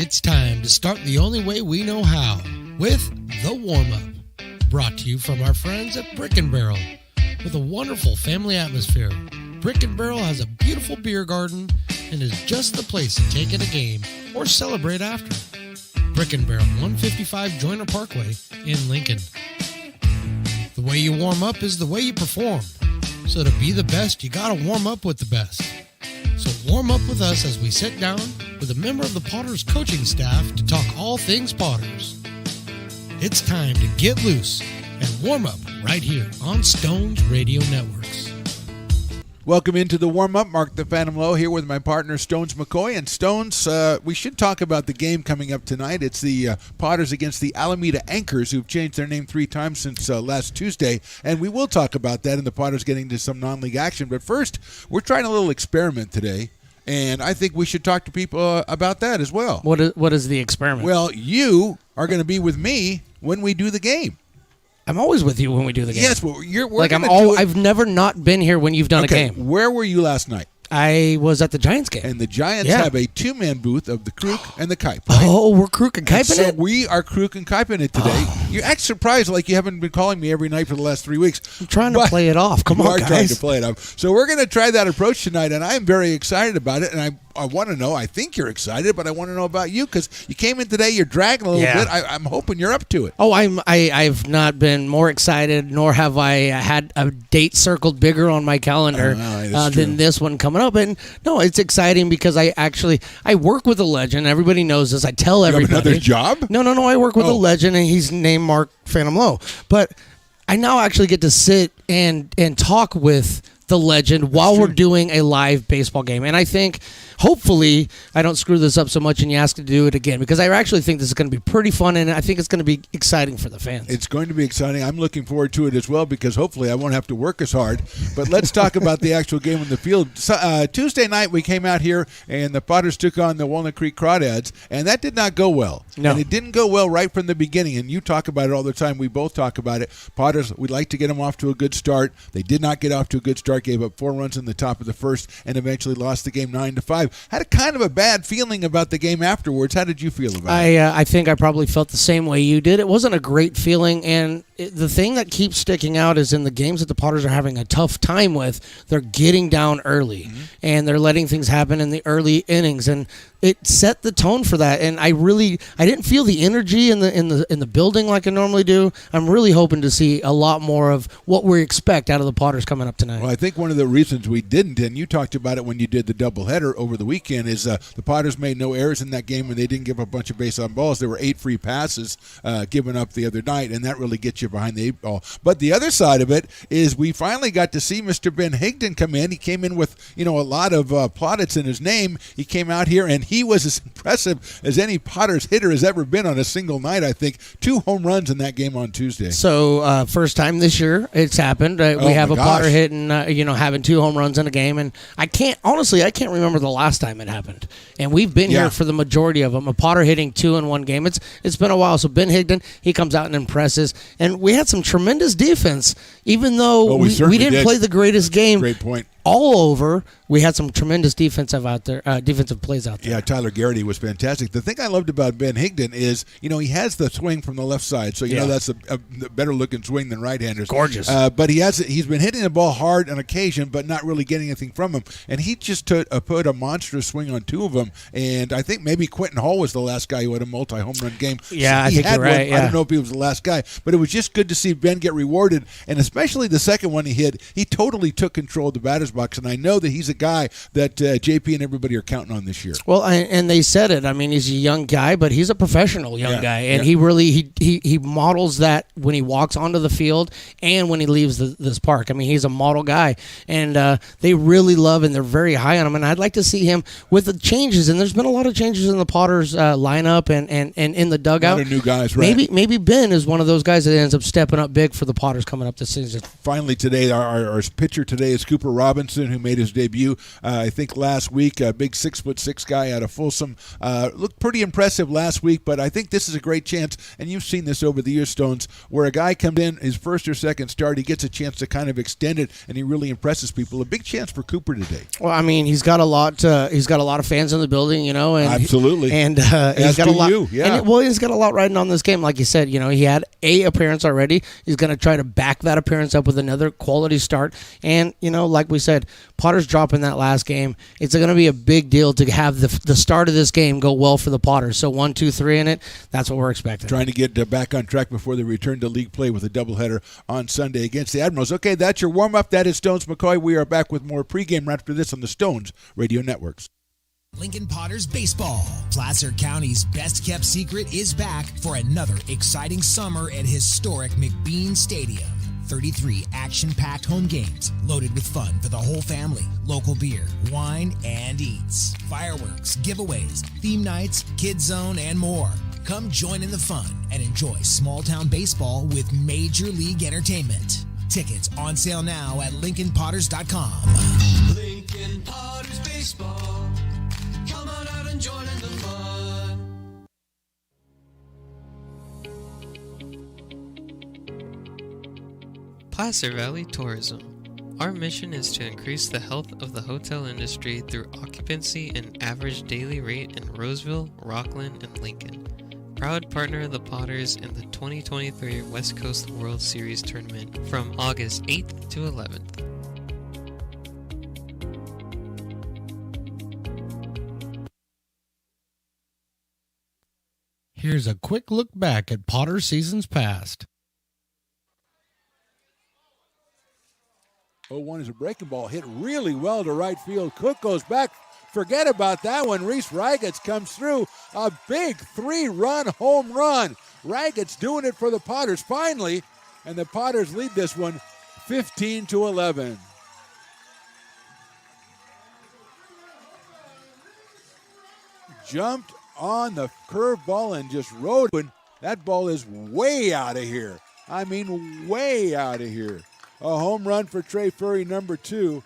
It's time to start the only way we know how, with the warm-up. Brought to you from our friends at Brick & Barrel. With a wonderful family atmosphere, Brick & Barrel has a beautiful beer garden and is just the place to take in a game or celebrate after. Brick & Barrel, 155 Joyner Parkway in Lincoln. The way you warm up is the way you perform. So to be the best, you gotta warm up with the best. So warm up with us as we sit down with a member of the Potters coaching staff to talk all things Potters. It's time to get loose and warm up right here on Stone's Radio Networks. Welcome into the warm-up. Mark the Phantom Low here with my partner Stones McCoy. And Stones, we should talk about the game coming up tonight. It's the Potters against the Alameda Anchors, who've changed their name 3 times since last Tuesday. And we will talk about that and the Potters getting to some non-league action. But first, we're trying a little experiment today. And I think we should talk to people about that as well. What is the experiment? Well, you are going to be with me when we do the game. I'm always with you when we do the game. Yes, well, we're like I've never not been here when you've done a game. Where were you last night? I was at the Giants game. And the Giants have a 2-man booth of the Krook and the Kipe. Right? Oh, we're Krook and Kipe in it? We are Krook and Kipe in it today. You're actually surprised like you haven't been calling me every night for the last 3 weeks. I'm trying to play it off. Come on, guys. Trying to play it off. So we're going to try that approach tonight, and I'm very excited about it. And I want to know, I think you're excited, but I want to know about you because you came in today, you're dragging a little bit. I'm hoping you're up to it. Oh, I've not been more excited, nor have I had a date circled bigger on my calendar than this one coming up. And no, it's exciting because I work with a legend. Everybody knows this. I tell everybody. You have another job? No. I work with a legend, and he's named Mark Phantom Low. But I now actually get to sit and talk with the legend while we're doing a live baseball game. And I think, hopefully, I don't screw this up so much and you ask to do it again, because I actually think this is going to be pretty fun, and I think it's going to be exciting for the fans. It's going to be exciting. I'm looking forward to it as well, because hopefully I won't have to work as hard. But let's talk about the actual game on the field. Tuesday night, we came out here, and the Potters took on the Walnut Creek Crawdads, and that did not go well. No. And it didn't go well right from the beginning, and you talk about it all the time. We both talk about it. Potters, we'd like to get them off to a good start. They did not get off to a good start, gave up 4 runs in the top of the first, and eventually lost the game 9-5. Had a kind of a bad feeling about the game afterwards. How did you feel about it? I think I probably felt the same way you did. It wasn't a great feeling, and the thing that keeps sticking out is in the games that the Potters are having a tough time with, they're getting down early, and they're letting things happen in the early innings, and it set the tone for that. And I didn't feel the energy in the building like I normally do. I'm really hoping to see a lot more of what we expect out of the Potters coming up tonight. Well, I think one of the reasons we didn't, and you talked about it when you did the doubleheader over the weekend, is the Potters made no errors in that game, and they didn't give up a bunch of base on balls. There were 8 free passes given up the other night, and that really gets you behind the 8 ball. But the other side of it is we finally got to see Mr. Ben Higdon come in. He came in with a lot of plaudits in his name. He came out here, and he was as impressive as any Potters hitter has ever been on a single night, I think. 2 home runs in that game on Tuesday. So first time this year it's happened. We have a Potter hitting, having 2 home runs in a game, and I can't remember the last time it happened. And we've been here for the majority of them. A Potter hitting 2 in one game. It's been a while. So Ben Higdon, he comes out and impresses, and we had some tremendous defense, even though we didn't play the greatest game. Great point. All over, we had some tremendous defensive plays out there. Yeah, Tyler Garrity was fantastic. The thing I loved about Ben Higdon is, he has the swing from the left side, so that's a better looking swing than right-handers. Gorgeous. But he's been hitting the ball hard on occasion, but not really getting anything from him. And he just put a monstrous swing on 2 of them. And I think maybe Quentin Hall was the last guy who had a multi-home run game. Yeah, I think you're right. I don't know if he was the last guy, but it was just good to see Ben get rewarded. And especially the second one he hit, he totally took control of the batter's box, and I know that he's a guy that JP and everybody are counting on this year. Well, and they said it. I mean, he's a young guy, but he's a professional young guy, and he really he models that when he walks onto the field and when he leaves this park. I mean, he's a model guy, and they really love and they're very high on him. And I'd like to see him with the changes. And there's been a lot of changes in the Potters lineup and in the dugout. A lot of new guys, right? Maybe Ben is one of those guys that ends up stepping up big for the Potters coming up this season. Finally today, our pitcher today is Cooper Robbins. Robinson, who made his debut, I think, last week. A big 6'6" guy out of Folsom. Looked pretty impressive last week, but I think this is a great chance, and you've seen this over the years, Stones, where a guy comes in his first or second start, he gets a chance to kind of extend it, and he really impresses people. A big chance for Cooper today. Well, I mean, he's got a lot. He's got a lot of fans in the building, and absolutely, and he's got a lot. Yeah. He's got a lot riding on this game, like you said. He had a appearance already. He's going to try to back that appearance up with another quality start, and like we said, Potter's dropping that last game. It's going to be a big deal to have the start of this game go well for the Potters. So 1, 2, 3 in it. That's what we're expecting. Trying to get back on track before they return to league play with a doubleheader on Sunday against the Admirals. Okay, that's your warm-up. That is Stones McCoy. We are back with more pregame right after this on the Stones Radio Networks. Lincoln Potters Baseball. Placer County's best-kept secret is back for another exciting summer at historic McBean Stadium. 33 action-packed home games loaded with fun for the whole family. Local beer, wine, and eats. Fireworks, giveaways, theme nights, kids zone, and more. Come join in the fun and enjoy small-town baseball with Major League Entertainment. Tickets on sale now at LincolnPotters.com. Lincoln Potters Baseball. Come on out and join in the fun. Placer Valley Tourism. Our mission is to increase the health of the hotel industry through occupancy and average daily rate in Roseville, Rockland, and Lincoln. Proud partner of the Potters in the 2023 West Coast World Series Tournament from August 8th to 11th. Here's a quick look back at Potter seasons past. 0-1 is a breaking ball hit really well to right field. Cook goes back. Forget about that one. Reese Ragatz comes through. A big 3-run home run. Ragatz doing it for the Potters finally, and the Potters lead this one 15-11. Jumped on the curveball and just rode it. That ball is way out of here. I mean, way out of here. A home run for Trey Furry, number 2.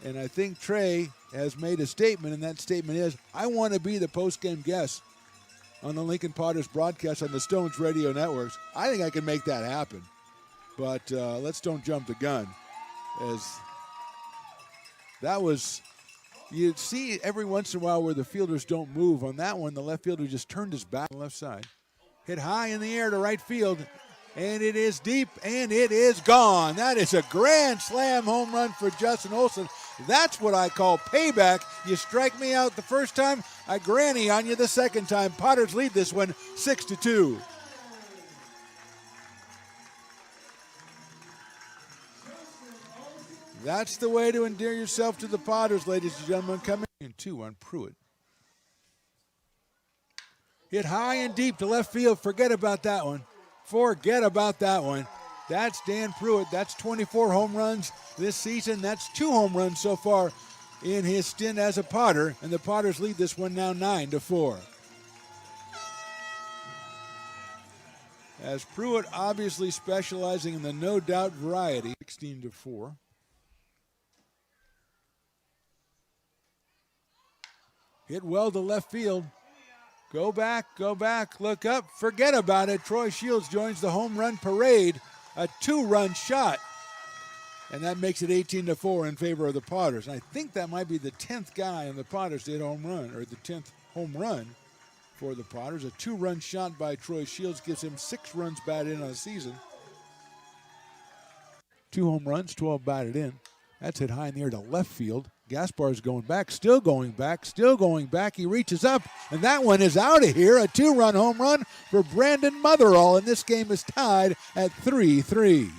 And I think Trey has made a statement, and that statement is, I want to be the post-game guest on the Lincoln Potters broadcast on the Stones Radio Networks. I think I can make that happen. But let's don't jump the gun. As that was, you see every once in a while where the fielders don't move. On that one, the left fielder just turned his back on the left side. Hit high in the air to right field. And it is deep, and it is gone. That is a grand slam home run for Justin Olson. That's what I call payback. You strike me out the first time, I granny on you the second time. Potters lead this one 6-2. That's the way to endear yourself to the Potters, ladies and gentlemen. Coming in 2 on Pruitt. Hit high and deep to left field. Forget about that one. Forget about that one. That's Dan Pruitt. That's 24 home runs this season. That's 2 home runs so far in his stint as a Potter. And the Potters lead this one now 9-4. As Pruitt obviously specializing in the no-doubt variety. 16-4. Hit well to left field. Go back, look up, forget about it. Troy Shields joins the home run parade, a 2-run shot. And that makes it 18-4 in favor of the Potters. And I think that might be the 10th guy on the Potters to hit home run, or the 10th home run for the Potters. A 2-run shot by Troy Shields gives him 6 runs batted in on the season. 2 home runs, 12 batted in. That's hit high in the air to left field. Gaspar's going back, still going back. He reaches up, and that one is out of here. A 2-run home run for Brandon Motherall, and this game is tied at 3-3.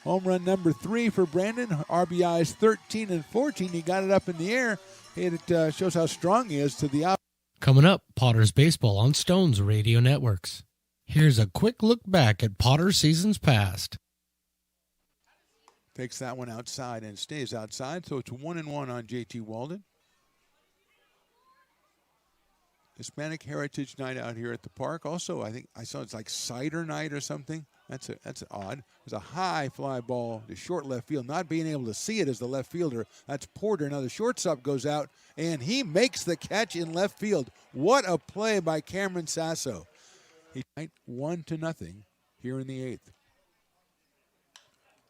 Home run number 3 for Brandon. RBIs 13 and 14. He got it up in the air. It shows how strong he is to the out. Coming up, Potters Baseball on Stones Radio Networks. Here's a quick look back at Potter seasons past. Takes that one outside and stays outside, so it's 1-1 on JT Walden. Hispanic Heritage Night out here at the park. Also, I think I saw it's like cider night or something. That's odd. There's a high fly ball to short left field. Not being able to see it as the left fielder. That's Porter. Now the shortstop goes out, and he makes the catch in left field. What a play by Cameron Sasso. He 1-0 here in the 8th.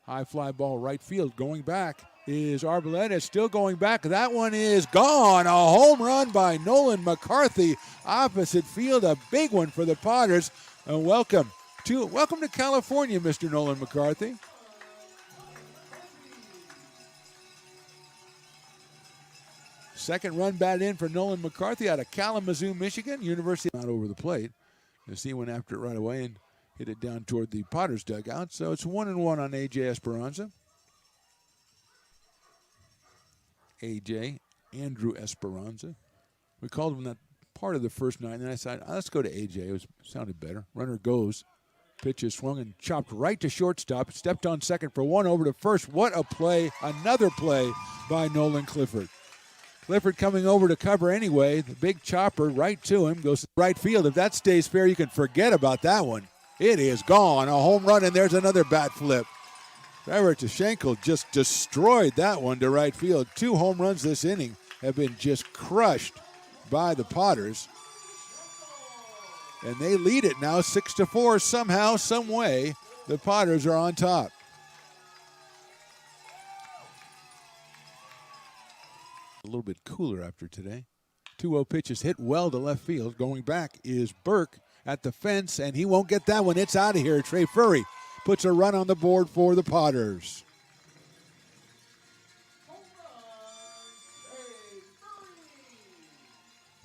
High fly ball right field. Going back is Arboleda. Still going back. That one is gone. A home run by Nolan McCarthy. Opposite field. A big one for the Potters. And welcome to California, Mr. Nolan McCarthy. Second run batted in for Nolan McCarthy out of Kalamazoo, Michigan. University out over the plate. He went after it right away and hit it down toward the Potters dugout. So it's 1-1 on A.J. Esperanza. A.J. Andrew Esperanza. We called him that part of the first night, and then I said, let's go to A.J. It sounded better. Runner goes. Pitch is swung and chopped right to shortstop. Stepped on second for one, over to first. What a play. Another play by Nolan Clifford. Clifford coming over to cover anyway. The big chopper right to him. Goes to right field. If that stays fair, you can forget about that one. It is gone. A home run, and there's another bat flip. Trevor Tashenko just destroyed that one to right field. 2 home runs this inning have been just crushed by the Potters. And they lead it now 6-4. Somehow, some way, the Potters are on top. A little bit cooler after today. 2-0 pitch is hit well to left field. Going back is Burke at the fence, and he won't get that one. It's out of here. Trey Furry puts a run on the board for the Potters.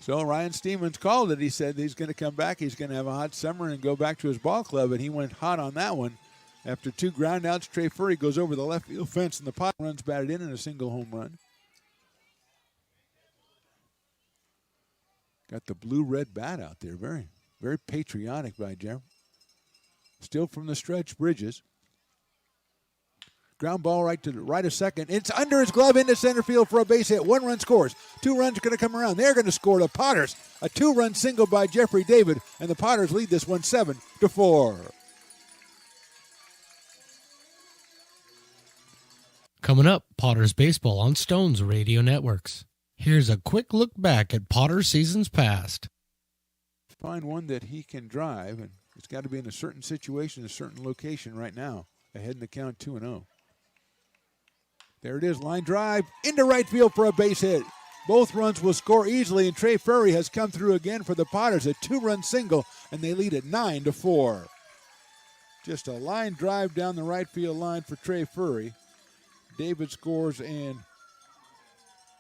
So Ryan Stevens called it. He said he's going to come back. He's going to have a hot summer and go back to his ball club, and he went hot on that one. After 2 groundouts, Trey Furry goes over the left field fence, and the Pot runs batted in a single home run. Got the blue-red bat out there. Very, very patriotic by Jeff. Still from the stretch, Bridges. Ground ball right of second. It's under his glove into center field for a base hit. 1 run scores. 2 runs are going to come around. They're going to score the Potters. A 2-run single by Jeffrey David, and the Potters lead this one 7-4. Coming up, Potters baseball on Stone's Radio Networks. Here's a quick look back at Potters seasons past. Find one that he can drive, and it's got to be in a certain situation, a certain location right now. Ahead in the count 2-0. There it is, line drive into right field for a base hit. Both runs will score easily, and Trey Furry has come through again for the Potters. A 2-run single, and they lead at 9-4. Just a line drive down the right field line for Trey Furry. David scores, and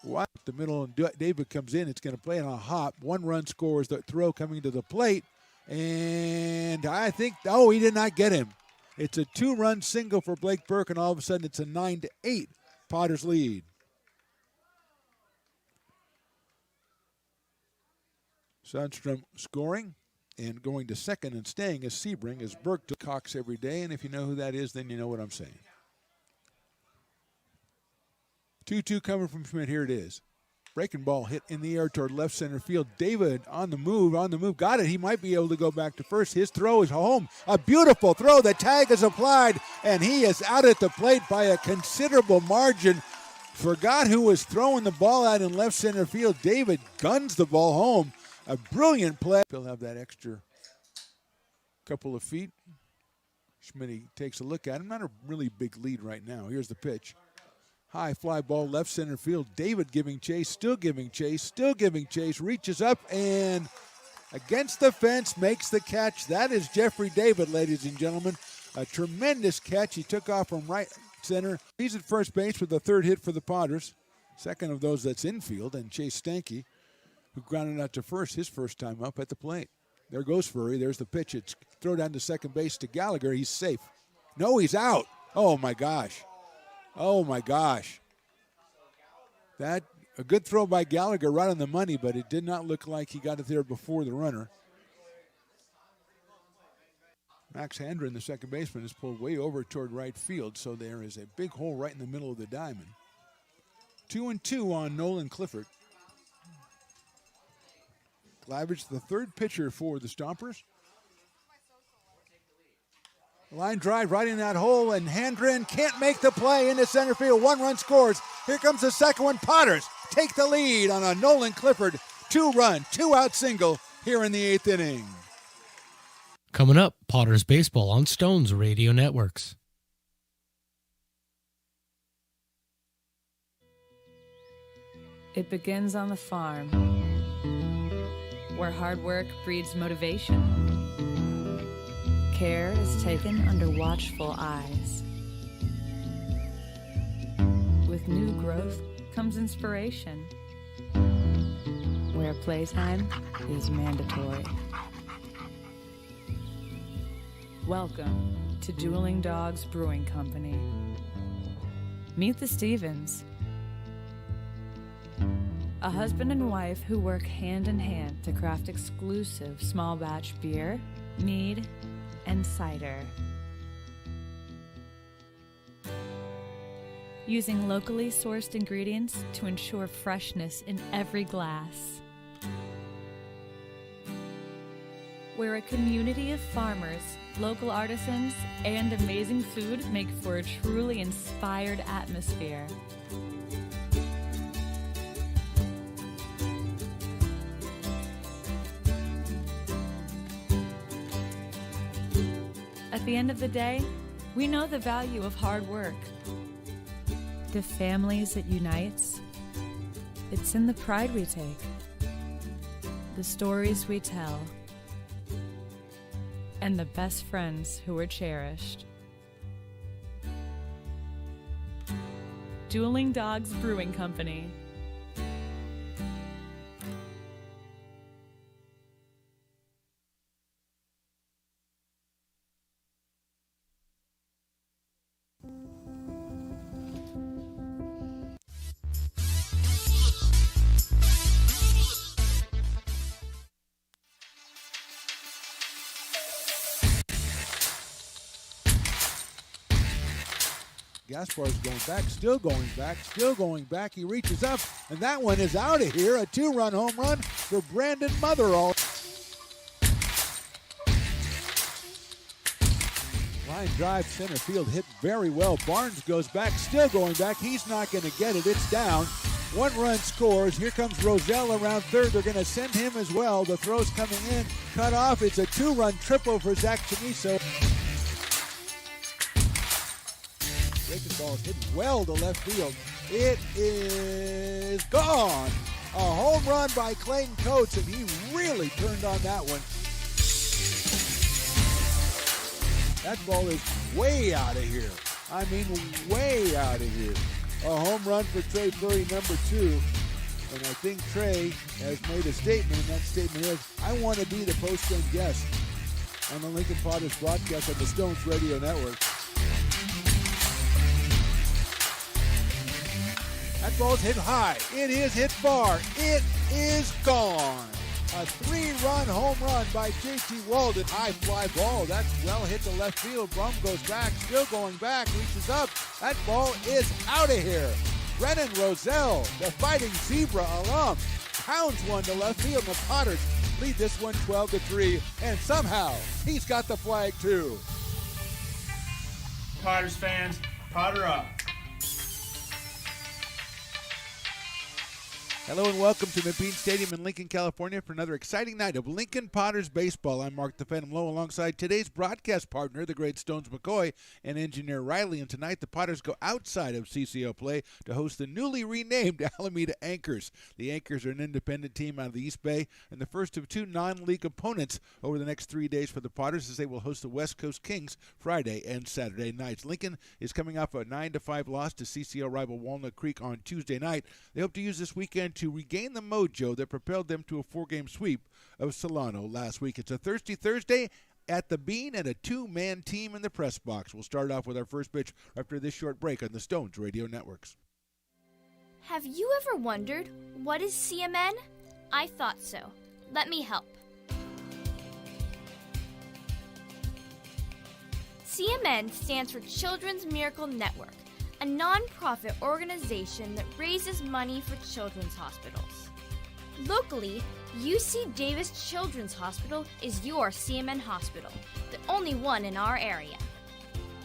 right the middle, and David comes in. It's going to play on a hop. 1 run scores. The throw coming to the plate, and I think, he did not get him. It's a 2-run single for Blake Burke, and all of a sudden it's a 9-8 Potters lead. Sundstrom scoring, and going to second and staying is Sebring, as Burke does Cox every day, and if you know who that is, then you know what I'm saying. 2-2 coming from Schmidt. Here it is. Breaking ball hit in the air toward left center field. David on the move, got it. He might be able to go back to first. His throw is home. A beautiful throw. The tag is applied, and he is out at the plate by a considerable margin. Forgot who was throwing the ball out in left center field. David guns the ball home. A brilliant play. He'll have that extra couple of feet. Schmidt takes a look at him. Not a really big lead right now. Here's the pitch. High fly ball left center field. David giving chase, still giving chase, reaches up and against the fence, makes the catch. That is Jeffrey David, ladies and gentlemen. A tremendous catch. He took off from right center. He's at first base with the 3rd hit for the Potters. Second of those that's infield, and Chase Stanky, who grounded out to first his first time up at the plate. There goes Furry. There's the pitch. It's throw down to second base to Gallagher. He's safe. No, he's out. Oh, my gosh. That a good throw by Gallagher right on the money, but it did not look like he got it there before the runner. Max Handren, the second baseman, is pulled way over toward right field, so there is a big hole right in the middle of the diamond. 2-2 on Nolan Clifford. Glavich, the third pitcher for the Stompers. Line drive right in that hole, and Handren can't make the play into center field. 1 run scores. Here comes the second one. Potters take the lead on a Nolan Clifford 2-run, 2-out single here in the 8th inning. Coming up, Potters Baseball on Stones Radio Networks. It begins on the farm, where hard work breeds motivation. Care is taken under watchful eyes. With new growth comes inspiration, where playtime is mandatory. Welcome to Dueling Dogs Brewing Company. Meet the Stevens, a husband and wife who work hand in hand to craft exclusive small batch beer, mead, and cider. Using locally sourced ingredients to ensure freshness in every glass. Where a community of farmers, local artisans, and amazing food make for a truly inspired atmosphere. At the end of the day, we know the value of hard work. The families it unites, it's in the pride we take, the stories we tell, and the best friends who are cherished. Dueling Dogs Brewing Company. Gaspar's going back, still going back, still going back. He reaches up, and that one is out of here. A 2-run home run for Brandon Motherall. Line drive, center field, hit very well. Barnes goes back, still going back. He's not going to get it. It's down. 1 run scores. Here comes Roselle around third. They're going to send him as well. The throw's coming in. Cut off. It's a 2-run triple for Zach Chamiso. Breaking ball is hit well to left field. It is gone. A home run by Clayton Coates, and he really turned on that one. That ball is way out of here. I mean, way out of here. A home run for Trey Fleury, number 2. And I think Trey has made a statement, and that statement is, I want to be the post-game guest on the Lincoln Potters broadcast on the Stones Radio Network. That ball's hit high. It is hit far. It is gone. A 3-run home run by J.T. Walden. High fly ball. That's well hit to left field. Brum goes back. Still going back. Reaches up. That ball is out of here. Brennan Roselle, the Fighting Zebra alum, pounds one to left field. The Potters lead this one 12-3. And somehow he's got the flag too. Potters fans, Potter up. Hello and welcome to McBean Stadium in Lincoln, California for another exciting night of Lincoln Potters baseball. I'm Mark the Phantom Lowe alongside today's broadcast partner, the great Stones McCoy and engineer Riley. And tonight the Potters go outside of CCO play to host the newly renamed Alameda Anchors. The Anchors are an independent team out of the East Bay and the first of 2 non-league opponents over the next 3 days for the Potters, as they will host the West Coast Kings Friday and Saturday nights. Lincoln is coming off a 9-5 loss to CCO rival Walnut Creek on Tuesday night. They hope to use this weekend to regain the mojo that propelled them to a 4-game sweep of Solano last week. It's a Thirsty Thursday at the Bean and a 2-man team in the press box. We'll start off with our first pitch after this short break on the Stones Radio Networks. Have you ever wondered, what is CMN? I thought so. Let me help. CMN stands for Children's Miracle Network, a non-profit organization that raises money for children's hospitals. Locally, UC Davis Children's Hospital is your CMN hospital, the only one in our area.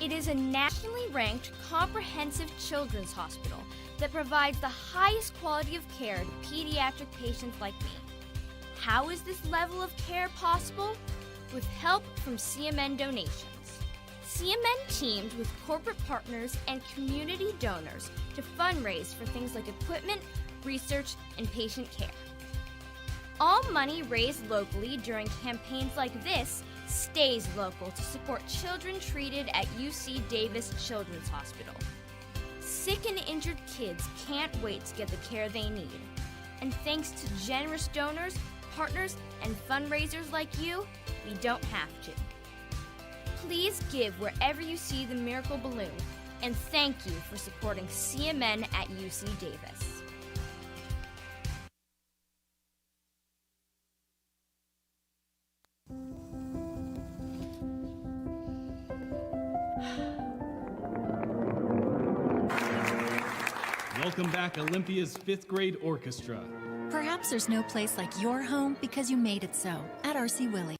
It is a nationally ranked comprehensive children's hospital that provides the highest quality of care to pediatric patients like me. How is this level of care possible? With help from CMN donations. CMN teamed with corporate partners and community donors to fundraise for things like equipment, research, and patient care. All money raised locally during campaigns like this stays local to support children treated at UC Davis Children's Hospital. Sick and injured kids can't wait to get the care they need. And thanks to generous donors, partners, and fundraisers like you, we don't have to. Please give wherever you see the miracle balloon, and thank you for supporting CMN at UC Davis. Welcome back, Olympia's 5th grade orchestra. Perhaps there's no place like your home because you made it so at RC Willey.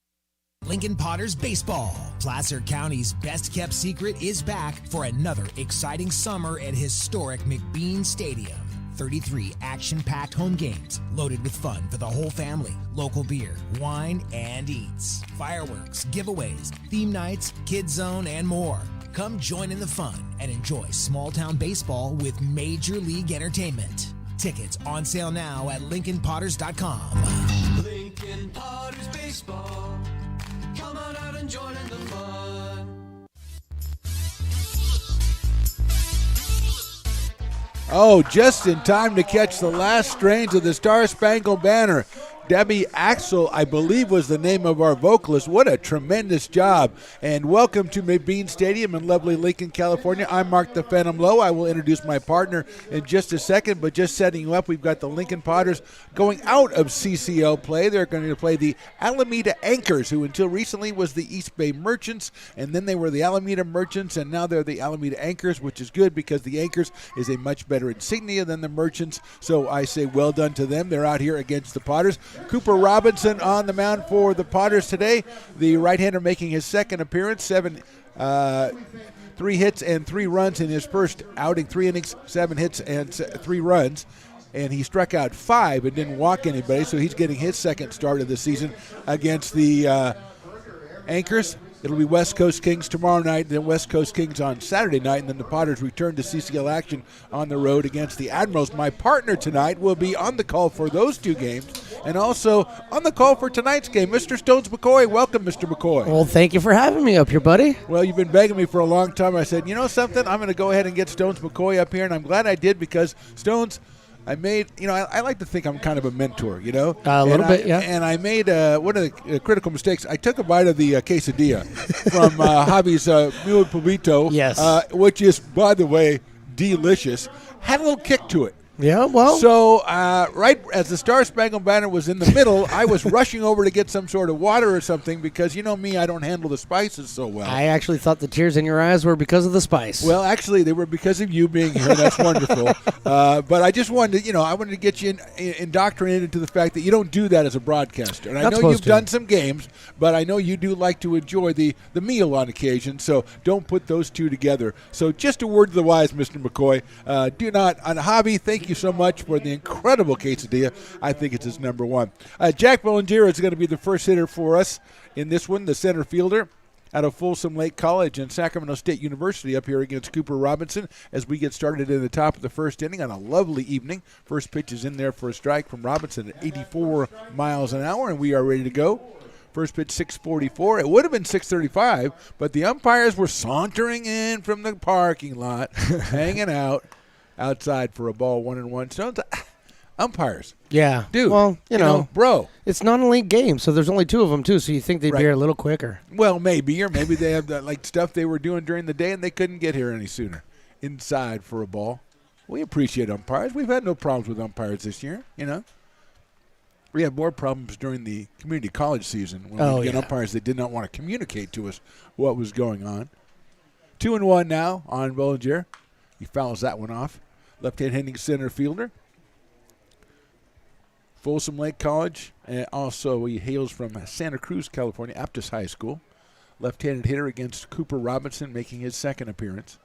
Lincoln Potters Baseball. Placer County's best-kept secret is back for another exciting summer at historic McBean Stadium. 33 action-packed home games loaded with fun for the whole family. Local beer, wine, and eats. Fireworks, giveaways, theme nights, kids zone, and more. Come join in the fun and enjoy small-town baseball with Major League Entertainment. Tickets on sale now at LincolnPotters.com. Lincoln Potters Baseball. Come on out and join in the fun. Oh, just in time to catch the last strains of the Star Spangled Banner. Debbie Axel, I believe, was the name of our vocalist. What a tremendous job. And welcome to McBean Stadium in lovely Lincoln, California. I'm Mark the Phantom Lowe. I will introduce my partner in just a second, but just setting you up, we've got the Lincoln Potters going out of CCL play. They're going to play the Alameda Anchors, who until recently was the East Bay Merchants, and then they were the Alameda Merchants, and now they're the Alameda Anchors, which is good because the Anchors is a much better insignia than the Merchants. So I say well done to them. They're out here against the Potters. Cooper Robinson on the mound for the Potters today. The right-hander making his second appearance, 3 hits and 3 runs in his first outing, 3 innings, 7 hits and 3 runs. And he struck out 5 and didn't walk anybody, so he's getting his second start of the season against the Anchors. It'll be West Coast Kings tomorrow night, then West Coast Kings on Saturday night, and then the Potters return to CCL action on the road against the Admirals. My partner tonight will be on the call for those 2 games, and also on the call for tonight's game, Mr. Stones McCoy. Welcome, Mr. McCoy. Well, thank you for having me up here, buddy. Well, you've been begging me for a long time. I said, you know something? I'm going to go ahead and get Stones McCoy up here, and I'm glad I did because Stones, I made, I like to think I'm kind of a mentor, A little bit, yeah. And I made one of the critical mistakes. I took a bite of the quesadilla from Javi's Mule Pulito, yes, which is, by the way, delicious. Had a little kick to it. Yeah, well. So right as the Star Spangled Banner was in the middle, I was rushing over to get some sort of water or something because, you know me, I don't handle the spices so well. I actually thought the tears in your eyes were because of the spice. Well, actually, they were because of you being here. That's wonderful. But I just wanted to, I wanted to get you indoctrinated into the fact that you don't do that as a broadcaster. And I know you've done some games, but I know you do like to enjoy the meal on occasion, so don't put those two together. So just a word to the wise, Mr. McCoy. Do not, on Hobby, thank you so much for the incredible quesadilla. I think it's his number one. Jack Bollinger is going to be the first hitter for us in this one, the center fielder out of Folsom Lake College and Sacramento State University up here against Cooper Robinson as we get started in the top of the first inning on a lovely evening. First pitch is in there for a strike from Robinson at 84 miles an hour, and we are ready to go. First pitch, 6:44. It would have been 6:35, but the umpires were sauntering in from the parking lot, hanging out outside for a ball, 1-1. Stones, umpires. Yeah. Dude. Well, you know, bro. It's not a league game, so there's only 2 of them, too, so you think they'd be here a little quicker. Well, maybe, or maybe they have that, stuff they were doing during the day and they couldn't get here any sooner. Inside for a ball. We appreciate umpires. We've had no problems with umpires this year, We had more problems during the community college season when we get umpires that did not want to communicate to us what was going on. 2-1 now on Bollinger. He fouls that one off. Left-hand hitting center fielder. Folsom Lake College, and also he hails from Santa Cruz, California, Aptos High School. Left-handed hitter against Cooper Robinson, making his second appearance.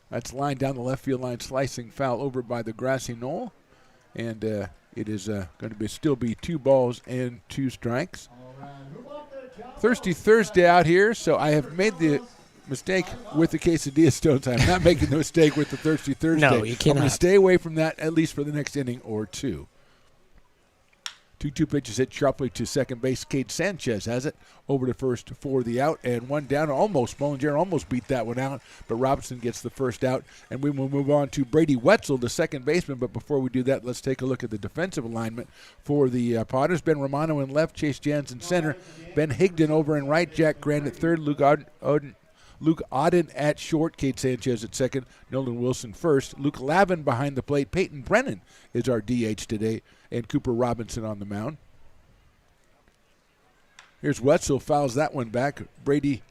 That's line down the left field line, slicing foul over by the grassy knoll. And it is going to still be 2 balls and 2 strikes. Thirsty Thursday out here, so I have made the mistake with the quesadilla stones. I'm not making the mistake with the Thirsty Thursday. No, you cannot. I'm going to stay away from that at least for the next inning or 2. 2-2 pitches hit sharply to second base. Kate Sanchez has it over to first for the out, and 1 down. Almost, Bollinger almost beat that one out, but Robinson gets the first out, and we will move on to Brady Wetzel, the second baseman. But before we do that, let's take a look at the defensive alignment for the Potters. Ben Romano in left, Chase Jansen center, Ben Higdon over in right, Jack Grant at third, Luke Auden at short, Kate Sanchez at second, Nolan Wilson first, Luke Lavin behind the plate, Peyton Brennan is our DH today, and Cooper Robinson on the mound. Here's Wetzel, fouls that one back. Brady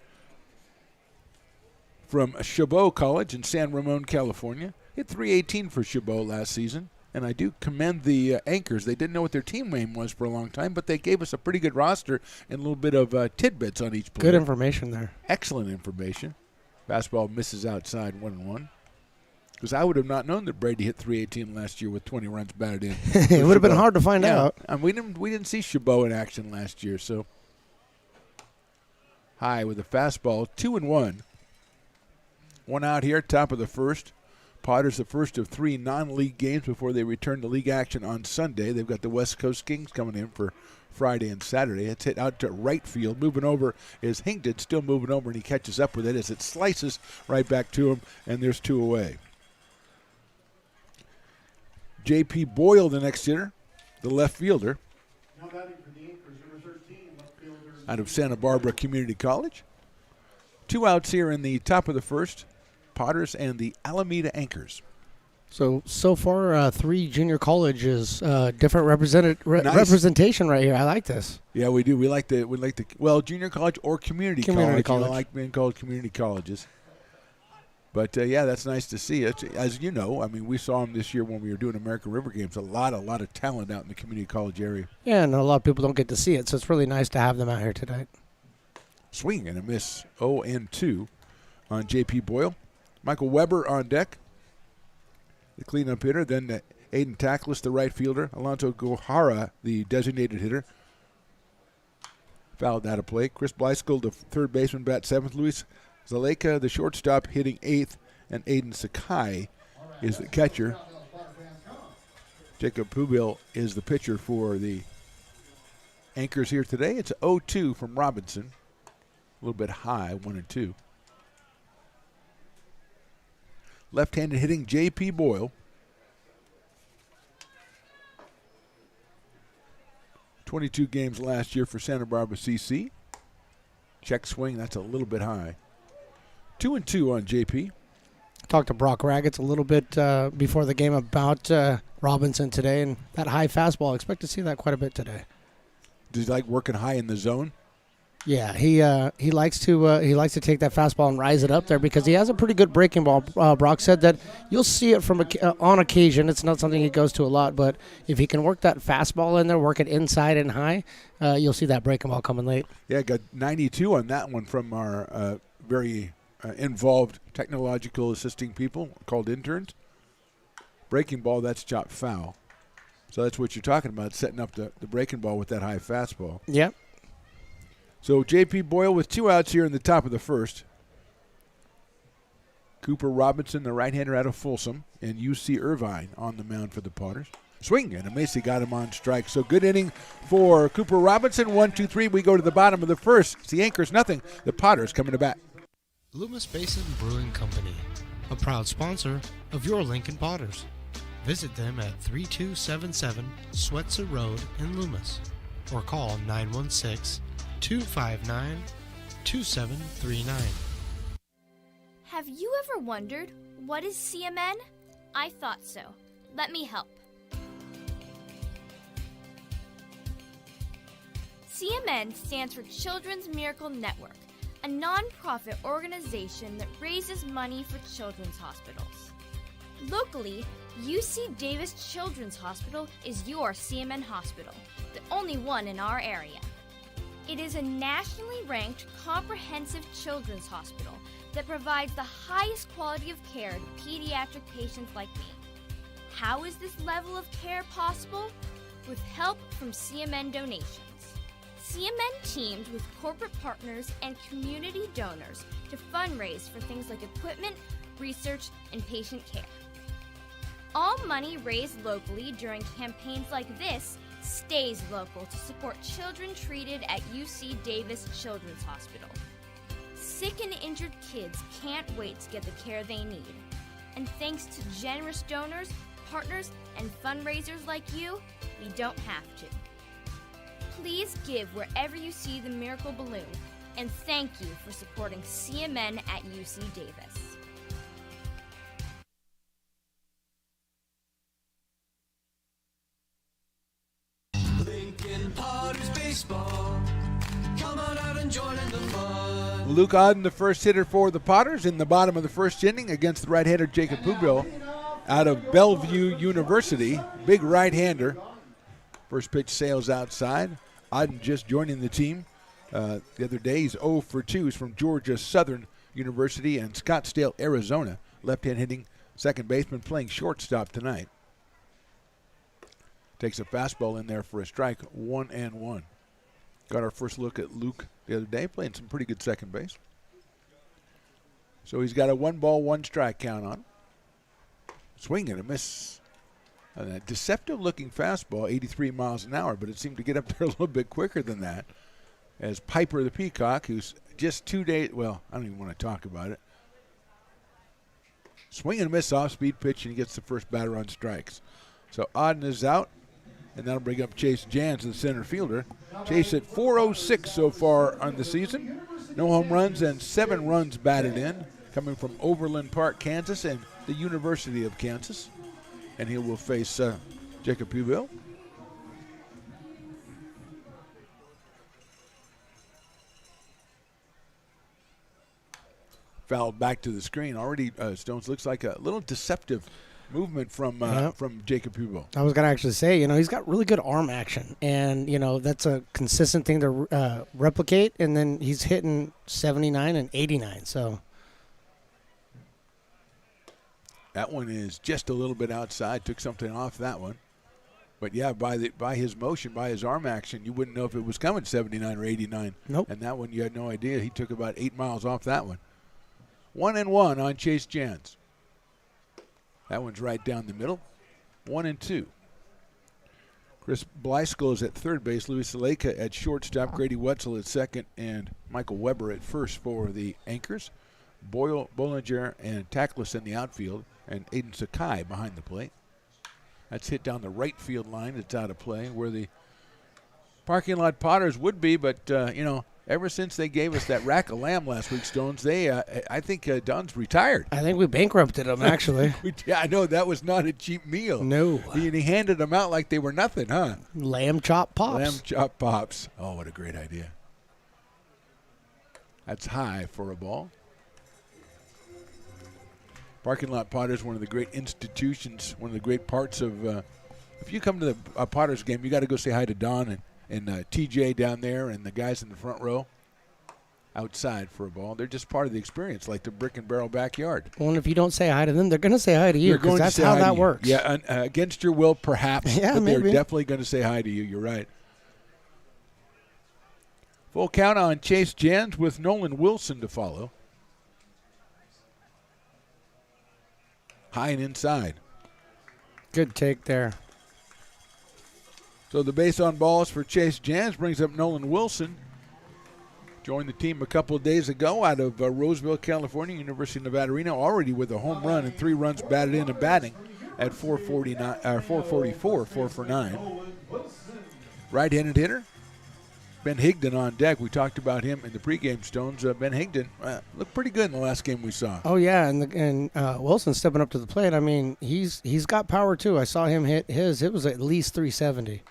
from Chabot College in San Ramon, California. Hit .318 for Chabot last season, and I do commend the anchors. They didn't know what their team name was for a long time, but they gave us a pretty good roster and a little bit of tidbits on each player. Good information there. Excellent information. Fastball misses outside 1-1. Because I would have not known that Brady hit .318 last year with 20 runs batted in. It would have been hard to find out. And we didn't see Chabot in action last year, so high with a fastball, 2-1. 1 out here, top of the first. Potters the first of 3 non-league games before they return to league action on Sunday. They've got the West Coast Kings coming in for Friday and Saturday. It's hit out to right field. Moving over is Hinkton, still moving over, and he catches up with it as it slices right back to him, and there's 2 away. J.P. Boyle, the next hitter, the left fielder, out of Santa Barbara Community College. 2 outs here in the top of the first, Potters and the Alameda Anchors. So far, 3 junior colleges, different representation right here. I like this. Yeah, we do. We like the junior college or community college. I like being called community colleges. But, yeah, that's nice to see. As you know, I mean, we saw them this year when we were doing American River Games. A lot of talent out in the community college area. Yeah, and a lot of people don't get to see it, so it's really nice to have them out here tonight. Swing and a miss, 0-2 on J.P. Boyle. Michael Weber on deck, the cleanup hitter. Then Aiden Tackless, the right fielder. Alonso Gohara, the designated hitter. Fouled out of play. Chris Blyskill, the third baseman, bat 7th. Luis Zaleka, the shortstop, hitting 8th, and Aiden Sakai is the catcher. Jacob Pubil is the pitcher for the Anchors here today. It's 0-2 from Robinson. A little bit high, 1-2. Left-handed hitting J.P. Boyle. 22 games last year for Santa Barbara CC. Check swing, that's a little bit high. 2-2 on JP. Talked to Brock Raggets a little bit before the game about Robinson today, and that high fastball. I expect to see that quite a bit today. Does he like working high in the zone? Yeah, he likes to take that fastball and rise it up there because he has a pretty good breaking ball. Brock said that you'll see it from on occasion. It's not something he goes to a lot, but if he can work that fastball in there, work it inside and high, you'll see that breaking ball coming late. Yeah, got 92 on that one from our very involved technological assisting people called interns. Breaking ball, that's chopped foul. So that's what you're talking about, setting up the breaking ball with that high fastball. Yep. So J.P. Boyle with 2 outs here in the top of the first. Cooper Robinson, the right-hander out of Folsom, and U.C. Irvine on the mound for the Potters. Swing, and Macy got him on strike. So good inning for Cooper Robinson. 1-2-3. We go to the bottom of the first. It's the Anchors, nothing. The Potters coming to bat. Loomis Basin Brewing Company, a proud sponsor of your Lincoln Potters. Visit them at 3277 Swetzer Road in Loomis or call 916-259-2739. Have you ever wondered, what is CMN? I thought so. Let me help. CMN stands for Children's Miracle Network, a non-profit organization that raises money for children's hospitals. Locally, UC Davis Children's Hospital is your CMN hospital, the only one in our area. It is a nationally ranked comprehensive children's hospital that provides the highest quality of care to pediatric patients like me. How is this level of care possible? With help from CMN donations. CMN teamed with corporate partners and community donors to fundraise for things like equipment, research, and patient care. All money raised locally during campaigns like this stays local to support children treated at UC Davis Children's Hospital. Sick and injured kids can't wait to get the care they need. And thanks to generous donors, partners, and fundraisers like you, we don't have to. Please give wherever you see the Miracle Balloon, and thank you for supporting CMN at UC Davis. Lincoln Potters baseball. Come on out and join in the fun. Luke Odden, the first hitter for the Potters in the bottom of the first inning against the right-hander Jacob Pubil out of Bellevue University. Big right-hander. First pitch sails outside. Odden just joining the team the other day. He's 0 for 2. He's from Georgia Southern University and Scottsdale, Arizona. Left-hand hitting second baseman, playing shortstop tonight. Takes a fastball in there for a strike, 1-1. Got our first look at Luke the other day, playing some pretty good second base. So he's got a 1-ball, 1-strike count on him. Swing and a miss. A deceptive-looking fastball, 83 miles an hour, but it seemed to get up there a little bit quicker than that. As Piper the Peacock, who's just 2 days, well, I don't even want to talk about it. Swing and a miss, off-speed pitch, and he gets the first batter on strikes. So Odden is out, and that'll bring up Chase Jans, the center fielder. Chase at .406 so far on the season. No home runs and 7 runs batted in, coming from Overland Park, Kansas, and the University of Kansas. And he will face Jacob Pubil. Fouled back to the screen. Already, Stones looks like a little deceptive movement from Jacob Pubil. I was going to actually say, he's got really good arm action. And, that's a consistent thing to replicate. And then he's hitting 79 and 89. So that one is just a little bit outside. Took something off that one. But, yeah, by his motion, by his arm action, you wouldn't know if it was coming 79 or 89. Nope. And that one, you had no idea. He took about 8 miles off that one. 1-1 on Chase Jans. That one's right down the middle. 1-2. Chris Blyskill is at third base. Luis Aleka at shortstop. Grady Wetzel at second. And Michael Weber at first for the Anchors. Boyle, Bollinger, and Tackless in the outfield. And Aiden Sakai behind the plate. That's hit down the right field line. It's out of play where the parking lot Potters would be. But, ever since they gave us that rack of lamb last week, Stones, I think Don's retired. I think we bankrupted him, actually. I know that was not a cheap meal. No. He handed them out like they were nothing, huh? Lamb chop pops. Lamb chop pops. Oh, what a great idea. That's high for a ball. Parking lot Potters, one of the great institutions, one of the great parts of, if you come to the Potters game, you got to go say hi to Don and TJ down there and the guys in the front row outside for a ball. They're just part of the experience, like the Brick and Barrel backyard. Well, and if you don't say hi to them, they're going to say hi to you because that's how that works. Yeah, against your will, perhaps, but maybe. They're definitely going to say hi to you. You're right. Full count on Chase Jans with Nolan Wilson to follow. High and inside. Good take there. So the base on balls for Chase Jans brings up Nolan Wilson. Joined the team a couple of days ago out of Roseville, California, University of Nevada, Reno, already with a home run and 3 runs batted in and batting at 444, 4 for 9. Right-handed hitter, Ben Higdon on deck. We talked about him in the pregame, Stones. Ben Higdon looked pretty good in the last game we saw. Oh, yeah, and Wilson stepping up to the plate. I mean, he's got power, too. I saw him hit his. It was at least 370.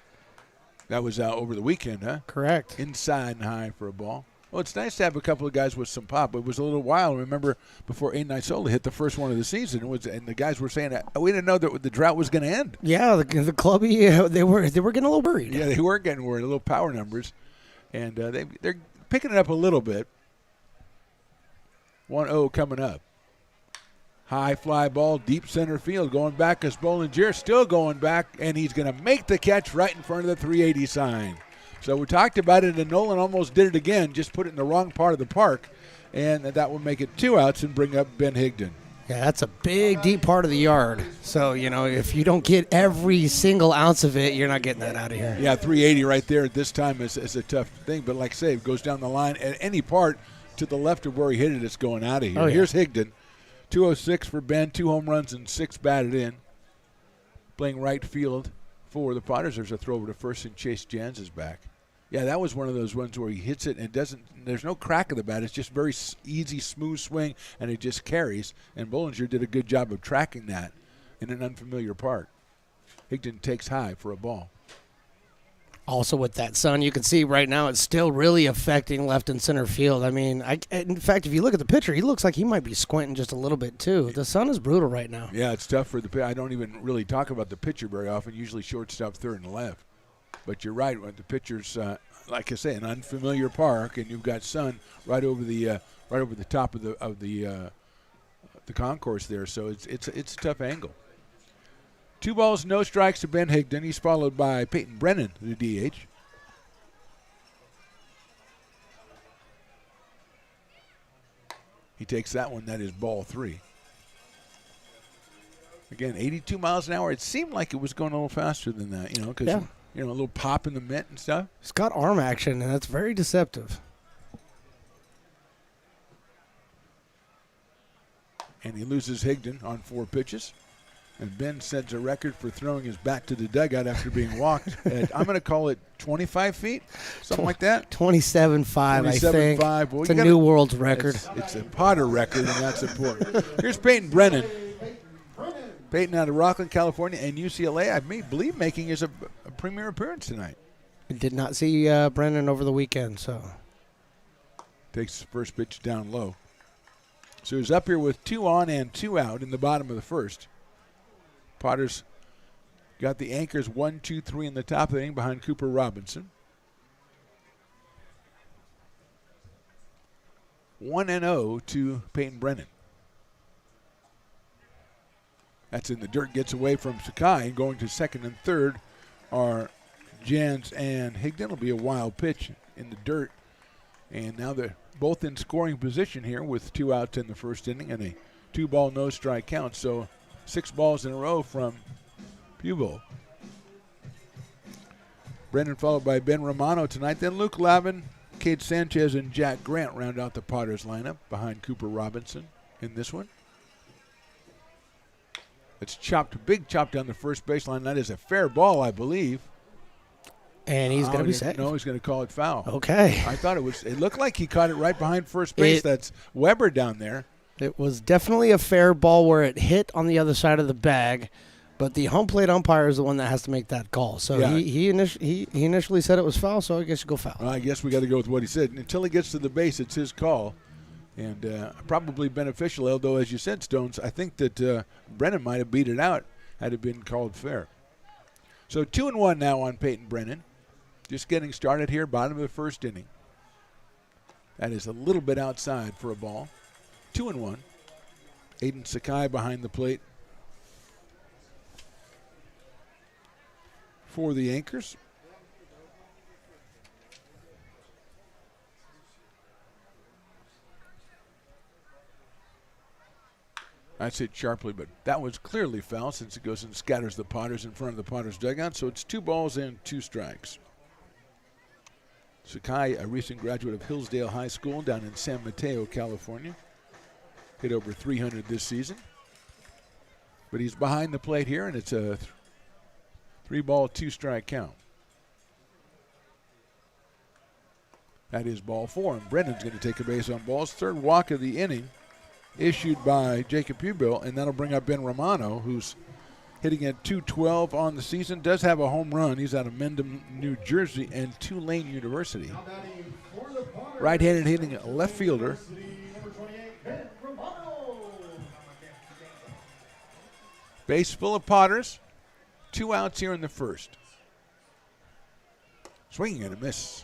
That was over the weekend, huh? Correct. Inside and high for a ball. Well, it's nice to have a couple of guys with some pop. It was a little while. Remember, before Aiden Isola hit the first one of the season, and the guys were saying that we didn't know that the drought was going to end. Yeah, the clubby, they were getting a little worried. Yeah, they were getting worried, a little power numbers. And they're picking it up a little bit. 1-0 coming up. High fly ball, deep center field. Going back is Bollinger, still going back, and he's going to make the catch right in front of the 380 sign. So we talked about it, and Nolan almost did it again, just put it in the wrong part of the park, and that will make it 2 outs and bring up Ben Higdon. Yeah, that's a big, deep part of the yard. So, if you don't get every single ounce of it, you're not getting that out of here. Yeah, 380 right there at this time is a tough thing. But like I say, it goes down the line at any part to the left of where he hit it, it's going out of here. Oh, yeah. Here's Higdon. 206 for Ben, 2 home runs and 6 batted in. Playing right field for the Potters. There's a throw over to first, and Chase Jans is back. Yeah, that was one of those ones where he hits it and there's no crack of the bat. It's just very easy, smooth swing, and it just carries. And Bollinger did a good job of tracking that in an unfamiliar park. Higdon takes high for a ball. Also with that sun, you can see right now it's still really affecting left and center field. I mean, in fact, if you look at the pitcher, he looks like he might be squinting just a little bit too. The sun is brutal right now. Yeah, it's tough for the pitcher. I don't even really talk about the pitcher very often, usually shortstop, third, and left. But you're right, when the pitcher's, like I say, an unfamiliar park, and you've got sun right over the top of the concourse there. So it's a tough angle. 2 balls, no strikes to Ben Higdon. He's followed by Peyton Brennan, the DH. He takes that one. That is ball 3. Again, 82 miles an hour. It seemed like it was going a little faster than that, because a little pop in the mitt and stuff. It's got arm action, and that's very deceptive. And he loses Higdon on 4 pitches. And Ben sets a record for throwing his back to the dugout after being walked at, I'm going to call it 25 feet, something like that. 27.5, I think. 27.5. Well, it's a new world's record. It's a Potter record, and that's important. Here's Peyton Brennan. Peyton out of Rockland, California, and UCLA, I believe, making his a premier appearance tonight. I did not see Brennan over the weekend, so. Takes his first pitch down low. So he's up here with 2 on and 2 out in the bottom of the first. Potters got the anchors 1, 2, 3 in the top of the inning behind Cooper Robinson. 1-0 to Peyton Brennan. That's in the dirt, gets away from Sakai. Going to second and third are Jans and Higdon. It'll be a wild pitch in the dirt. And now they're both in scoring position here with 2 outs in the first inning and a 2-ball, no strike count. So 6 balls in a row from Pubo. Brennan followed by Ben Romano tonight. Then Luke Lavin, Cade Sanchez, and Jack Grant round out the Potters lineup behind Cooper Robinson in this one. It's chopped, big chop down the first baseline. That is a fair ball, I believe. And he's going to be safe. No, he's going to call it foul. Okay. I thought it looked like he caught it right behind first base. That's Weber down there. It was definitely a fair ball where it hit on the other side of the bag, but the home plate umpire is the one that has to make that call. So yeah. he initially said it was foul, so I guess you go foul. Well, I guess we got to go with what he said. Until he gets to the base, it's his call. And probably beneficial, although, as you said, Stones, I think that Brennan might have beat it out had it been called fair. So 2-1 now on Peyton Brennan. Just getting started here, bottom of the first inning. That is a little bit outside for a ball. 2-1. Aiden Sakai behind the plate for the Anchors. That's hit sharply, but that was clearly foul since it goes and scatters the Potters in front of the Potters dugout. So it's 2 balls and 2 strikes. Sakai, a recent graduate of Hillsdale High School down in San Mateo, California. Hit over 300 this season. But he's behind the plate here, and it's a 3-ball, 2-strike count. That is ball 4, and Brennan's going to take a base on balls. 3rd walk of the inning issued by Jacob Pubil, and that'll bring up Ben Romano, who's hitting at .212 on the season. Does have a home run. He's out of Mendham, New Jersey, and Tulane University. For the Right-handed hitting left fielder. Base full of Potters. 2 outs here in the first. Swinging and a miss.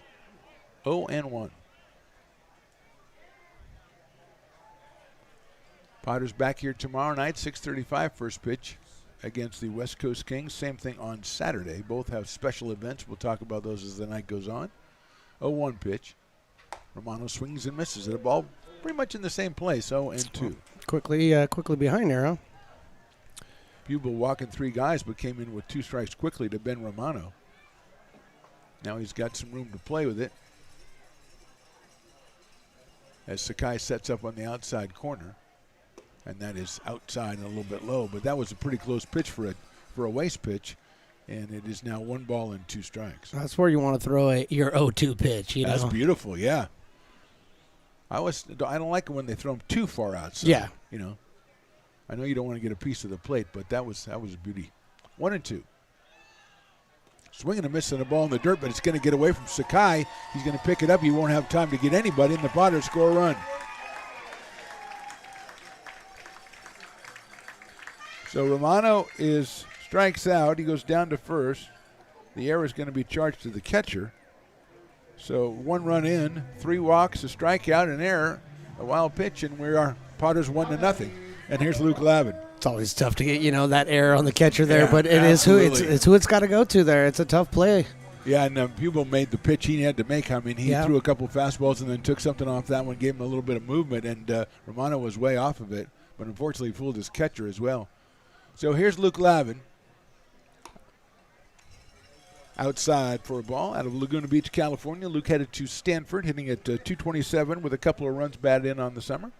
0-1. Potters back here tomorrow night, 6:35 first pitch against the West Coast Kings. Same thing on Saturday. Both have special events. We'll talk about those as the night goes on. 0-1 pitch. Romano swings and misses at a ball pretty much in the same place, 0-2. Quickly behind there, huh? Bubel walking 3 guys, but came in with 2 strikes quickly to Ben Romano. Now he's got some room to play with it as Sakai sets up on the outside corner. And that is outside and a little bit low, but that was a pretty close pitch for a waste pitch, and it is now 1 ball and 2 strikes. That's where you want to throw your 0-2 pitch. That's beautiful, yeah. I don't like it when they throw them too far outside. Yeah, I know you don't want to get a piece of the plate, but that was a beauty. 1-2. Swing and a miss on the ball in the dirt, but it's going to get away from Sakai. He's going to pick it up. He won't have time to get anybody, and the Potters score a run. So Romano strikes out. He goes down to first. The error is going to be charged to the catcher. So 1 run in, 3 walks, a strikeout, an error, a wild pitch, and we are Potters 1-0. And here's Luke Lavin. It's always tough to get that error on the catcher there, Yeah, but it's who it's got to go to there. It's a tough play. Yeah, and Bubel made the pitch he had to make. I mean, he threw a couple of fastballs and then took something off that one, gave him a little bit of movement, and Romano was way off of it, but unfortunately fooled his catcher as well. So here's Luke Lavin. Outside for a ball out of Laguna Beach, California. Luke headed to Stanford, hitting at .227 with a couple of runs batted in on the summer.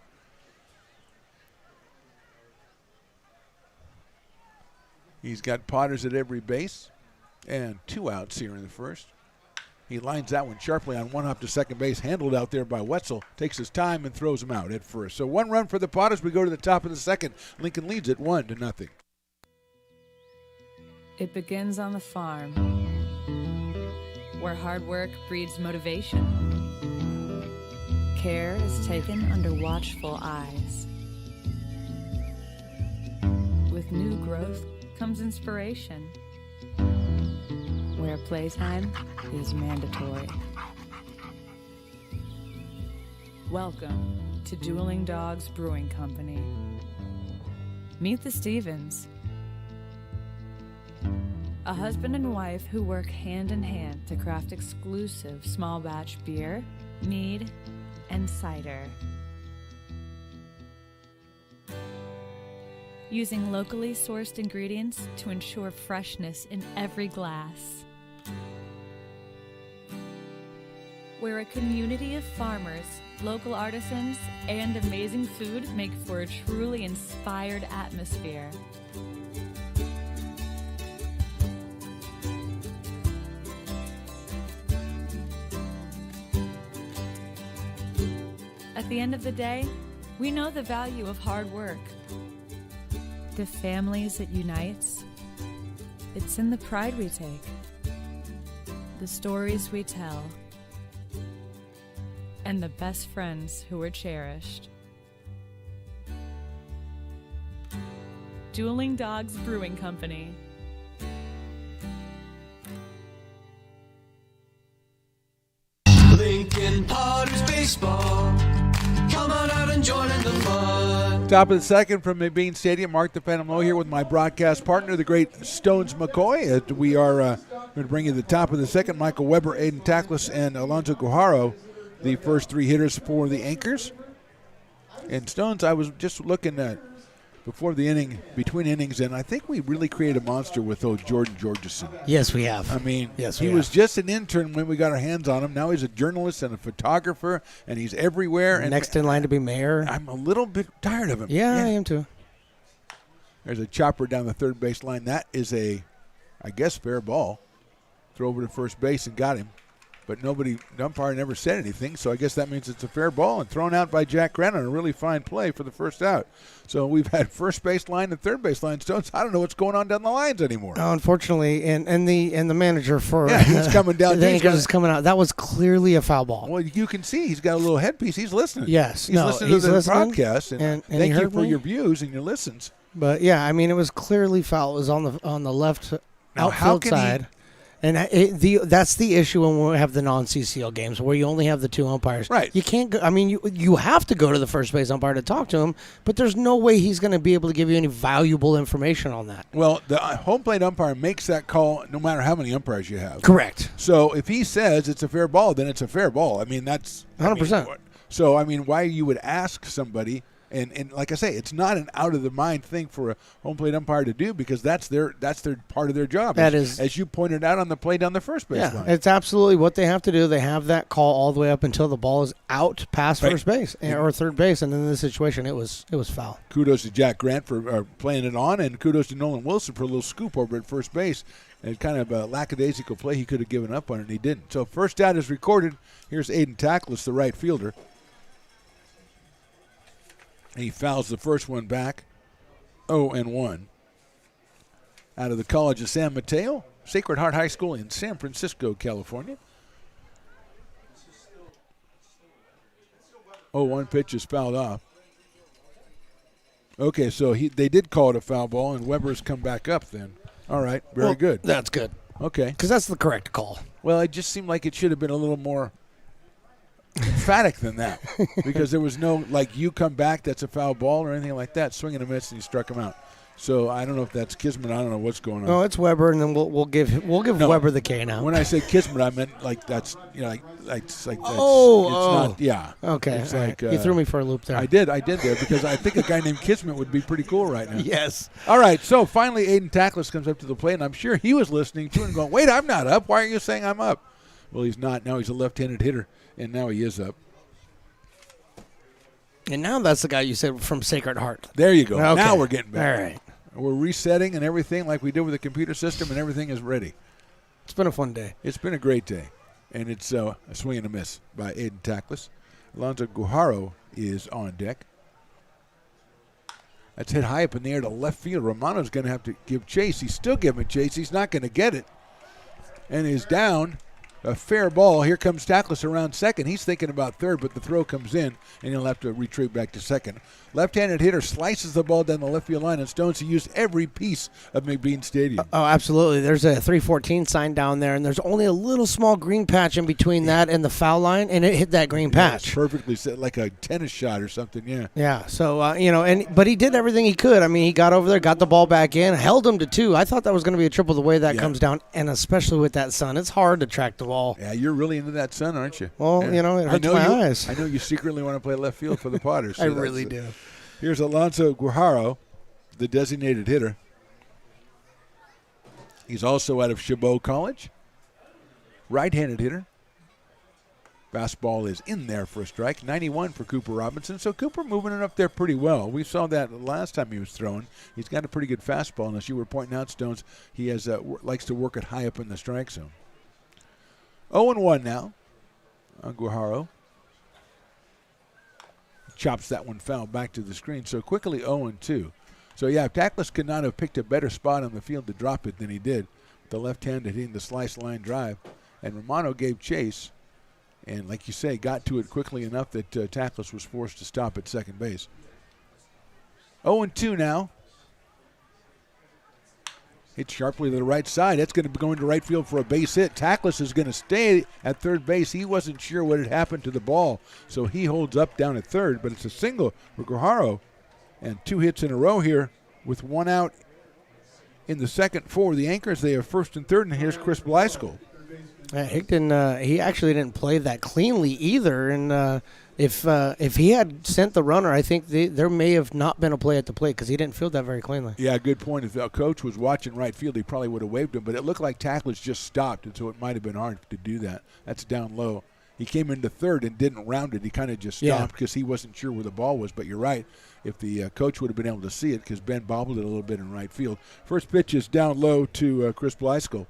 He's got Potters at every base and 2 outs here in the first. He lines that one sharply on 1 hop to second base, handled out there by Wetzel. Takes his time and throws him out at first. So 1 run for the Potters. We go to the top of the second. Lincoln leads it 1-0. It begins on the farm, where hard work breeds motivation. Care is taken under watchful eyes. With new growth comes inspiration, where playtime is mandatory. Welcome to Dueling Dogs Brewing Company. Meet the Stevens, a husband and wife who work hand in hand to craft exclusive small batch beer, mead, and cider. Using locally sourced ingredients to ensure freshness in every glass. Where a community of farmers, local artisans, and amazing food make for a truly inspired atmosphere. At the end of the day, we know the value of hard work. The families it unites, it's in the pride we take, the stories we tell, and the best friends who are cherished. Dueling Dogs Brewing Company. Lincoln Potters Baseball. Come on out and join in the fun. Top of the second from McBean Stadium. Mark the Phantom Low here with my broadcast partner, the great Stones McCoy. We are going to bring you the top of the second. Michael Weber, Aiden Tackless, and Alonzo Guajaro, the first 3 hitters for the Anchors. And Stones, I was just looking at before the inning, between innings, and I think we really created a monster with old Jordan Georgeson. Yes, we have. I mean, yes, he was just an intern when we got our hands on him. Now he's a journalist and a photographer, and he's everywhere. And next in line to be mayor. I'm a little bit tired of him. Yeah, I am too. There's a chopper down the third base line. That is I guess, fair ball. Throw over to first base and got him. But the umpire never said anything, so I guess that means it's a fair ball and thrown out by Jack Grant on a really fine play for the first out. So we've had first base line and third base line stones. I don't know what's going on down the lines anymore. No, unfortunately, and the manager for he's coming down. the Angels is coming out. That was clearly a foul ball. Well, you can see he's got a little headpiece. He's listening. Yes, he's listening to the broadcast, and he thank you heard for me. your views and your listens. But yeah, I mean, it was clearly foul. It was on the left outfield side. And that's the issue when we have the non-CCL games where you only have the two umpires. Right. You can't go. I mean, you have to go to the first base umpire to talk to him, but there's no way he's going to be able to give you any valuable information on that. Well, the home plate umpire makes that call no matter how many umpires you have. Correct. So if he says it's a fair ball, then it's a fair ball. I mean, that's 100%. So, I mean, why you would ask somebody, and like I say, it's not an out-of-the-mind thing for a home plate umpire to do because that's their part of their job. That is, as you pointed out on the play down the first base line. It's absolutely what they have to do. They have that call all the way up until the ball is out past first base or third base, and in this situation, it was foul. Kudos to Jack Grant for playing it on, and kudos to Nolan Wilson for a little scoop over at first base. And kind of a lackadaisical play he could have given up on it, and he didn't. So first out is recorded. Here's Aiden Tackless, the right fielder. He fouls the first one back, 0-1. Out of the College of San Mateo, Sacred Heart High School in San Francisco, California. 0-1 pitch is fouled off. Okay, so they did call it a foul ball, and Weber's come back up then. All right, very good. That's good. Okay. Because that's the correct call. Well, it just seemed like it should have been a little more emphatic than that because there was no, like, you come back, that's a foul ball or anything like that. Swing and a miss, and he struck him out. So I don't know if that's Kismet. I don't know what's going on. No, it's Weber, and then we'll give Weber the K now. When I say Kismet, I meant like that's it's not Okay, It's like you threw me for a loop there. I did there because I think a guy named Kismet would be pretty cool right now. Yes. All right. So finally, Aiden Tackless comes up to the plate, and I'm sure he was listening to it and going, "Wait, I'm not up. Why are you saying I'm up?" Well, he's not. Now he's a left-handed hitter, and now he is up. And now that's the guy you said from Sacred Heart. There you go. Okay. Now we're getting back. All right. We're resetting and everything like we did with the computer system, and everything is ready. It's been a fun day. It's been a great day. And it's a swing and a miss by Aiden Tackless. Alonzo Guajaro is on deck. That's hit high up in the air to left field. Romano's going to have to give chase. He's still giving chase. He's not going to get it. And is down. A fair ball. Here comes Tackless around second. He's thinking about third, but the throw comes in, and he'll have to retreat back to second. Left-handed hitter slices the ball down the left field line, and Stones used every piece of McBean Stadium. Oh, absolutely. There's a 314 sign down there, and there's only a little small green patch in between that and the foul line, and it hit that green patch. It's perfectly set, like a tennis shot or something, yeah. Yeah, so, but he did everything he could. I mean, he got over there, got the ball back in, held him to 2. I thought that was going to be a triple the way that comes down, and especially with that sun. It's hard to track the ball. Yeah, you're really into that sun, aren't you? Well, yeah. It hurts my eyes. I know you secretly want to play left field for the Potters. So I really do. Here's Alonzo Guajaro, the designated hitter. He's also out of Chabot College. Right-handed hitter. Fastball is in there for a strike. 91 for Cooper Robinson. So Cooper moving it up there pretty well. We saw that last time he was throwing. He's got a pretty good fastball. And as you were pointing out, Stones, he has likes to work it high up in the strike zone. 0-1 now on Guajaro. Chops that one foul back to the screen. So quickly 0-2. So, yeah, Tackless could not have picked a better spot on the field to drop it than he did. The left-handed hitting the slice line drive. And Romano gave chase. And, like you say, got to it quickly enough that Tackless was forced to stop at second base. 0-2 now. Hit sharply to the right side. That's going to be going to right field for a base hit. Tackless is going to stay at third base. He wasn't sure what had happened to the ball, so he holds up down at third. But it's a single for Guajaro. And 2 hits in a row here with 1 out in the second for the Anchors. They have first and third, and here's Chris Blyskill. Higdon, he actually didn't play that cleanly either, and if he had sent the runner, I think there may have not been a play at the plate because he didn't field that very cleanly. Yeah, good point. If the coach was watching right field, he probably would have waved him, but it looked like Tackless just stopped, and so it might have been hard to do that. That's down low. He came into third and didn't round it. He kind of just stopped because he wasn't sure where the ball was, but you're right. If the coach would have been able to see it because Ben bobbled it a little bit in right field. First pitch is down low to Chris Blyskill.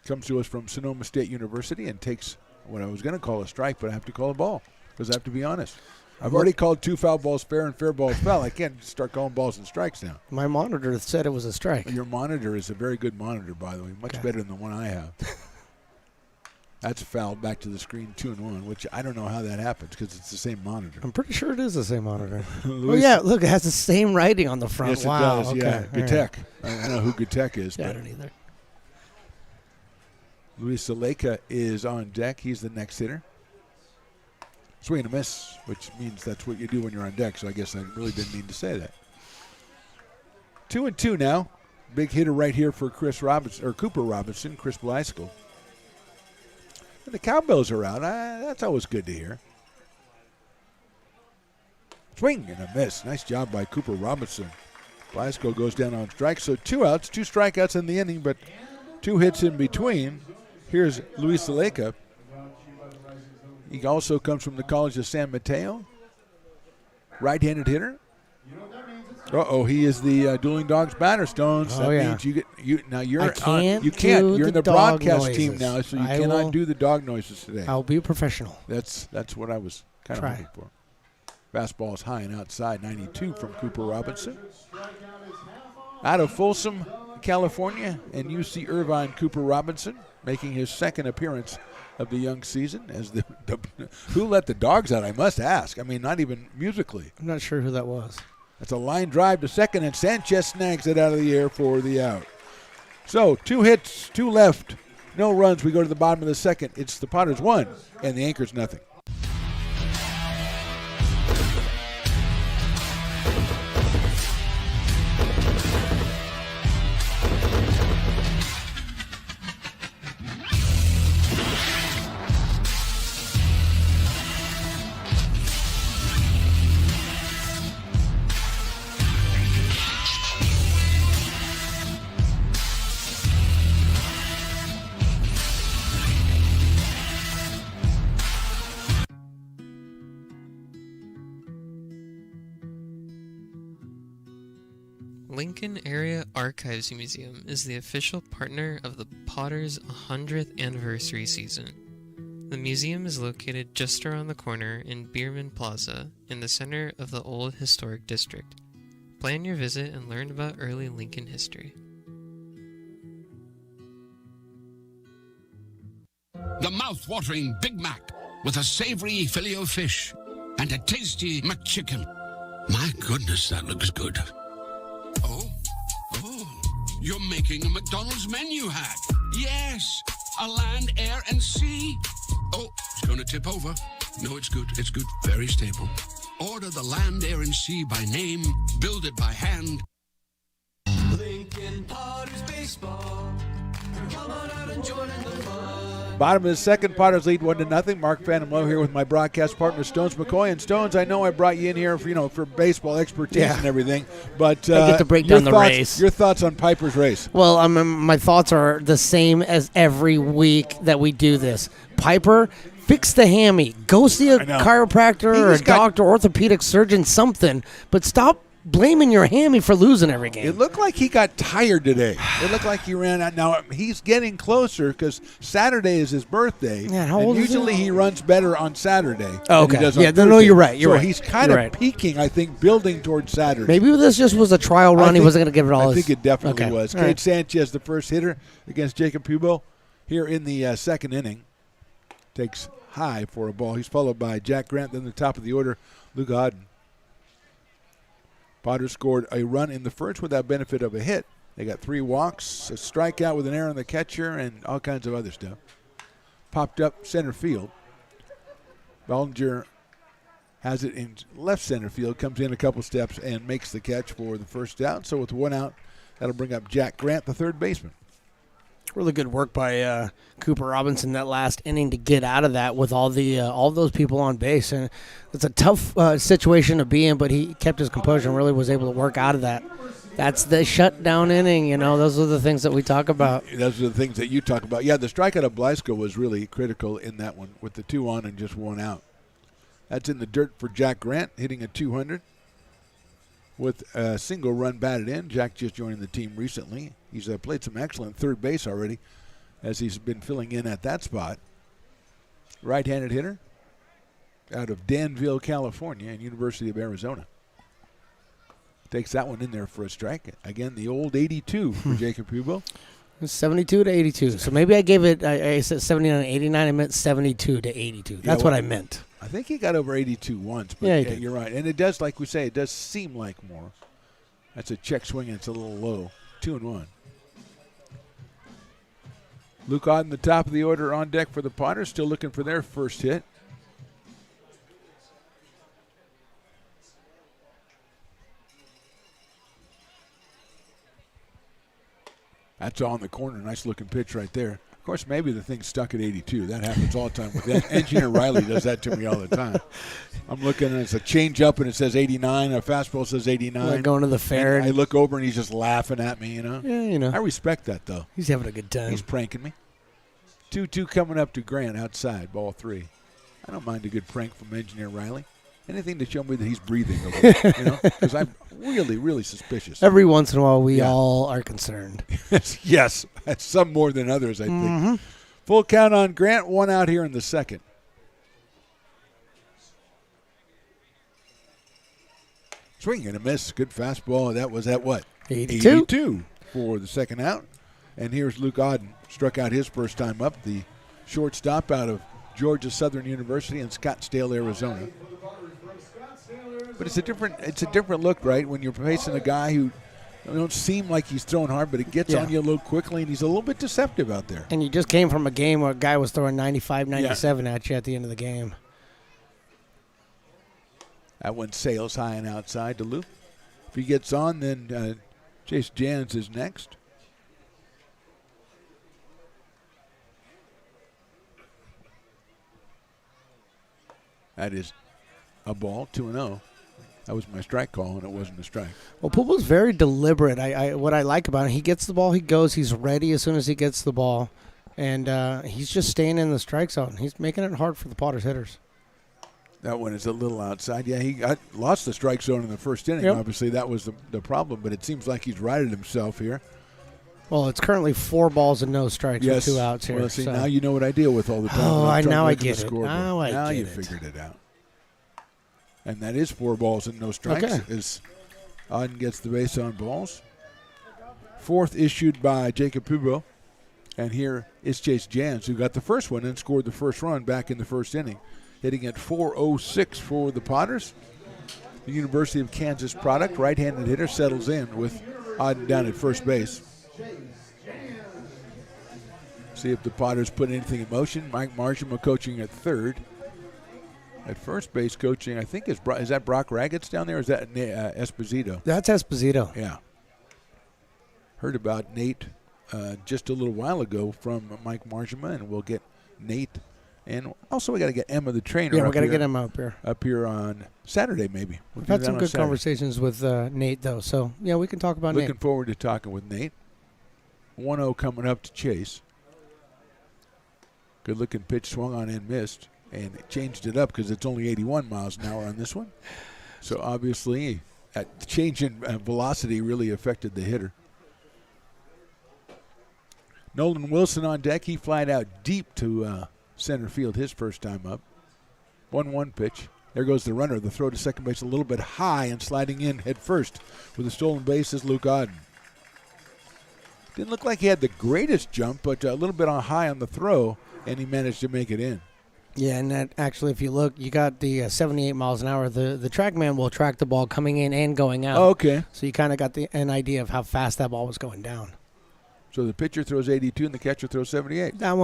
Comes to us from Sonoma State University and takes what I was going to call a strike, but I have to call a ball because I have to be honest. I've already called 2 foul balls fair and fair balls foul. I can't start calling balls and strikes now. My monitor said it was a strike. Your monitor is a very good monitor, by the way, much better than the one I have. That's a foul back to the screen, 2-1, which I don't know how that happens because it's the same monitor. I'm pretty sure it is the same monitor. Oh, yeah, look, it has the same writing on the front. Yes, wow, it does, okay. yeah. Gutek. Right. I don't know who Gutek is. Yeah, but I don't either. Luis Zaleka is on deck. He's the next hitter. Swing and a miss, which means that's what you do when you're on deck, so I guess I really didn't mean to say that. 2-2 now. Big hitter right here for Cooper Robinson, Chris Blyskill. And the Cowbells are out. That's always good to hear. Swing and a miss. Nice job by Cooper Robinson. Blyskill goes down on strike. So 2 outs, 2 strikeouts in the inning, but 2 hits in between. Here's Luis Zaleka. He also comes from the College of San Mateo. Right-handed hitter. He is the Dueling Dogs batter, Stones. That means you get now you're you can't. You're in the broadcast team now, so you cannot do the dog noises today. I'll be a professional. That's what I was kind of hoping for. Fastball is high and outside, 92 from Cooper Robinson. Out of Folsom, California, and UC Irvine, Cooper Robinson making his second appearance of the young season. As who let the dogs out? I must ask. I mean, not even musically. I'm not sure who that was. That's a line drive to second, and Sanchez snags it out of the air for the out. So 2 hits, 2 left, no runs. We go to the bottom of the second. It's the Potters 1 and the Anchors nothing. Lincoln Area Archives Museum is the official partner of the Potters' 100th anniversary season. The museum is located just around the corner in Bierman Plaza in the center of the Old Historic District. Plan your visit and learn about early Lincoln history. The mouth-watering Big Mac with a savory Filet-O-Fish and a tasty McChicken. My goodness, that looks good. You're making a McDonald's menu hack. Yes, a land, air, and sea. Oh, it's going to tip over. No, it's good. It's good. Very stable. Order the land, air, and sea by name. Build it by hand. Lincoln Potters Baseball. Come on out and join in the fun. Bottom of the second, Potters lead 1-0. Mark Phantom Lowe here with my broadcast partner, Stones McCoy. And Stones, I know I brought you in here for baseball expertise and everything, but I get to break down the race. Your thoughts on Piper's race? Well, my thoughts are the same as every week that we do this. Piper, fix the hammy. Go see a chiropractor or a doctor, orthopedic surgeon, something. But stop blaming your hammy for losing every game. It looked like he got tired today. It looked like he ran out. Now, he's getting closer because Saturday is his birthday. Yeah, how old is he? Usually he runs better on Saturday. Oh, okay. Than he does on Yeah, Thursday. no, you're right. You're right. So he's kind of peaking, I think, building towards Saturday. Maybe this just was a trial run. He wasn't going to give it all. I think it definitely was. All Cade right. Sanchez, the first hitter against Jacob Pubo here in the second inning. Takes high for a ball. He's followed by Jack Grant, then the top of the order, Luke Hodden. Potters scored a run in the first without benefit of a hit. They got 3 walks, a strikeout with an error on the catcher, and all kinds of other stuff. Popped up center field. Ballinger has it in left center field, comes in a couple steps and makes the catch for the first out. So with 1 out, that'll bring up Jack Grant, the third baseman. Really good work by Cooper Robinson that last inning to get out of that with all those people on base, and it's a tough situation to be in. But he kept his composure and really was able to work out of that. That's the shutdown inning. Those are the things that we talk about. Those are the things that you talk about. Yeah, the strikeout of Blyskill was really critical in that one with the 2 on and just 1 out. That's in the dirt for Jack Grant, hitting a 200 with a single run batted in. Jack just joining the team recently. He's played some excellent third base already. as he's been filling in at that spot. Right-handed hitter out of Danville, California, and University of Arizona. Takes that one in there for a strike. Again, the old 82 for Jacob Pubo. 72 to 82. So maybe I gave it, I said 79 to 89. I meant 72 to 82. That's what I meant. I think he got over 82 once, but yeah, he did. You're right. And it does, like we say, it does seem like more. That's a check swing, and it's a little low. 2-1. Luke Auden, the top of the order on deck for the Potters, still looking for their first hit. That's on the corner. Nice looking pitch right there. Of course, maybe the thing's stuck at 82. That happens all the time. With that. Engineer Riley does that to me all the time. I'm looking and it's a change up and it says 89. A fastball says 89. Like going to the fair. And I look over and he's just laughing at me, Yeah, you know. I respect that, though. He's having a good time. He's pranking me. 2-2 coming up to Grant outside, ball 3. I don't mind a good prank from Engineer Riley. Anything to show me that he's breathing a little, because I'm really, really suspicious. Every once in a while, we all are concerned. Yes, some more than others, I think. Full count on Grant, 1 out here in the second. Swing and a miss, good fastball. That was at what? 82 for the second out. And here's Luke Auden, struck out his first time up, the shortstop out of Georgia Southern University in Scottsdale, Arizona. But it's a different look, right? When you're facing a guy who don't seem like he's throwing hard, but it gets on you a little quickly, and he's a little bit deceptive out there. And you just came from a game where a guy was throwing 95, 97 at you at the end of the game. That one sails high and outside to Luke. If he gets on, then Chase Jans is next. That is a ball, 2-0. That was my strike call, and it wasn't a strike. Well, Pupo's very deliberate. What I like about him, he gets the ball, he goes, he's ready as soon as he gets the ball, and he's just staying in the strike zone. He's making it hard for the Potters hitters. That one is a little outside. Yeah, he lost the strike zone in the first inning. Yep. Obviously, that was the problem, but it seems like he's righted himself here. Well, it's currently 4 balls and no strikes with 2 outs here. Well, see, now you know what I deal with all the time. Oh, now I get it. Now you figured it out. And that is 4 balls and no strikes. Okay. As Auden gets the base on balls. 4th issued by Jacob Pubo. And here is Chase Jans, who got the first one and scored the first run back in the first inning. Hitting at .406 for the Potters. The University of Kansas product, right-handed hitter, settles in with Auden down at first base. See if the Potters put anything in motion. Mike Marsham coaching at third. At first base coaching, I think, is that Brock Raggets down there, or is that Esposito? That's Esposito. Yeah. Heard about Nate just a little while ago from Mike Marsham, and we'll get Nate. And also we got to get Emma the trainer. Yeah, we got to get Emma up here. Up here on Saturday, maybe. We've had some good conversations with Nate, though. So, yeah, we can talk about Nate. Looking forward to talking with Nate. 1-0 coming up to Chase. Good-looking pitch, swung on and missed. And it changed it up because it's only 81 miles an hour on this one. So, obviously, that change in velocity really affected the hitter. Nolan Wilson on deck. He flied out deep to center field his first time up. 1-1 pitch. There goes the runner. The throw to second base a little bit high and sliding in head first with a stolen base is Luke Auden. Didn't look like he had the greatest jump, but a little bit on high on the throw, and he managed to make it in. Yeah, and that actually, if you look, you got the 78 miles an hour. The track man will track the ball coming in and going out. Oh, okay. So you kind of got an idea of how fast that ball was going down. So the pitcher throws 82 and the catcher throws 78. That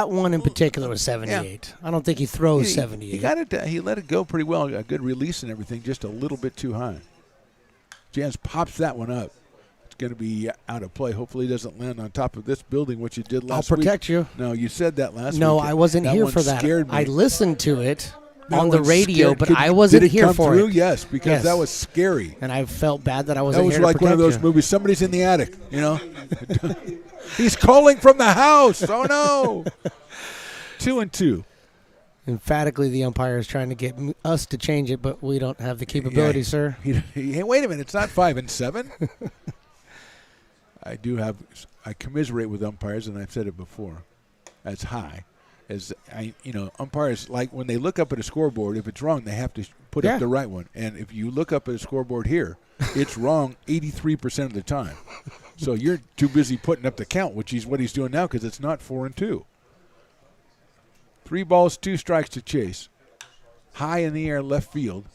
one in particular was 78. Yeah. I don't think he throws 78. He got it. He let it go pretty well. A good release and everything, just a little bit too high. Jans pops that one up. It's going to be out of play. Hopefully, he doesn't land on top of this building, which you did last week. I'll protect you. No, you said that last week. No, I wasn't here for that. Scared me. I listened to it on the radio, but I wasn't here for it. Did it come through? Yes, because that was scary. And I felt bad that I wasn't here to protect you. That was like one of those movies. Somebody's in the attic, you know. He's calling from the house. Oh, no. 2-2. Emphatically, the umpire is trying to get us to change it, but we don't have the capability, sir. Hey, wait a minute. It's not 5-7. I commiserate with umpires, and I've said it before. That's high. Umpires, like when they look up at a scoreboard, if it's wrong, they have to put up the right one. And if you look up at a scoreboard here, it's wrong 83% of the time. So you're too busy putting up the count, which is what he's doing now because it's not 4-2. 3 balls, 2 strikes to Chase. High in the air, left field.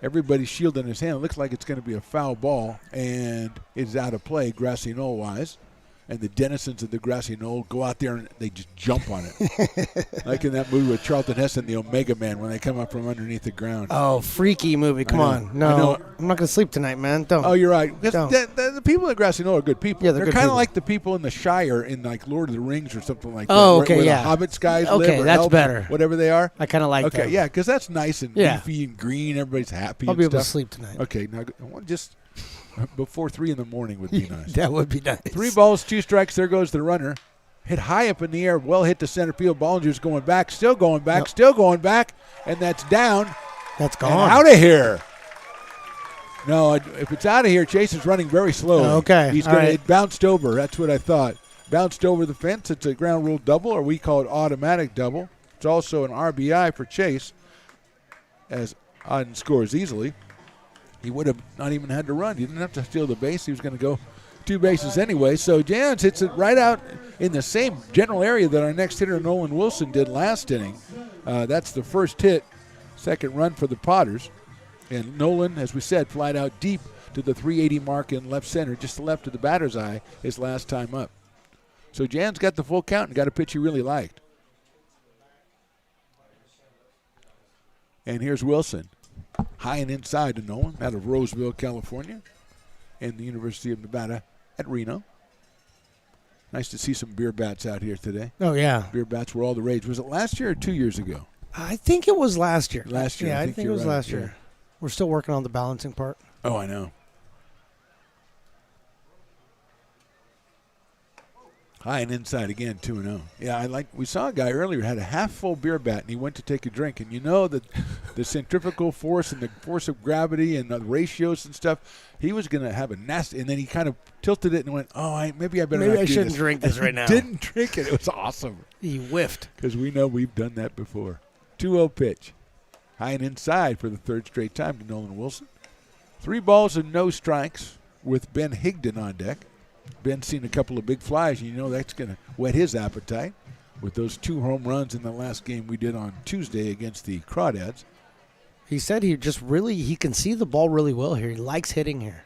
Everybody's shielding his hand. It looks like it's going to be a foul ball, and it's out of play, grassy knoll-wise. And the denizens of the grassy knoll go out there and they just jump on it. Like in that movie with Charlton Heston, the Omega Man, when they come up from underneath the ground. Oh, freaky movie. Come on. No, I'm not going to sleep tonight, man. Don't. Oh, you're right. The people at grassy knoll are good people. Yeah, they're kind of like the people in the Shire in like Lord of the Rings or something like that. Oh, okay, where yeah. the Hobbit guys live. Okay, or that's elves, better. Whatever they are. I kind of like that. Okay, yeah, because that's nice and leafy and green. Everybody's happy. I'll be able stuff. to sleep tonight. Okay, now just before 3 in the morning would be nice. That would be nice. 3 balls, 2 strikes. There goes the runner. Hit high up in the air. Well hit to center field. Bollinger's going back. Still going back. Yep. Still going back. And that's down. That's gone. Out of here. No, if it's out of here, Chase is running very slowly. Okay. It bounced over. That's what I thought. Bounced over the fence. It's a ground rule double, or we call it automatic double. It's also an RBI for Chase, as Auden scores easily. He would have not even had to run. He didn't have to steal the base. He was going to go 2 bases anyway. So Jans hits it right out in the same general area that our next hitter, Nolan Wilson, did last inning. That's the first hit, second run for the Potters. And Nolan, as we said, flied out deep to the 380 mark in left center, just to left of the batter's eye his last time up. So Jan's got the full count and got a pitch he really liked. And here's Wilson. High and inside to Nolan out of Roseville, California, and the University of Nevada at Reno. Nice to see some beer bats out here today. Oh, yeah. Beer bats were all the rage. Was it last year or 2 years ago? I think it was last year. Last year. Yeah, I think it was right. last year. We're still working on the balancing part. Oh, I know. High and inside again, 2-0. Yeah, we saw a guy earlier had a half-full beer bat, and he went to take a drink. And you know that the centrifugal force and the force of gravity and the ratios and stuff, he was going to have a nasty. And then he kind of tilted it and went, maybe I better not do this. Maybe I shouldn't drink this right now. Didn't drink it. It was awesome. He whiffed. Because we know we've done that before. 2-0 pitch. High and inside for the third straight time to Nolan Wilson. 3 balls and no strikes with Ben Higdon on deck. Ben's seen a couple of big flies. You know that's going to whet his appetite with those 2 home runs in the last game we did on Tuesday against the Crawdads. He said he can see the ball really well here. He likes hitting here.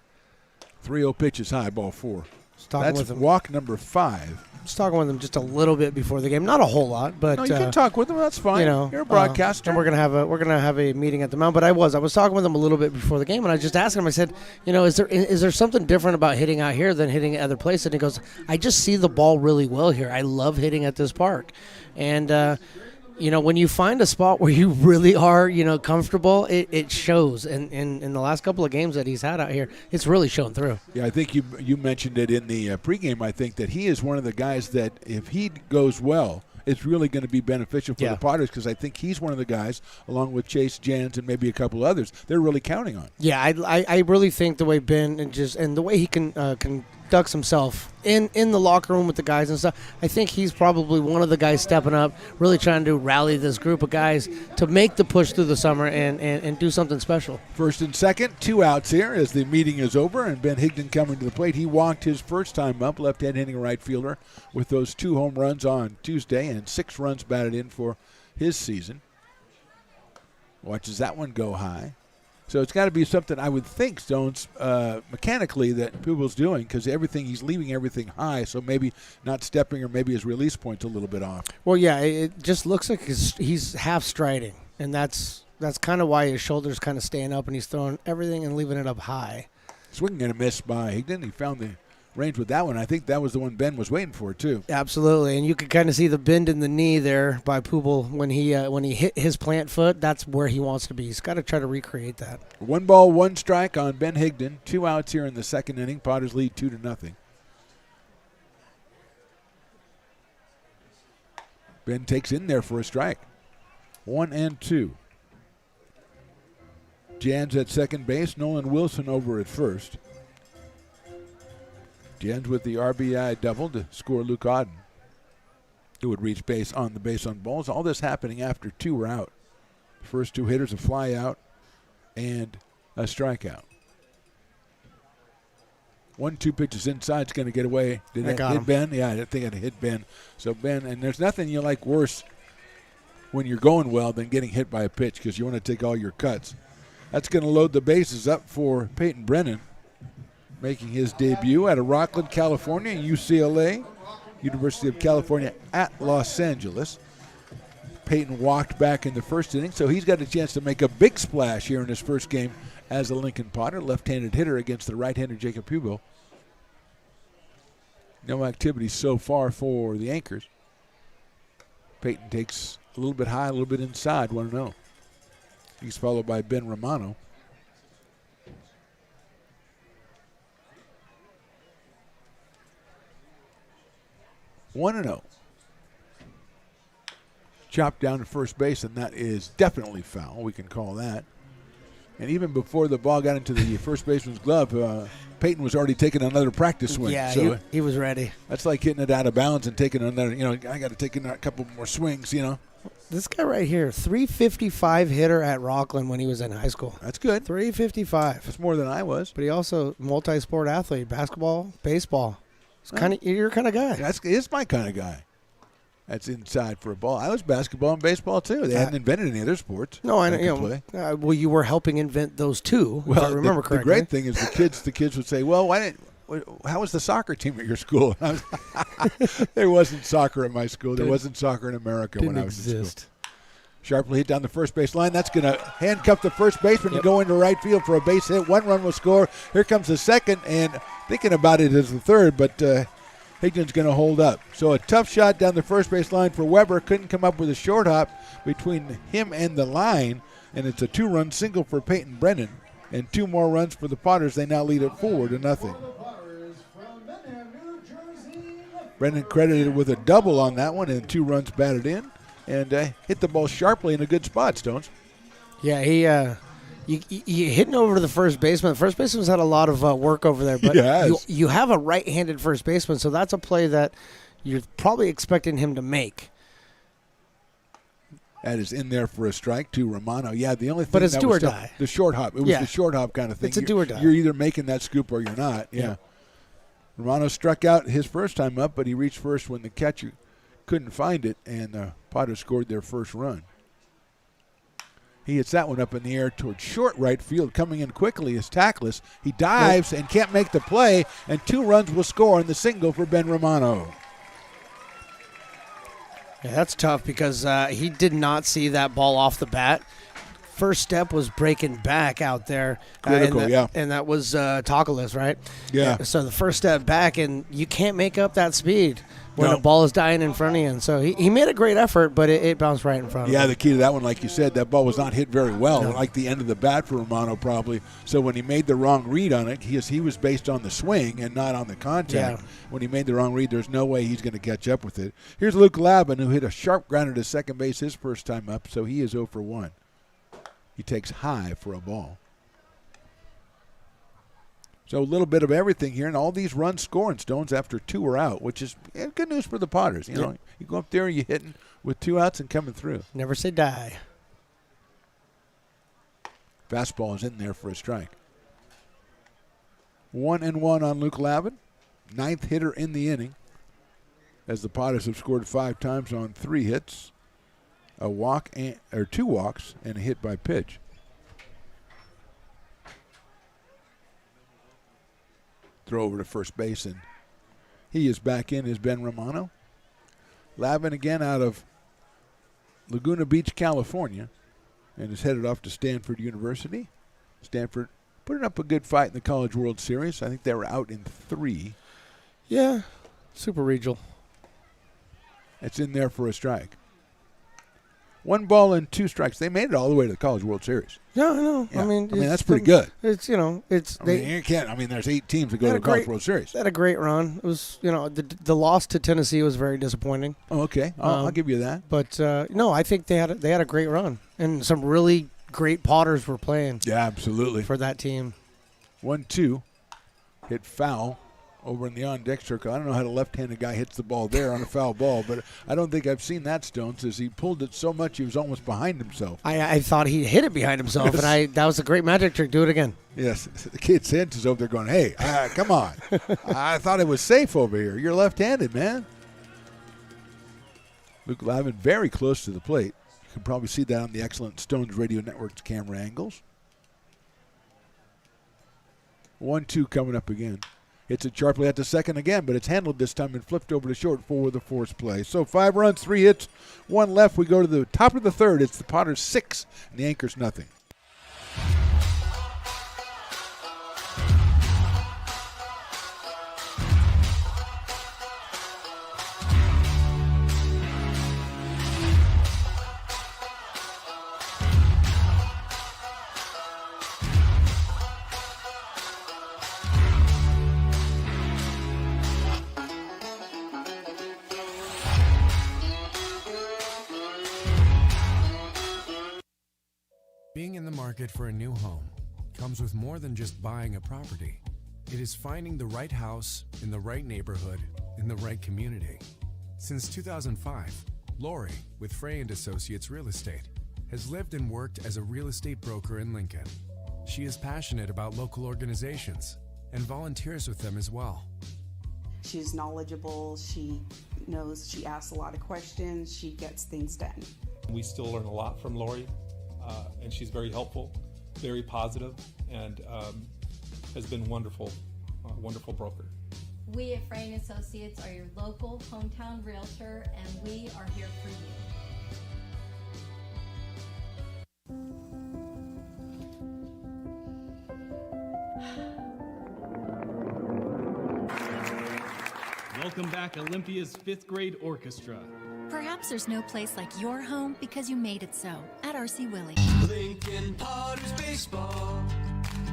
3-0 pitch is high, ball 4. That's walk number 5. I was talking with him just a little bit before the game, not a whole lot, but no, you can talk with him. That's fine. You're a broadcaster. And we're gonna have a meeting at the mound. But I was talking with him a little bit before the game, and I just asked him. I said, is there something different about hitting out here than hitting at other places? And he goes, I just see the ball really well here. I love hitting at this park, and. When you find a spot where you really are, comfortable, it shows. And in the last couple of games that he's had out here, it's really shown through. Yeah, I think you mentioned it in the pregame. I think that he is one of the guys that if he goes well, it's really going to be beneficial for the Potters because I think he's one of the guys, along with Chase Jans and maybe a couple others, they're really counting on. Yeah, I really think the way Ben and the way he conducts himself in the locker room with the guys and stuff, I think he's probably one of the guys stepping up, really trying to rally this group of guys to make the push through the summer and do something special. First and second, 2 outs here as the meeting is over, and Ben Higdon coming to the plate. He walked his first time up, left-hand hitting right fielder with those 2 home runs on Tuesday and 6 runs batted in for his season. Watches that one go high. So it's got to be something I would think, Stones, mechanically that Pubal's doing because he's leaving everything high, so maybe not stepping or maybe his release point's a little bit off. Well, yeah, it just looks like he's half striding, and that's kind of why his shoulder's kind of staying up and he's throwing everything and leaving it up high. Swinging and a miss by Higdon. He found the range with that one. I think that was the one Ben was waiting for, too. Absolutely, and you could kind of see the bend in the knee there by Pubal when he hit his plant foot. That's where he wants to be. He's got to try to recreate that. 1 ball, 1 strike on Ben Higdon. 2 outs here in the second inning. Potters lead 2-0. Ben takes in there for a strike. 1-2. Jans at second base. Nolan Wilson over at first. Jens with the RBI double to score Luke Auden, who would reach base on balls. All this happening after 2 were out. The first 2 hitters, a fly out and a strikeout. 1-2 pitches inside. It's going to get away. Did that hit Ben? Yeah, I think it hit Ben. So Ben, and there's nothing you like worse when you're going well than getting hit by a pitch because you want to take all your cuts. That's going to load the bases up for Peyton Brennan, making his debut out of Rockland, California, UCLA, University of California at Los Angeles. Peyton walked back in the first inning, so he's got a chance to make a big splash here in his first game as a Lincoln Potter, left-handed hitter against the right-hander Jacob Hugo. No activity so far for the Anchors. Peyton takes a little bit high, a little bit inside, 1-0. He's followed by Ben Romano. One and 0. Chopped down to first base, and that is definitely foul. We can call that. And even before the ball got into the first baseman's glove, Peyton was already taking another practice swing. Yeah, so he was ready. That's like hitting it out of bounds and taking another, I got to take a couple more swings, This guy right here, 355 hitter at Rockland when he was in high school. That's good. 355. That's more than I was. But he also multi-sport athlete, basketball, baseball. It's your kind of guy. It's my kind of guy. That's inside for a ball. I was basketball and baseball too. They hadn't invented any other sports. No, I know. Well, you were helping invent those two. If I remember correctly. The great thing is the kids would say, "Well, how was the soccer team at your school?" There wasn't soccer at my school. There wasn't soccer in America when I was in school. Sharply hit down the first base line. That's going to handcuff the first baseman to go into right field for a base hit. 1 run will score. Here comes the second, and thinking about it as the third, but Higdon's going to hold up. So a tough shot down the first base line for Weber. Couldn't come up with a short hop between him and the line, and it's a 2-run single for Peyton Brennan, and 2 more runs for the Potters. They now lead it 4-0. Brennan credited with a double on that one and 2 runs batted in, and hit the ball sharply in a good spot, Stones. Yeah, he you hitting over to the first baseman. The first baseman's had a lot of work over there, but you have a right-handed first baseman, so that's a play that you're probably expecting him to make. That is in there for a strike to Romano. Yeah, the only thing but it's that do was or die. The short hop. It was the short hop kind of thing. It's a do or die. You're either making that scoop or you're not. Yeah. Romano struck out his first time up, but he reached first when the catcher couldn't find it, and the Potters scored their first run. He hits that one up in the air towards short right field. Coming in quickly is Tackless. He dives and can't make the play, and 2 runs will score on the single for Ben Romano. Yeah, that's tough because he did not see that ball off the bat. First step was breaking back out there. Critical, and that was Tackless, right? Yeah. So the first step back, and you can't make up that speed when the ball is dying in front of you. And so he made a great effort, but it bounced right in front of him. Yeah, the key to that one, like you said, that ball was not hit very well, like the end of the bat for Romano probably. So when he made the wrong read on it, he was based on the swing and not on the contact. Yeah. When he made the wrong read, there's no way he's going to catch up with it. Here's Luke Lavin, who hit a sharp grounder to second base his first time up, so he is 0 for 1. He takes high for a ball. So a little bit of everything here, and all these runs scoring, Stones, after 2 are out, which is good news for the Potters. You know, you go up there, you hitting with 2 outs and coming through. Never say die. Fastball is in there for a strike. 1-1 on Luke Lavin, 9th hitter in the inning, as the Potters have scored 5 times on 3 hits, a walk or 2 walks, and a hit by pitch. Throw over to first base, and he is back in as Ben Romano. Lavin again out of Laguna Beach, California, and is headed off to Stanford University. Stanford putting up a good fight in the College World Series. I think they were out in 3. Yeah, super regional. It's in there for a strike. 1 ball and 2 strikes. They made it all the way to the College World Series. No, I know. Yeah. I mean, that's pretty good. It's you can't. I mean, there's 8 teams that go to the College World Series. They had a great run. It was, the loss to Tennessee was very disappointing. Oh, okay, I'll give you that. But no, I think they had a great run, and some really great Potters were playing. Yeah, absolutely for that team. 1-2, hit foul over in the on-deck circle. I don't know how the left-handed guy hits the ball there on a foul ball, but I don't think I've seen that, Stones, as he pulled it so much he was almost behind himself. I thought he hit it behind himself, and that was a great magic trick. Do it again. Yes, the kid Sanchez over there going, hey, come on. I thought it was safe over here. You're left-handed, man. Luke Lavin very close to the plate. You can probably see that on the excellent Stones Radio Network's camera angles. 1-2 coming up again. Hits it sharply at the second again, but it's handled this time and flipped over to short for the force play. So 5 runs, 3 hits, 1 left. We go to the top of the third. It's the Potters 6 and the Anchors nothing. Being in the market for a new home comes with more than just buying a property. It is finding the right house in the right neighborhood in the right community. Since 2005, Lori, with Frey & Associates Real Estate, has lived and worked as a real estate broker in Lincoln. She is passionate about local organizations and volunteers with them as well. She's knowledgeable, she asks a lot of questions, she gets things done. We still learn a lot from Lori, and she's very helpful, very positive, and has been wonderful broker. We at Frey & Associates are your local hometown realtor, and we are here for you. Welcome back, Olympia's 5th grade orchestra. Perhaps there's no place like your home because you made it so at RC Willey. Lincoln Potters Baseball.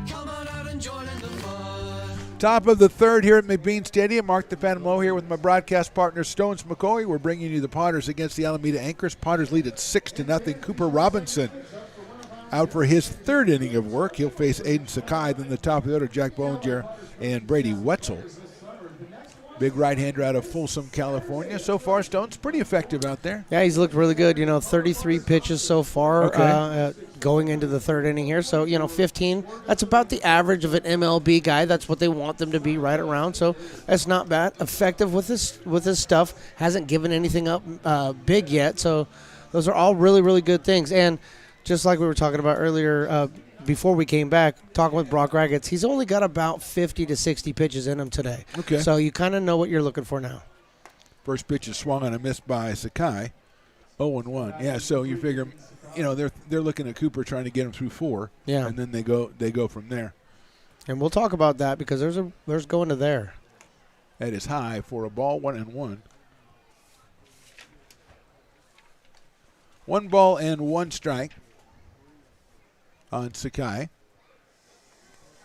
Come on out and join in the fun. Top of the third here at McBean Stadium. Mark the Phantom Low here with my broadcast partner Stones McCoy. We're bringing you the Potters against the Alameda Anchors. Potters lead at 6-0. Cooper Robinson out for his third inning of work. He'll face Aiden Sakai. Then the top of the order, Jack Bollinger and Brady Wetzel. Big right-hander out of Folsom, California. So far, Stone's pretty effective out there. Yeah, he's looked really good. 33 pitches so far going into the third inning here. So, 15, that's about the average of an MLB guy. That's what they want them to be, right around. So that's not bad. Effective with his stuff. Hasn't given anything up big yet. So those are all really, really good things. And just like we were talking about earlier, before we came back, talking with Brock Raggets, he's only got about 50 to 60 pitches in him today. Okay. So you kind of know what you're looking for now. First pitch is swung on a miss by Sakai. 0-1. Yeah, so you figure, they're looking at Cooper trying to get him through 4. Yeah. And then they go from there. And we'll talk about that because there's going to there. That is high for a ball, 1-1. 1 ball and 1 strike on Sakai.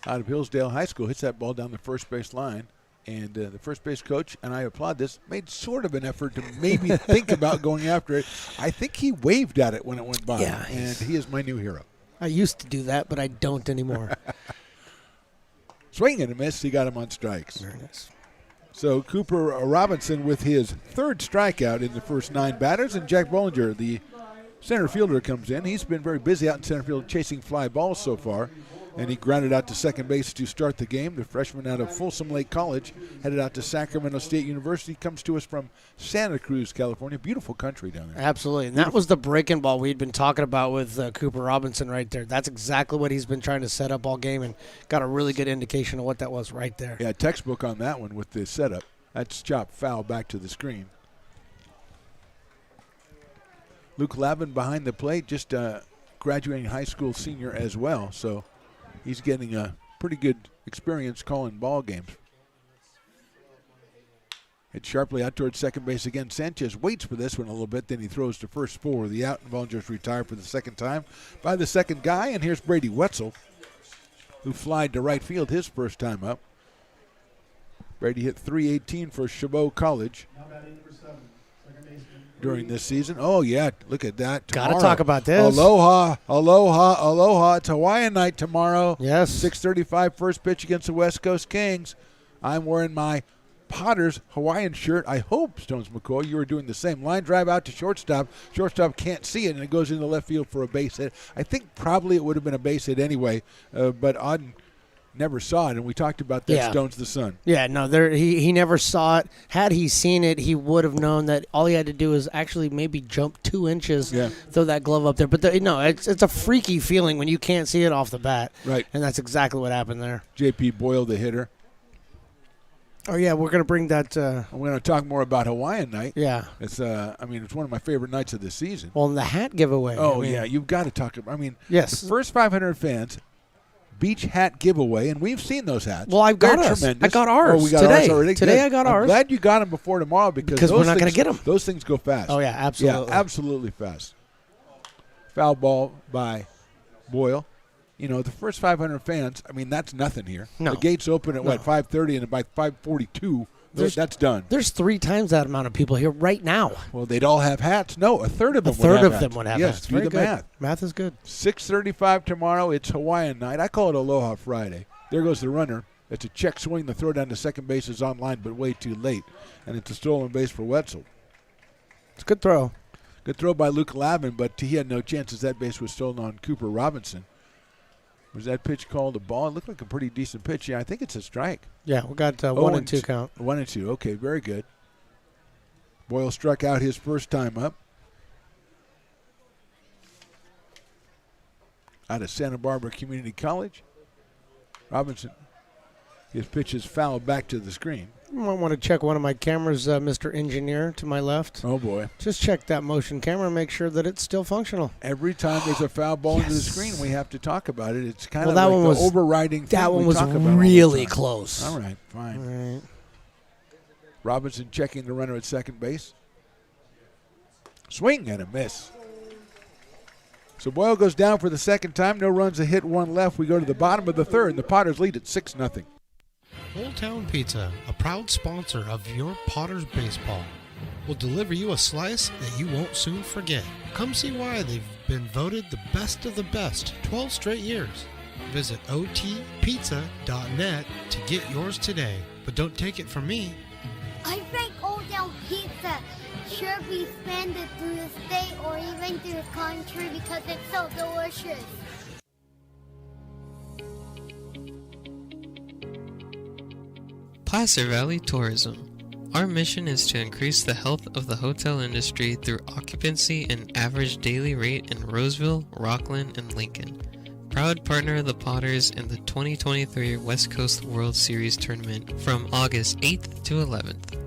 Out of Hillsdale High School, hits that ball down the first base line. And the first base coach, and I applaud this, made sort of an effort to maybe think about going after it. I think he waved at it when it went by. Yeah, and he is my new hero. I used to do that, but I don't anymore. Swing and a miss. He got him on strikes. Very nice. So Cooper Robinson with his third strikeout in the first 9 batters, and Jack Bollinger, the center fielder, comes in. He's been very busy out in center field chasing fly balls so far, and he grounded out to second base to start the game. The freshman out of Folsom Lake College, headed out to Sacramento State University, comes to us from Santa Cruz, California. Beautiful country down there. Absolutely. And that was the breaking ball we'd been talking about with Cooper Robinson right there. That's exactly what he's been trying to set up all game, and got a really good indication of what that was right there. Yeah, textbook on that one with the setup. That's chopped foul back to the screen. Luke Lavin behind the plate, just graduating high school senior as well. So he's getting a pretty good experience calling ball games. Hit sharply out towards second base again. Sanchez waits for this one a little bit, then he throws to first for the out, and Bollinger's retired for the second time by the second guy. And here's Brady Wetzel, who flied to right field his first time up. Brady hit .318 for Chabot College during this season. Oh, yeah, look at that. Got to talk about this. Aloha, aloha, aloha. It's Hawaiian night tomorrow. Yes. 6:35 first pitch against the West Coast Kings. I'm wearing my Potters Hawaiian shirt. I hope, Stones McCoy, you were doing the same. Line drive out to shortstop. Shortstop can't see it, and it goes into left field for a base hit. I think probably it would have been a base hit anyway, but Auden never saw it, and we talked about that, Yeah. Stones the son. Yeah, no, he never saw it. Had he seen it, he would have known that all he had to do is actually maybe jump 2 inches, throw that glove up there. But it's a freaky feeling when you can't see it off the bat. Right. And that's exactly what happened there. J.P. Boyle, the hitter. Oh, yeah, we're going to bring that. I'm going to talk more about Hawaiian night. Yeah. It's it's one of my favorite nights of the season. Well, and the hat giveaway. Oh, yeah, you've got to talk about yes. The first 500 fans, beach hat giveaway, and we've seen those hats. Well, I've got They're ours. tremendous. I got ours Oh, we got today. ours already? Today Good. I got I'm ours. glad you got them before tomorrow because we're not going to get them. Those things go fast. Oh, yeah, absolutely. Yeah, absolutely fast. Foul ball by Boyle. The first 500 fans, that's nothing here. No. The gates open at, 5:30, and by 5:42, that's done. There's 3 times that amount of people here right now. Well, they'd all have hats. No, a third of them would have hats. would have yes, hats. do Very the good. math. Math is good. 6:35 tomorrow. It's Hawaiian night. I call it Aloha Friday. There goes the runner. It's a check swing. The throw down to second base is on line, but way too late. And it's a stolen base for Wetzel. It's a good throw. Good throw by Luke Lavin, but he had no chances. That base was stolen on Cooper Robinson. Was that pitch called a ball? It looked like a pretty decent pitch. Yeah, I think it's a strike. Yeah, we got 1 and 2 count. 1 and 2. Okay, very good. Boyle struck out his first time up. Out of Santa Barbara Community College. Robinson, his pitch is fouled back to the screen. You might want to check one of my cameras, Mr. Engineer, to my left. Oh, boy. Just check that motion camera and make sure that it's still functional. Every time there's a foul ball into the screen, we have to talk about it. It's kind of that like one the was, overriding thing That one we was talk about all the really time. close. All right, fine. All right. Robinson checking the runner at second base. Swing and a miss. So Boyle goes down for the second time. No runs, a hit, 1 left. We go to the bottom of the third, and the Potters lead at 6-0. Old Town Pizza, a proud sponsor of your Potters baseball, will deliver you a slice that you won't soon forget. Come see why they've been voted the best of the best 12 straight years. Visit otpizza.net to get yours today. But don't take it from me. I think Old Town Pizza should be expanded to the state or even to the country because it's so delicious. Placer Valley Tourism. Our mission is to increase the health of the hotel industry through occupancy and average daily rate in Roseville, Rockland, and Lincoln. Proud partner of the Potters in the 2023 West Coast World Series Tournament from August 8th to 11th.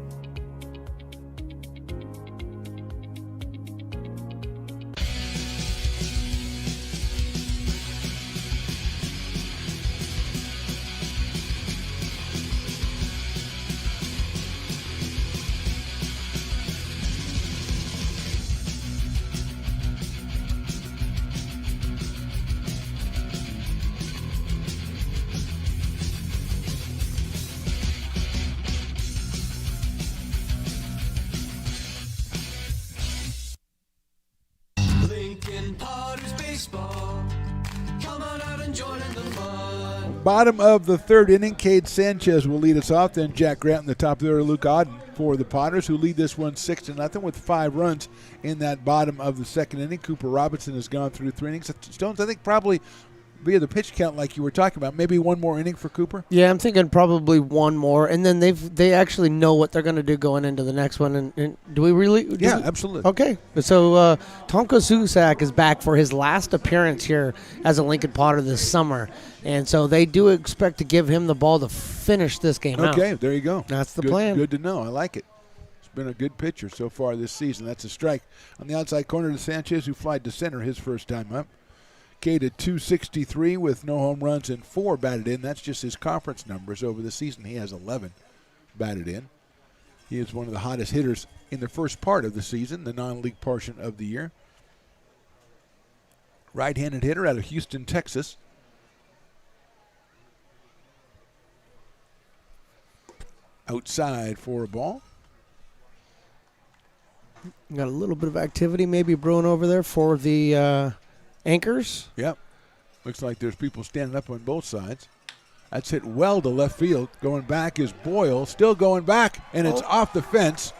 Lincoln Potters baseball. Come on out and join in the fun. Bottom of the third inning, Cade Sanchez will lead us off. Then Jack Grant in the top of the order, Luke Auden for the Potters, who lead this one 6-0 with 5 runs in that bottom of the second inning. Cooper Robinson has gone through 3 innings. Stones, I think probably via the pitch count like you were talking about, maybe one more inning for Cooper? Yeah, I'm thinking probably one more, and then they actually know what they're going to do going into the next one. And do we really? Yeah, absolutely. Okay, so Tomko Susak is back for his last appearance here as a Lincoln Potter this summer, and so they do expect to give him the ball to finish this game out. Okay, there you go. That's the good, plan. Good to know. I like it. He's been a good pitcher so far this season. That's a strike. On the outside corner to Sanchez, who flied to center his first time up. Cade at 263 with no home runs and 4 batted in. That's just his conference numbers. Over the season, he has 11 batted in. He is one of the hottest hitters in the first part of the season, the non-league portion of the year. Right-handed hitter out of Houston, Texas. Outside for a ball. Got a little bit of activity maybe brewing over there for the anchors. Yep. Looks like there's people standing up on both sides. That's hit well to left field. Going back is Boyle, still going back, and it's off the fence.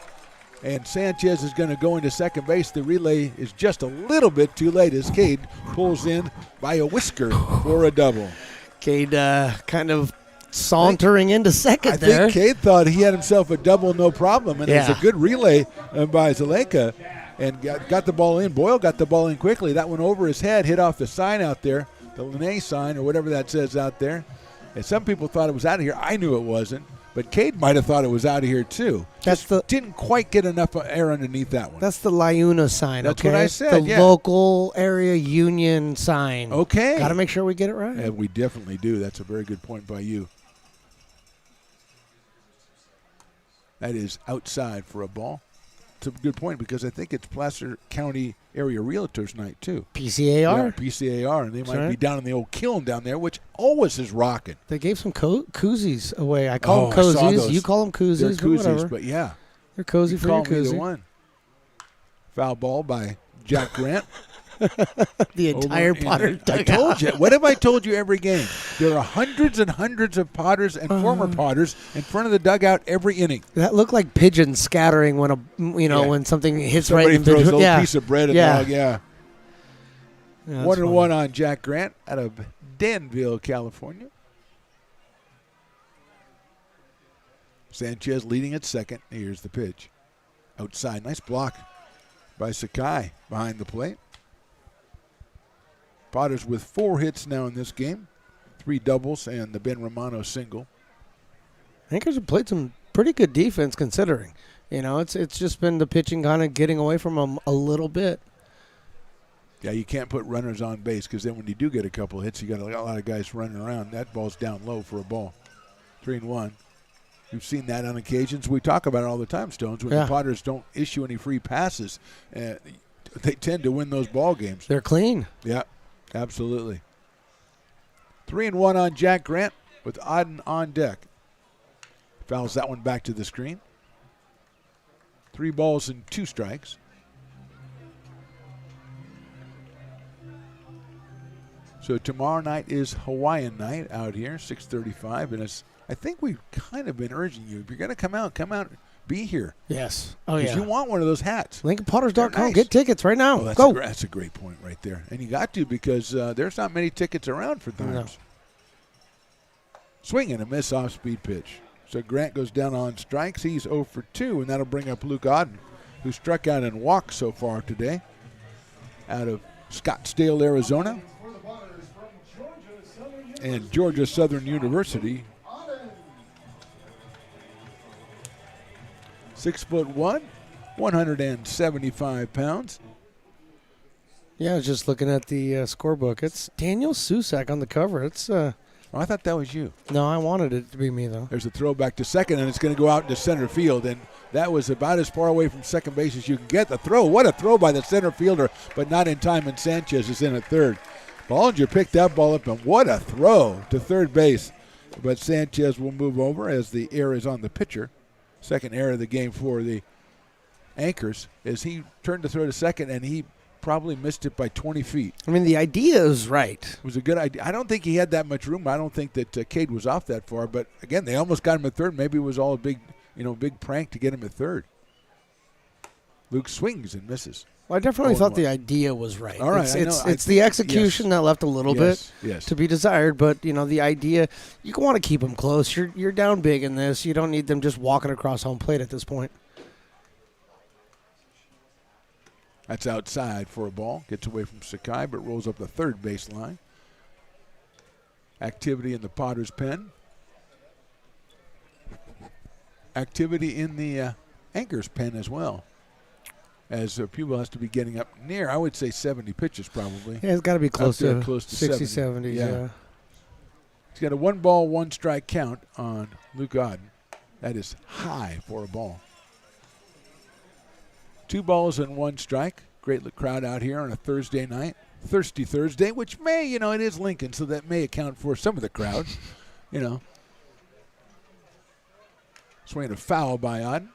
And Sanchez is going to go into second base. The relay is just a little bit too late as Cade pulls in by a whisker for a double. Cade kind of sauntering into second there. I think Cade thought he had himself a double, no problem, and it was a good relay by Zaleka and got the ball in. Boyle got the ball in quickly. That went over his head, hit off the sign out there, the Linné sign or whatever that says out there. And some people thought it was out of here. I knew it wasn't, but Cade might have thought it was out of here too. Didn't quite get enough air underneath that one. That's the LIUNA sign. That's what I said. The local area union sign. Okay. Got to make sure we get it right. Yeah, we definitely do. That's a very good point by you. That is outside for a ball. It's a good point because I think it's Placer County Area Realtors Night too. PCAR? Yeah, PCAR, and they might be down in the old kiln down there, which always is rocking. They gave some koozies away. I call them cozies. You call them koozies. They're koozies, whatever. but yeah. They're cozy for your koozie. Either one. Foul ball by Jack Grant. The entire Potter dugout. I told you. What have I told you every game? There are hundreds and hundreds of Potters and former Potters in front of the dugout every inning. That looked like pigeons scattering when when something hits somebody right in throws the a little piece of bread at the dog. Yeah. 1-1 on Jack Grant out of Danville, California. Sanchez leading at second. Here's the pitch. Outside. Nice block by Sakai behind the plate. Potters with 4 hits now in this game, 3 doubles and the Ben Romano single. Anchors have played some pretty good defense considering. It's just been the pitching kind of getting away from them a little bit. Yeah, you can't put runners on base because then when you do get a couple hits, you got a lot of guys running around. That ball's down low for a ball. 3-1. We've seen that on occasions. We talk about it all the time, Stones. When the Potters don't issue any free passes, they tend to win those ball games. They're clean. Yeah. Absolutely. 3-1 on Jack Grant with Auden on deck. Fouls that one back to the screen. 3 balls and 2 strikes. So tomorrow night is Hawaiian night out here, 6:35, and I think we've kind of been urging you, if you're going to come out, be here. Yes. Oh, yeah. Because you want one of those hats. LincolnPotters.com. Nice. Get tickets right now. Oh, Go. That's a great point right there. And you got to because there's not many tickets around for times. No. Swing and a miss off-speed pitch. So Grant goes down on strikes. He's 0 for 2, and that'll bring up Luke Auden, who struck out and walked so far today out of Scottsdale, Arizona. And Georgia Southern University. 6'1", 175 pounds. Yeah, I was just looking at the scorebook. It's Daniel Susak on the cover. It's. I thought that was you. No, I wanted it to be me, though. There's a throw back to second, and it's going to go out into center field. And that was about as far away from second base as you can get. The throw, what a throw by the center fielder, but not in time, and Sanchez is in at third. Ballinger picked that ball up, and what a throw to third base. But Sanchez will move over as the error is on the pitcher. Second error of the game for the Anchors as he turned to throw to second, and he probably missed it by 20 feet. I mean, the idea is right. It was a good idea. I don't think he had that much room. I don't think that Cade was off that far. But, again, they almost got him at third. Maybe it was all a big prank to get him at third. Luke swings and misses. Well, I definitely thought the idea was right. All right, it's the execution that left a little bit to be desired. But the idea, you want to keep them close. You're down big in this. You don't need them just walking across home plate at this point. That's outside for a ball. Gets away from Sakai, but rolls up the third baseline. Activity in the Potters' pen. Activity in the Anchors' pen as well. As Pupil has to be getting up near, I would say 70 pitches probably. Yeah, it's got to be close to 70. 60, 70. Yeah. He's got a 1-ball, 1-strike count on Luke Auden. That is high for a ball. 2 balls and 1 strike. Great crowd out here on a Thursday night. Thirsty Thursday, which may, it is Lincoln, so that may account for some of the crowd. Swinging a foul by Auden.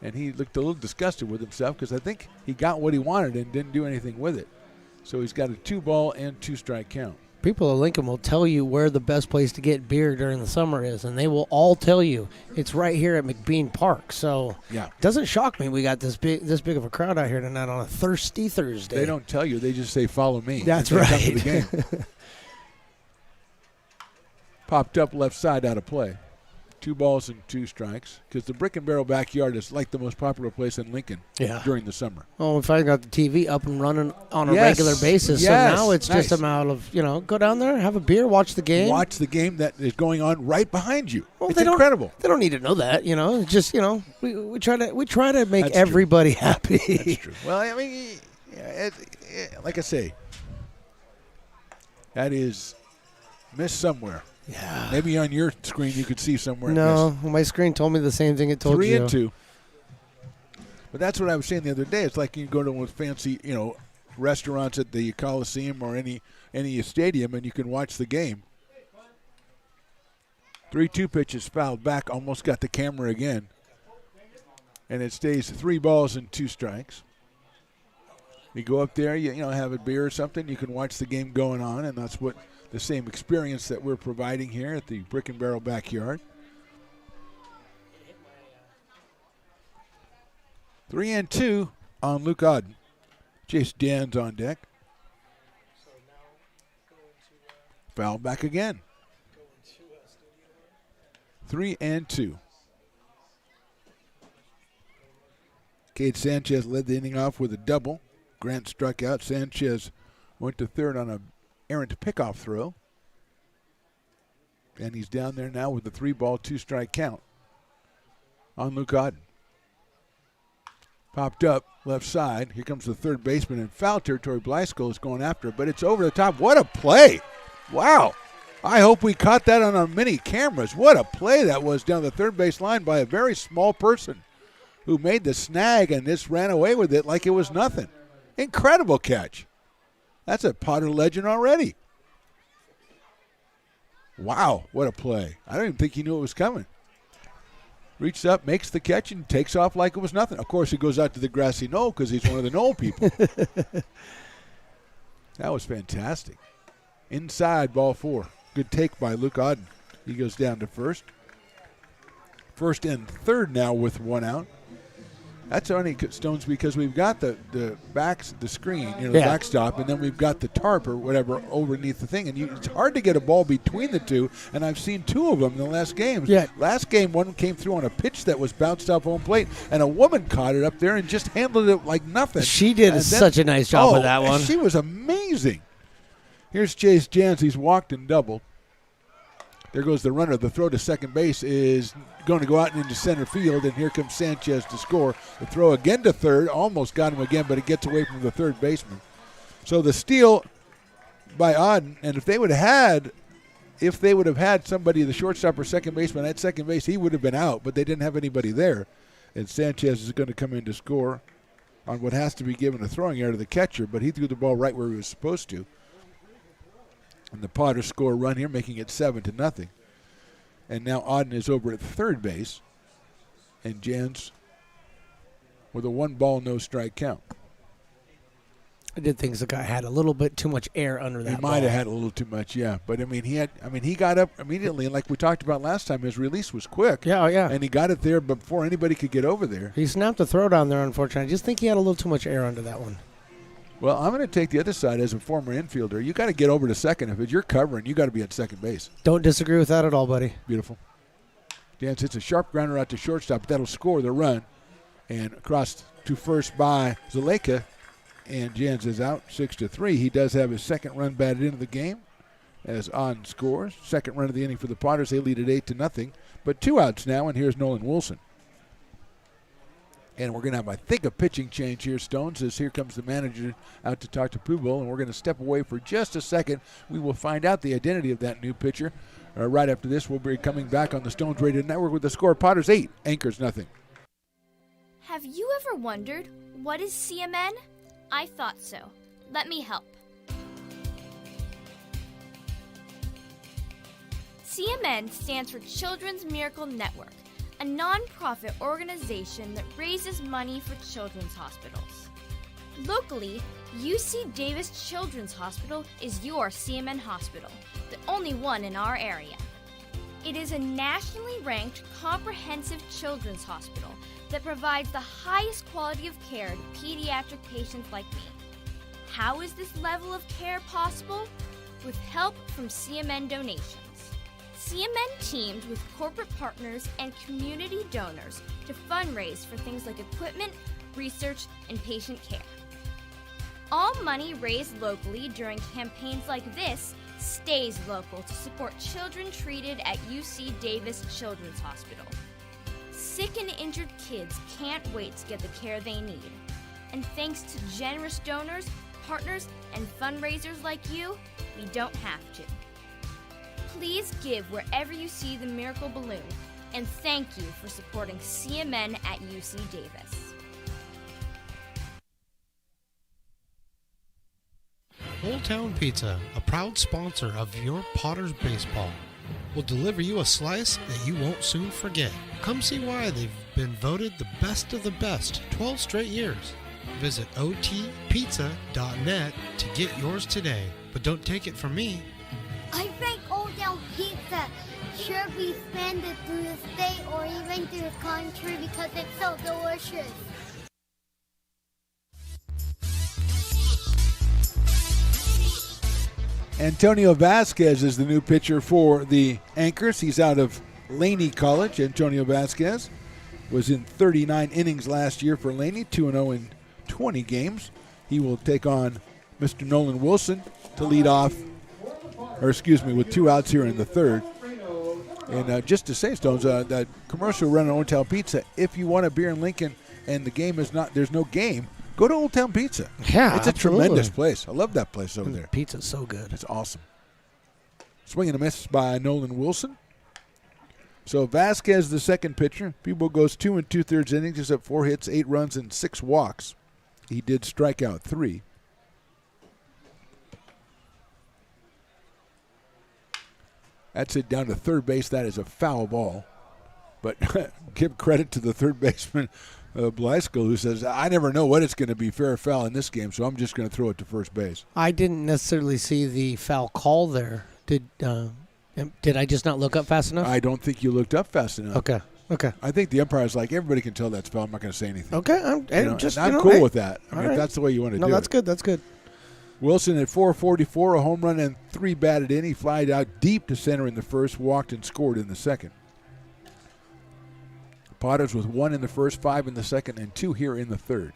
And he looked a little disgusted with himself because I think he got what he wanted and didn't do anything with it. So he's got a 2-ball and 2-strike count. People of Lincoln will tell you where the best place to get beer during the summer is, and they will all tell you it's right here at McBean Park. So it doesn't shock me we got this big of a crowd out here tonight on a thirsty Thursday. They don't tell you. They just say, follow me. That's and they right. come to the game. Popped up left side out of play. 2 balls and 2 strikes, because the Brick and Barrel backyard is like the most popular place in Lincoln during the summer. Oh, we finally got the TV up and running on a regular basis. Yes. So now it's just a matter of, go down there, have a beer, watch the game. Watch the game that is going on right behind you. Well, it's incredible. They don't need to know that, It's just, we try to make everybody happy. That's true. Well, I mean, like I say, that is missed somewhere. Yeah. Maybe on your screen you could see somewhere. No, my screen told me the same thing it told 3 you. 3 and 2. But that's what I was saying the other day. It's like you go to one fancy, restaurants at the Coliseum or any stadium, and you can watch the game. 3-2 pitch is fouled back, almost got the camera again. And it stays 3 balls and 2 strikes. You go up there, you have a beer or something, you can watch the game going on, and that's what the same experience that we're providing here at the Brick and Barrel backyard. 3 and 2 on Luke Odden. Chase Dan's on deck. Foul back again. 3 and 2. Cade Sanchez led the inning off with a double. Grant struck out. Sanchez went to third on a errant pickoff throw. And he's down there now with the 3-ball, 2-strike count on Luke Odden. Popped up left side. Here comes the third baseman in foul territory. Blyskill is going after it, but it's over the top. What a play. Wow. I hope we caught that on our mini cameras. What a play that was down the third base line by a very small person who made the snag and just ran away with it like it was nothing. Incredible catch. That's a Potter legend already. Wow, what a play. I don't even think he knew it was coming. Reaches up, makes the catch, and takes off like it was nothing. Of course, he goes out to the grassy knoll because he's one of the knoll people. That was fantastic. Inside, ball 4. Good take by Luke Odden. He goes down to first. First and third now with 1 out. That's only, Stones, because we've got the screen, the backstop, and then we've got the tarp or whatever underneath the thing. And it's hard to get a ball between the two, and I've seen 2 of them in the last games. Yeah. Last game, one came through on a pitch that was bounced off home plate, and a woman caught it up there and just handled it like nothing. She did such a nice job with that one. She was amazing. Here's Chase Jans. He's walked and doubled. There goes the runner. The throw to second base is going to go out and into center field, and here comes Sanchez to score. The throw again to third, almost got him again, but it gets away from the third baseman. So the steal by Odden, and if they would have had somebody, the shortstop or second baseman at second base, he would have been out, but they didn't have anybody there. And Sanchez is going to come in to score on what has to be given a throwing error to the catcher, but he threw the ball right where he was supposed to. And the Potters score a run here, making it 7-0. And now Odden is over at third base. And Jans with a 1-ball, no-strike count. I did think the guy had a little bit too much air under that ball. He might have had a little too much, yeah. But, he got up immediately. And like we talked about last time, his release was quick. Yeah, yeah. And he got it there before anybody could get over there. He snapped the throw down there, unfortunately. I just think he had a little too much air under that one. Well, I'm going to take the other side as a former infielder. You got to get over to second. If you're covering, you got to be at second base. Don't disagree with that at all, buddy. Beautiful. Jans hits a sharp grounder out to shortstop. That'll score the run. And across to first by Zaleka. And Jans is out 6-3. He does have his second run batted into the game as Odden scores. Second run of the inning for the Potters. They lead at 8-0. But 2 outs now, and here's Nolan Wilson. And we're going to have, I think, a pitching change here, Stones, as here comes the manager out to talk to Pubo, and we're going to step away for just a second. We will find out the identity of that new pitcher. Right after this, we'll be coming back on the Stones Radio Network with the score. Potters 8, Anchors nothing. Have you ever wondered, what is CMN? I thought so. Let me help. CMN stands for Children's Miracle Network, a non-profit organization that raises money for children's hospitals. Locally, UC Davis Children's Hospital is your CMN hospital, the only one in our area. It is a nationally ranked comprehensive children's hospital that provides the highest quality of care to pediatric patients like me. How is this level of care possible? With help from CMN donations. CMN teamed with corporate partners and community donors to fundraise for things like equipment, research, and patient care. All money raised locally during campaigns like this stays local to support children treated at UC Davis Children's Hospital. Sick and injured kids can't wait to get the care they need. And thanks to generous donors, partners, and fundraisers like you, we don't have to. Please give wherever you see the Miracle Balloon, and thank you for supporting CMN at UC Davis. Old Town Pizza, a proud sponsor of your Potters baseball, will deliver you a slice that you won't soon forget. Come see why they've been voted the best of the best 12 straight years. Visit otpizza.net to get yours today. But don't take it from me. I think Old Town Pizza should be expanded through the state or even through the country because it's so delicious. Antonio Vasquez is the new pitcher for the Anchors. He's out of Laney College. Antonio Vasquez was in 39 innings last year for Laney, 2-0 in 20 games. He will take on Mr. Nolan Wilson to lead off, with 2 outs here in the third. And just to say, Stones, that commercial run on Old Town Pizza, if you want a beer in Lincoln and the game is not, there's no game, go to Old Town Pizza. Yeah, it's absolutely. a tremendous place. I love that place over there. Pizza's so good. It's awesome. Swing and a miss by Nolan Wilson. So Vasquez, the second pitcher. People goes 2 2/3 innings. He's up 4 hits, 8 runs, and 6 walks. He did strike out 3. That's it down to third base. That is a foul ball. But give credit to the third baseman, Blysko, who says, I never know what it's going to be, fair or foul in this game, so I'm just going to throw it to first base. I didn't necessarily see the foul call there. Did I just not look up fast enough? I don't think you looked up fast enough. Okay. I think the umpire's like, everybody can tell that's foul. I'm not going to say anything. Okay. I'm cool with that. I mean, if that's the way you want to do it. No, that's good. That's good. Wilson at 444, a home run and 3 batted in. He flied out deep to center in the first, walked and scored in the second. Potters with 1 in the first, 5 in the second, and 2 here in the third.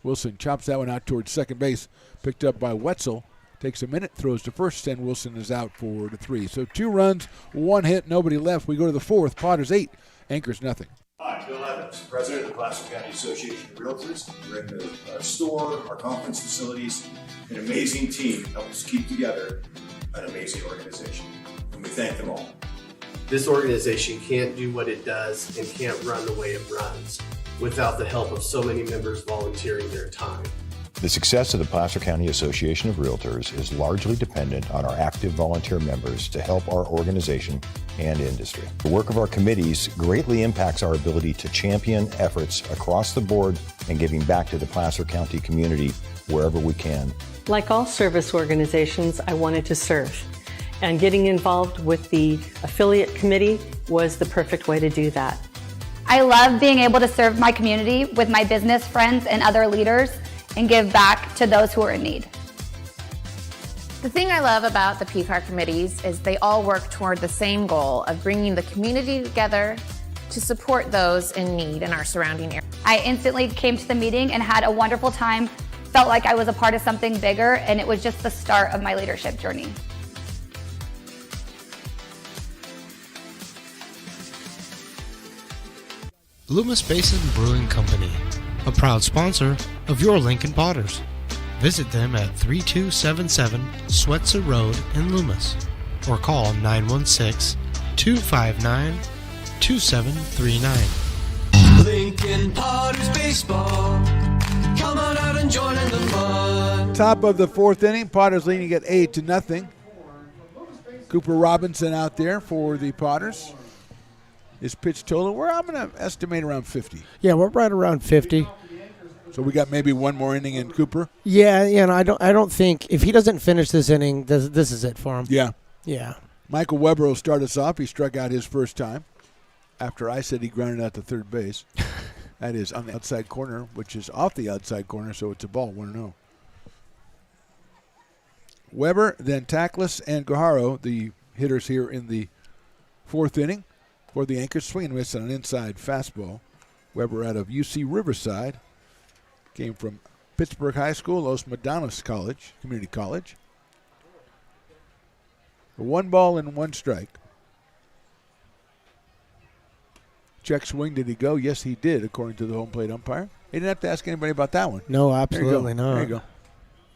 Wilson chops that one out towards second base, picked up by Wetzel. Takes a minute, throws to first, and Wilson is out for the 3. So 2 runs, 1 hit, nobody left. We go to the fourth. Potters 8, Anchors nothing. Hi, Bill Evans, President of the Placer County Association of Realtors. We're in the store, our conference facilities, an amazing team helps keep together an amazing organization, and we thank them all. This organization can't do what it does and can't run the way it runs without the help of so many members volunteering their time. The success of the Placer County Association of Realtors is largely dependent on our active volunteer members to help our organization and industry. The work of our committees greatly impacts our ability to champion efforts across the board and giving back to the Placer County community wherever we can. Like all service organizations, I wanted to serve. And getting involved with the affiliate committee was the perfect way to do that. I love being able to serve my community with my business friends and other leaders and give back to those who are in need. The thing I love about the PCAR committees is they all work toward the same goal of bringing the community together to support those in need in our surrounding area. I instantly came to the meeting and had a wonderful time, felt like I was a part of something bigger, and it was just the start of my leadership journey. Loomis Basin Brewing Company, a proud sponsor of your Lincoln Potters. Visit them at 3277 Swetzer Road in Loomis or call 916-259-2739. Lincoln Potters Baseball. Come on out and join in the fun. Top of the fourth inning, Potters leading at 8-0. Cooper Robinson out there for the Potters. His pitch total, I'm going to estimate around 50. Yeah, we're right around 50. So we got maybe one more inning in Cooper? Yeah, and I don't think if he doesn't finish this inning, this is it for him. Yeah. Yeah. Michael Weber will start us off. He struck out his first time after I said he grounded out to third base. That is on the outside corner, which is off the outside corner, so it's a ball, 1-0. Weber, then Tackless, and Guajaro, the hitters here in the fourth inning for the Anchors. Swing and miss on an inside fastball. Weber out of UC Riverside. Came from Pittsburgh High School, Los Medanos College, Community College. 1 ball and 1 strike. Check swing, did he go? Yes, he did, according to the home plate umpire. He didn't have to ask anybody about that one. No, absolutely not. not. There you go.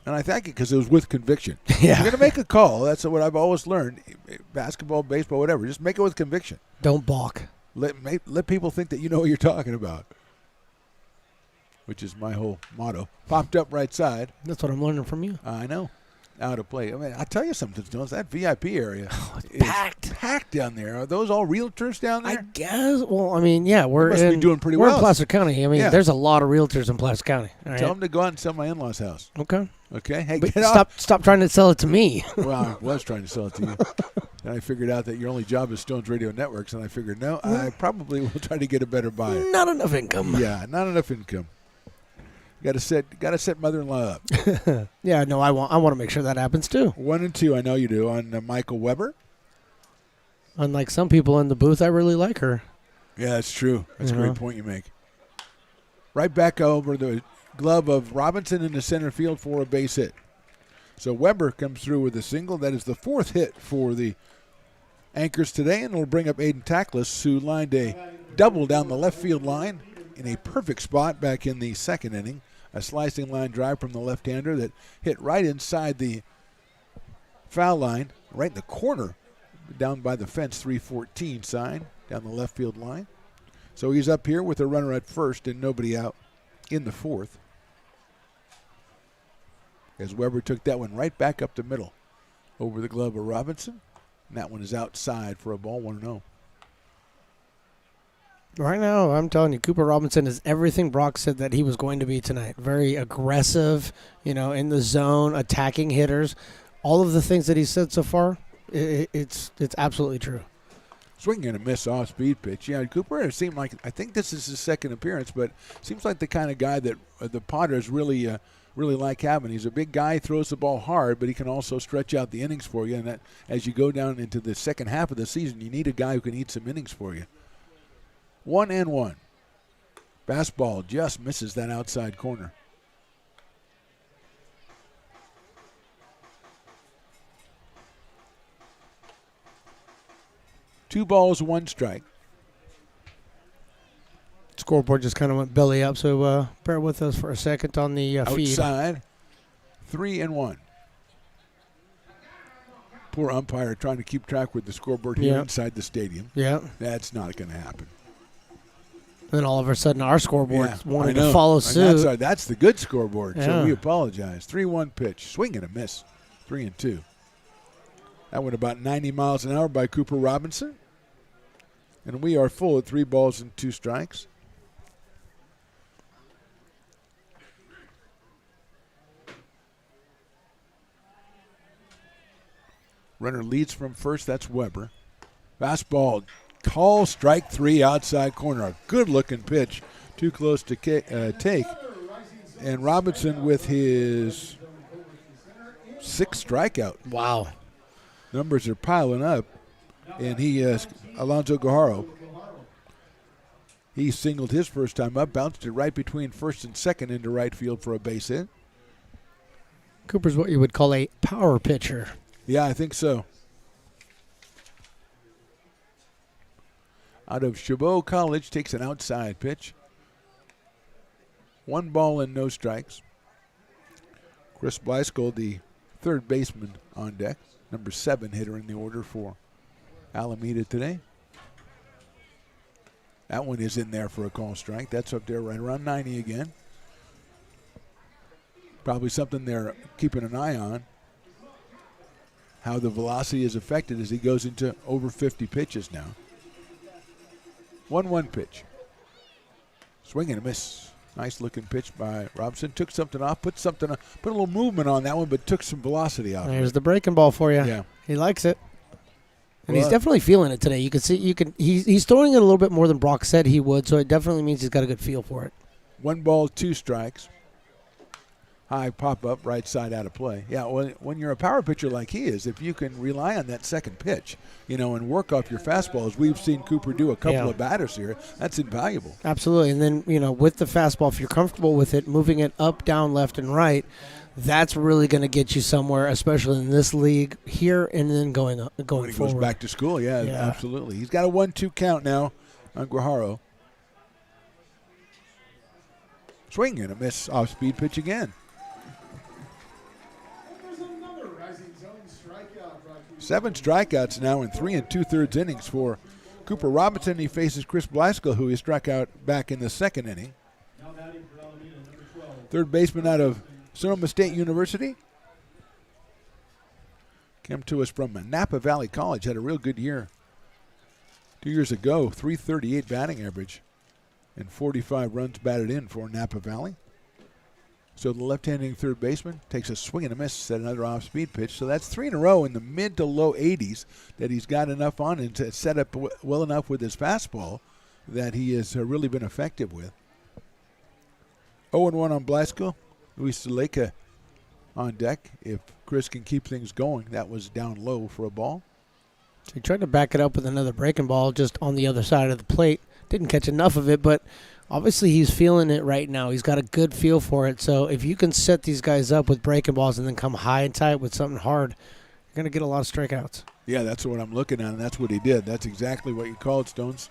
And I thank you because it was with conviction. Yeah. You're going to make a call. That's what I've always learned. Basketball, baseball, whatever. Just make it with conviction. Don't balk. Let people think that you know what you're talking about, which is my whole motto. Popped up right side. That's what I'm learning from you. I know. Out of play. I mean, I tell you something, Jones. That VIP area is packed down there. Are those all realtors down there? I guess. Well, I mean, yeah, we're must be doing pretty we're well. in Placer County. I mean, Yeah. there's a lot of realtors in Placer County. All right? Tell them to go out and sell my in-laws' house. Okay. Okay. Hey, But get off. stop trying to sell it to me. Well, I was trying to sell it to you. And I figured out that your only job is Stones Radio Networks, and I figured, no, I probably will try to get a better buyer. Not enough income. Yeah, not enough income. Got to set mother-in-law up. Yeah, no, I want to make sure that happens too. 1 and 2, I know you do, on Michael Weber. Unlike some people in the booth, I really like her. Yeah, that's true. That's a You great know. point you make. Right back over the glove of Robinson in the center field for a base hit. So Weber comes through with a single. That is the 4th hit for the Anchors today, and it'll bring up Aiden Tackless, who lined a double down the left field line in a perfect spot back in the 2nd inning. A slicing line drive from the left-hander that hit right inside the foul line, right in the corner, down by the fence 314 sign, down the left field line. So he's up here with a runner at first and nobody out in the 4th. As Weber took that one right back up the middle over the glove of Robinson. And that one is outside for a ball, 1-0. Right now, I'm telling you, Cooper Robinson is everything Brock said that he was going to be tonight. Very aggressive, in the zone, attacking hitters. All of the things that he said so far, it's absolutely true. Swing and a miss off-speed pitch. Yeah, Cooper, it seemed like, I think this is his 2nd appearance, but seems like the kind of guy that the Potters really like having. He's a big guy, throws the ball hard, but he can also stretch out the innings for you. And that, as you go down into the second half of the season, you need a guy who can eat some innings for you. 1-1. Fastball just misses that outside corner. Two balls, 1 strike. Scoreboard just kind of went belly up, so bear with us for a second on the feed. Outside, 3-1. Poor umpire trying to keep track with the scoreboard here inside the stadium. Yeah. That's not going to happen. Then all of a sudden, our scoreboard wanted I know. to follow And suit. that's the good scoreboard, so Yeah. we apologize. 3-1 pitch. Swing and a miss. 3-2. That went about 90 miles an hour by Cooper Robinson. And we are full at 3 balls and 2 strikes. Runner leads from first. That's Weber. Fastball. Call strike 3 outside corner. A good-looking pitch. Too close to take. And Robinson with his 6th strikeout. Wow. Numbers are piling up. And Alonzo Guajaro, he singled his first time up, bounced it right between first and second into right field for a base hit. Cooper's what you would call a power pitcher. Yeah, I think so. Out of Chabot College, takes an outside pitch. 1 ball and no strikes. Chris Blyskold, the 3rd baseman on deck. Number 7 hitter in the order for Alameda today. That one is in there for a call strike. That's up there right around 90 again. Probably something they're keeping an eye on. How the velocity is affected as he goes into over 50 pitches now. 1-1 pitch. Swing and a miss Nice looking pitch by Robinson. Took something off, put a little movement on that one, but took some velocity off. There's the breaking ball for you. Yeah. He likes it. And Well, he's definitely feeling it today. You can see, he's throwing it a little bit more than Brock said he would, so it definitely means he's got a good feel for it. 1 ball, 2 strikes. High pop up, right side out of play. Yeah, when you're a power pitcher like he is, if you can rely on that second pitch, and work off your fastball, as we've seen Cooper do a couple of batters here, that's invaluable. Absolutely. And then, with the fastball, if you're comfortable with it, moving it up, down, left, and right, that's really going to get you somewhere, especially in this league here and then going When he forward. goes back to school, yeah, absolutely. He's got a 1-2 count now on Guajaro. Swing and a miss off-speed pitch again. 7 strikeouts now in 3 2/3 innings for Cooper Robinson. He faces Chris Blyskill, who he struck out back in the 2nd inning. Third baseman out of Sonoma State University. Came to us from Napa Valley College. Had a real good year 2 years ago. .338 batting average and 45 runs batted in for Napa Valley. So the left-handing third baseman takes a swing and a miss at another off-speed pitch. So that's 3 in a row in the mid to low 80s that he's got enough on and to set up well enough with his fastball that he has really been effective with. 0-1 on Blasco. Luis Zuleika on deck. If Chris can keep things going, that was down low for a ball. So he tried to back it up with another breaking ball just on the other side of the plate. Didn't catch enough of it, but obviously he's feeling it right now. He's got a good feel for it. So if you can set these guys up with breaking balls and then come high and tight with something hard, you're going to get a lot of strikeouts. Yeah, that's what I'm looking at, and that's what he did. That's exactly what you called, Stones.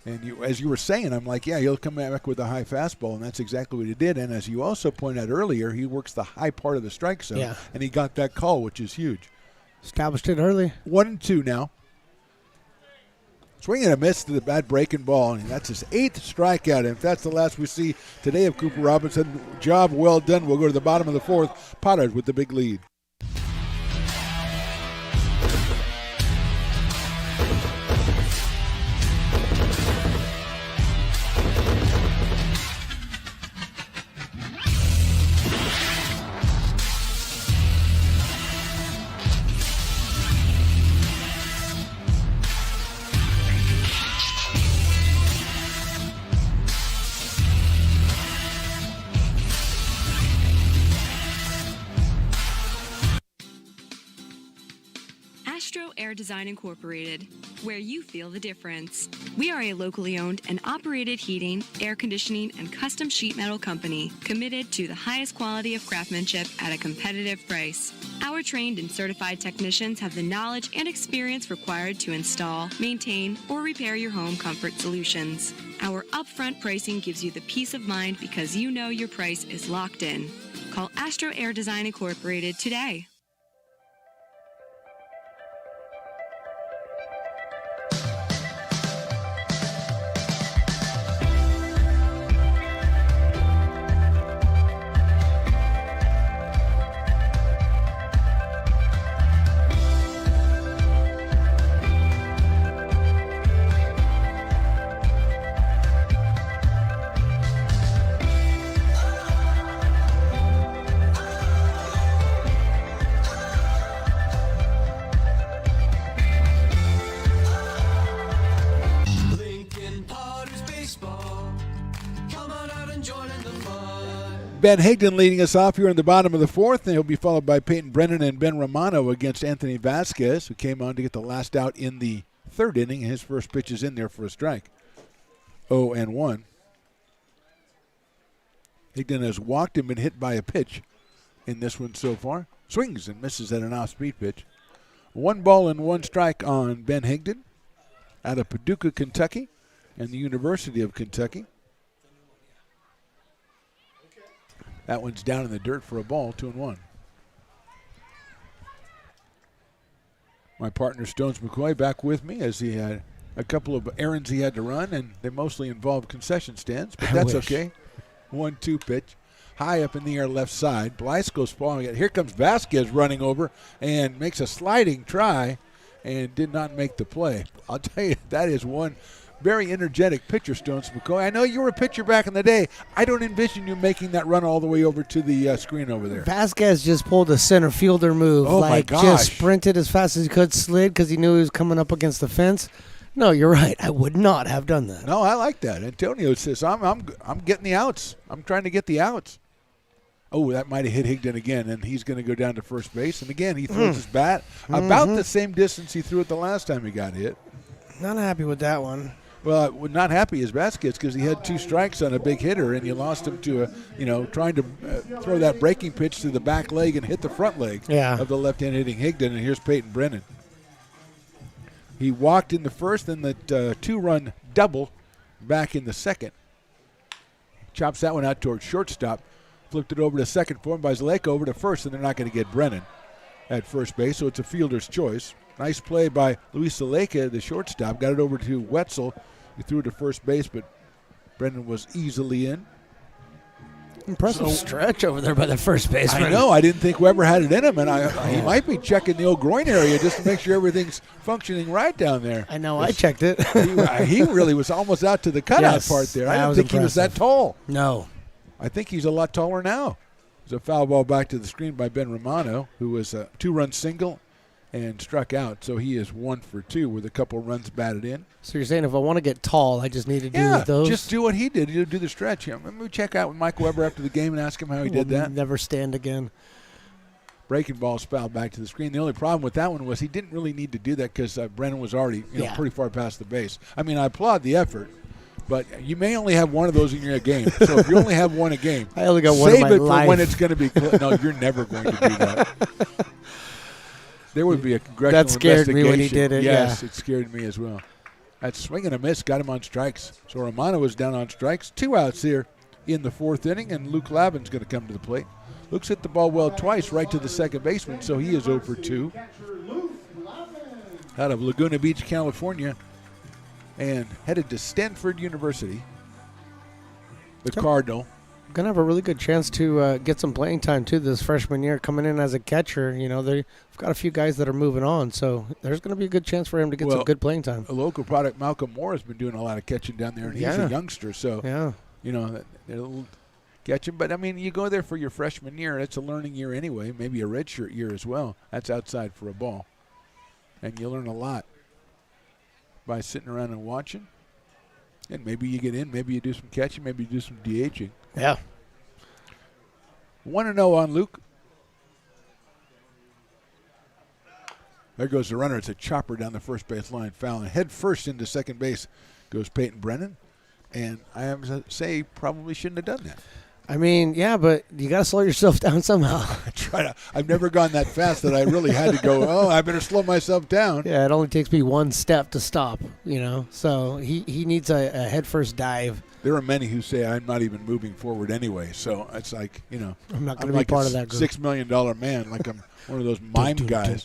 And as you were saying, I'm like, yeah, he'll come back with a high fastball, and that's exactly what he did. And as you also pointed out earlier, he works the high part of the strike zone, and he got that call, which is huge. Established it early. 1-2 now. Swing and a miss to the bad breaking ball, and that's his 8th strikeout. And if that's the last we see today of Cooper Robinson, job well done. We'll go to the bottom of the 4th. Potters with the big lead. Air Design Incorporated, where you feel the difference. We are a locally owned and operated heating, air conditioning, and custom sheet metal company committed to the highest quality of craftsmanship at a competitive price. Our trained and certified technicians have the knowledge and experience required to install, maintain, or repair your home comfort solutions. Our upfront pricing gives you the peace of mind because you know your price is locked in. Call Astro Air Design Incorporated today. Ben Higdon leading us off here in the bottom of the 4th, and he'll be followed by Peyton Brennan and Ben Romano against Anthony Vasquez, who came on to get the last out in the 3rd inning. His first pitch is in there for a strike. 0-1. Higdon has walked and been hit by a pitch in this one so far. Swings and misses at an off-speed pitch. 1 ball and 1 strike on Ben Higdon out of Paducah, Kentucky, and the University of Kentucky. That one's down in the dirt for a ball, 2-1. My partner Stones McCoy back with me as he had a couple of errands he had to run, and they mostly involved concession stands, but that's okay. 1-2 pitch. High up in the air left side. Blysko's following it. Here comes Vasquez running over and makes a sliding try and did not make the play. I'll tell you, that is one very energetic pitcher, Stones McCoy. I know you were a pitcher back in the day. I don't envision you making that run all the way over to the screen over there. Vasquez just pulled a center fielder move. Oh, my gosh. Just sprinted as fast as he could, slid because he knew he was coming up against the fence. No, you're right. I would not have done that. No, I like that. Antonio says, I'm getting the outs. I'm trying to get the outs. Oh, that might have hit Higdon again, and he's going to go down to first base. And again, he throws his bat about the same distance he threw it the last time he got hit. Not happy with that one. Well, not happy as Vasquez because he had 2 strikes on a big hitter, and you lost him to trying to throw that breaking pitch to the back leg and hit the front leg of the left-hand hitting Higdon. And here's Peyton Brennan. He walked in the first, and the 2-run double back in the second. Chops that one out towards shortstop. Flipped it over to second for him by Zaleka over to first, and they're not going to get Brennan at first base, so it's a fielder's choice. Nice play by Luis Zaleka, the shortstop. Got it over to Wetzel. He threw it to first base, but Brennan was easily in. Impressive stretch over there by the first baseman. I know. I didn't think Weber had it in him, and he might be checking the old groin area just to make sure everything's functioning right down there. I know. I checked it. he really was almost out to the cutout part there. I didn't think he was that tall. No. I think he's a lot taller now. There's a foul ball back to the screen by Ben Romano, who was a 2-run single and struck out. So he is 1 for 2 with a couple runs batted in. So you're saying if I want to get tall, I just need to do those? Just do what he did. You do the stretch. Let me check out with Mike Weber after the game and ask him how he did that. Never stand again. Breaking ball fouled back to the screen. The only problem with that one was he didn't really need to do that because Brennan was already pretty far past the base. I mean, I applaud the effort. But you may only have one of those in your game. So if you only have one a game, I only got one in my save it life. for when it's going to be no, you're never going to do that. There would be a congressional investigation. That scared me when he did it, Yes, it scared me as well. That swing and a miss got him on strikes. So Romano was down on strikes. 2 outs here in the 4th inning, and Luke Lavin's going to come to the plate. Luke's hit the ball well twice right to the second baseman, so he is 0 for 2. Out of Laguna Beach, California, and headed to Stanford University. The Cardinal. Going to have a really good chance to get some playing time, too, this freshman year. Coming in as a catcher, they've got a few guys that are moving on, so there's going to be a good chance for him to get some good playing time. A local product, Malcolm Moore, has been doing a lot of catching down there, and he's a youngster, so, they'll catch him. But, I mean, you go there for your freshman year. It's a learning year anyway, maybe a redshirt year as well. That's outside for a ball. And you learn a lot by sitting around and watching. And maybe you get in, maybe you do some catching, maybe you do some DHing. Yeah. 1-0 on Luke. There goes the runner. It's a chopper down the first base line. Foul. And head first into second base goes Peyton Brennan. And I have to say, probably shouldn't have done that. I mean, yeah, but you got to slow yourself down somehow. I've never gone that fast that I really had to go, I better slow myself down. Yeah, it only takes me one step to stop, So he needs a head-first dive. There are many who say I'm not even moving forward anyway. So it's like, I'm not going to be part of that group. $6 million man, like I'm one of those mime guys.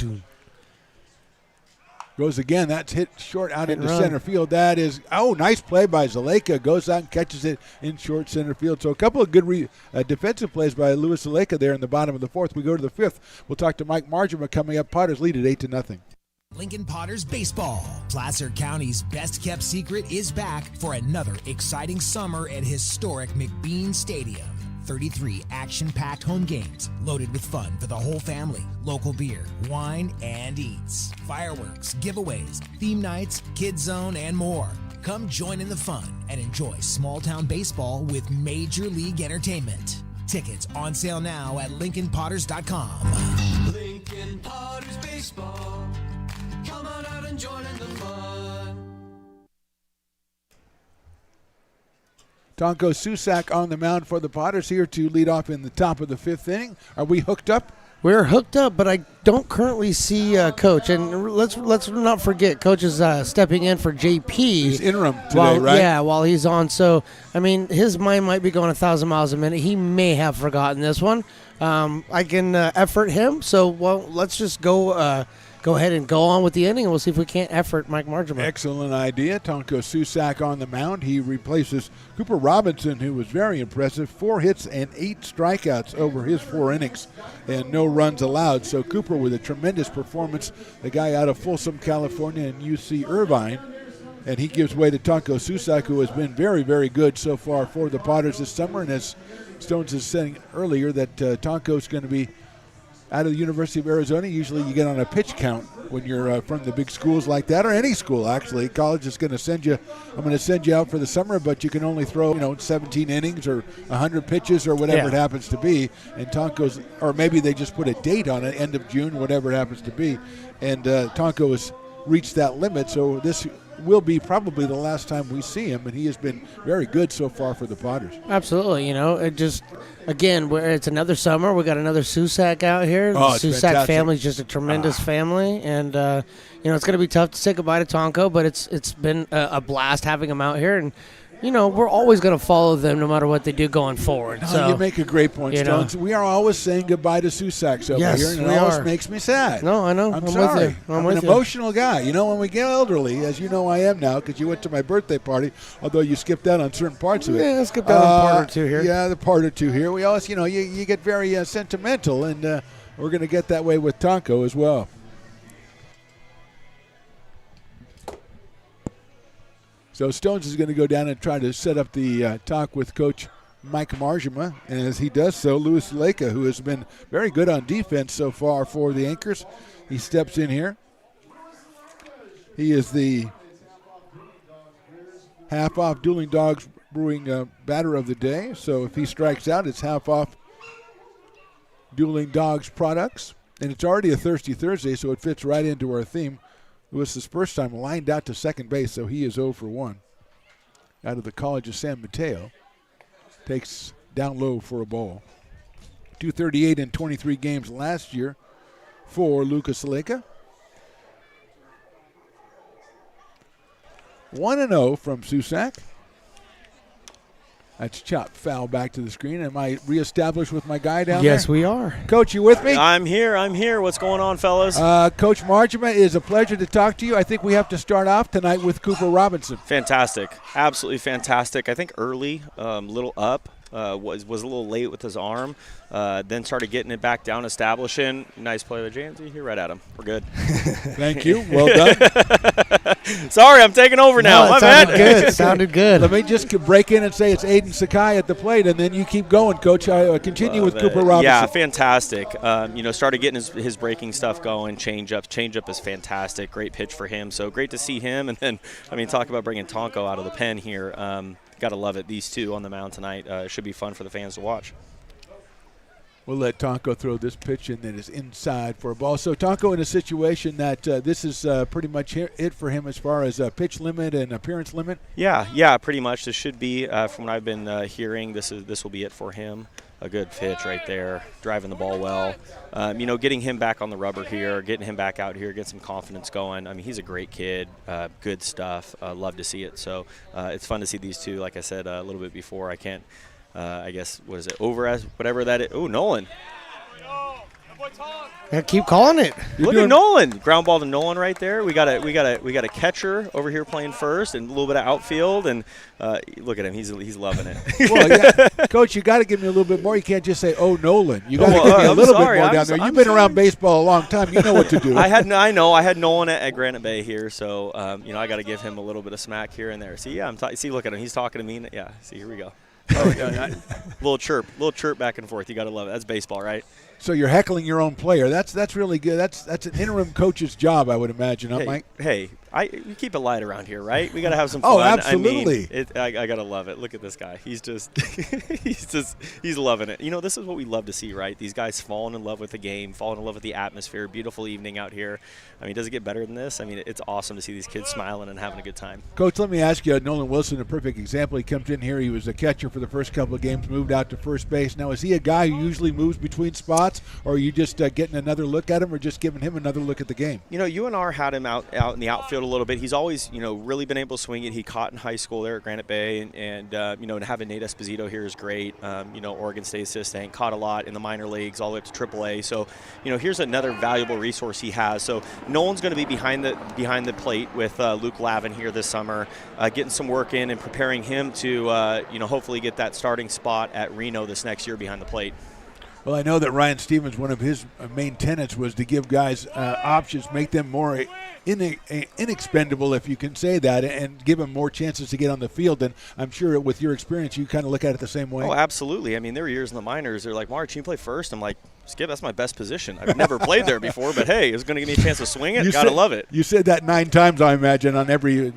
Goes again. That's hit short out into center field. That is, nice play by Zaleka. Goes out and catches it in short center field. So a couple of good defensive plays by Luis Zaleka there in the bottom of the 4th. We go to the 5th. We'll talk to Mike Margema coming up. Potters lead at 8-0. Lincoln Potters Baseball. Placer County's best-kept secret is back for another exciting summer at historic McBean Stadium. 33 action-packed home games loaded with fun for the whole family. Local beer, wine, and eats. Fireworks, giveaways, theme nights, kids zone, and more. Come join in the fun and enjoy small-town baseball with Major League Entertainment. Tickets on sale now at LincolnPotters.com. Lincoln Potters Baseball. Come on out and join in the fun. Tonko Susak on the mound for the Potters here to lead off in the top of the 5th inning. Are we hooked up? We're hooked up, but I don't currently see Coach. And let's not forget, Coach is stepping in for JP. He's interim today, right? Yeah, while he's on. So, I mean, his mind might be going 1,000 miles a minute. He may have forgotten this one. I can effort him. So, let's just go ahead and go on with the inning, and we'll see if we can't effort Mike Margema. Excellent idea. Tonko Susak on the mound. He replaces Cooper Robinson, who was very impressive. 4 hits and 8 strikeouts over his 4 innings and no runs allowed. So Cooper with a tremendous performance. The guy out of Folsom, California, and UC Irvine. And he gives way to Tonko Susak, who has been very, very good so far for the Potters this summer. And as Stones was saying earlier, that Tonko's going to be out of the University of Arizona. Usually you get on a pitch count when you're from the big schools like that, or any school, actually. College is going to send you, I'm going to send you out for the summer, but you can only throw, 17 innings or 100 pitches or whatever it happens to be. And Tonko's, or maybe they just put a date on it, end of June, whatever it happens to be. And Tonko has reached that limit, so this will be probably the last time we see him, and he has been very good so far for the Potters. Absolutely, it just, again, it's another summer. We got another Susak out here. The Susak family's just a tremendous family, and it's going to be tough to say goodbye to Tonko, but it's been a blast having him out here, and we're always going to follow them no matter what they do going forward. So you make a great point, Stones. We are always saying goodbye to Susaks over here, and it always makes me sad. No, I know. I'm With sorry. you. I'm an emotional guy. When we get elderly, as you know I am now, because you went to my birthday party, although you skipped out on certain parts of it. Yeah, skipped out on part or two here. Yeah, the part or two here. We always, you get very sentimental, and we're going to get that way with Tonko as well. So Stones is going to go down and try to set up the talk with Coach Mike Marjama. And as he does so, Louis Leica, who has been very good on defense so far for the Anchors, he steps in here. He is the half-off Dueling Dogs Brewing batter of the day. So if he strikes out, it's half-off Dueling Dogs products. And it's already a Thirsty Thursday, so it fits right into our theme. Lewis, his first time lined out to second base, so he is 0 for 1. Out of the College of San Mateo. Takes down low for a ball. 238 in 23 games last year for Lucas Leica. 1-0 from Susak. That's chopped foul back to the screen. Am I reestablished with my guy down there? Yes, we are. Coach, you with me? I'm here. What's going on, fellas? Coach Marjama, it is a pleasure to talk to you. I think we have to start off tonight with Cooper Robinson. Fantastic. Absolutely fantastic. I think early, little up. Was a little late with his arm. Then started getting it back down, establishing. Nice play with Janzy. You're right at him. We're good. Thank you. Well done. Sorry, I'm taking over now. No, it sounded good. Let me just break in and say it's Aiden Sakai at the plate, and then you keep going, Coach. Continue with Cooper Robinson. Yeah, fantastic. Started getting his breaking stuff going. Changeup is fantastic. Great pitch for him. So great to see him. And then, talk about bringing Tonko out of the pen here. Got to love it. These two on the mound tonight should be fun for the fans to watch. We'll let Tonko throw this pitch in that is inside for a ball. So Tonko in a situation that this is pretty much it for him as far as pitch limit and appearance limit? Yeah, pretty much. This should be, from what I've been hearing, this will be it for him. A good pitch right there, driving the ball well. Getting him back on the rubber here, getting him back out here, getting some confidence going. He's a great kid, good stuff. Love to see it. So it's fun to see these two, like I said a little bit before. I can't, I guess, what is it, over as whatever that is. Oh, Nolan. Yeah, keep calling it. Look at Nolan. Ground ball to Nolan right there. We got a catcher over here playing first and a little bit of outfield, and look at him. He's loving it. Well, yeah. Coach, you got to give me a little bit more. You can't just say, "Oh, Nolan." You got to give me a little bit more down there. You've been around baseball a long time. You know what to do. I had Nolan at Granite Bay here, so I got to give him a little bit of smack here and there. See, yeah, look at him. He's talking to me. Yeah, see, here we go. Little chirp back and forth. You got to love it. That's baseball, right? So you're heckling your own player. That's really good. That's an interim coach's job, I would imagine, huh, Mike? Hey, we keep it light around here, right? We got to have some fun. Oh, absolutely. I got to love it. Look at this guy. He's loving it. This is what we love to see, right? These guys falling in love with the game, falling in love with the atmosphere. Beautiful evening out here. Does it get better than this? It's awesome to see these kids smiling and having a good time. Coach, let me ask you, Nolan Wilson, a perfect example. He comes in here. He was a catcher for the first couple of games, moved out to first base. Now, is he a guy who usually moves between spots, or are you just getting another look at him, or just giving him another look at the game? UNR had him out in the outfield a little bit. He's always, really been able to swing it. He caught in high school there at Granite Bay, and to having Nate Esposito here is great. Oregon State assistant, caught a lot in the minor leagues all the way up to AAA. So, here's another valuable resource he has. So Nolan's going to be behind the plate with Luke Lavin here this summer, getting some work in and preparing him to, hopefully get that starting spot at Reno this next year behind the plate. Well, I know that Ryan Stevens, one of his main tenets was to give guys options, make them more inexpendable, if you can say that, and give them more chances to get on the field. And I'm sure with your experience, you kind of look at it the same way. Oh, absolutely. I mean, there were years in the minors. They're like, March, you play first. I'm like, Skip, that's my best position. I've never played there before, but hey, it's going to give me a chance to swing it. Gotta love it. You said that 9 times, I imagine, on every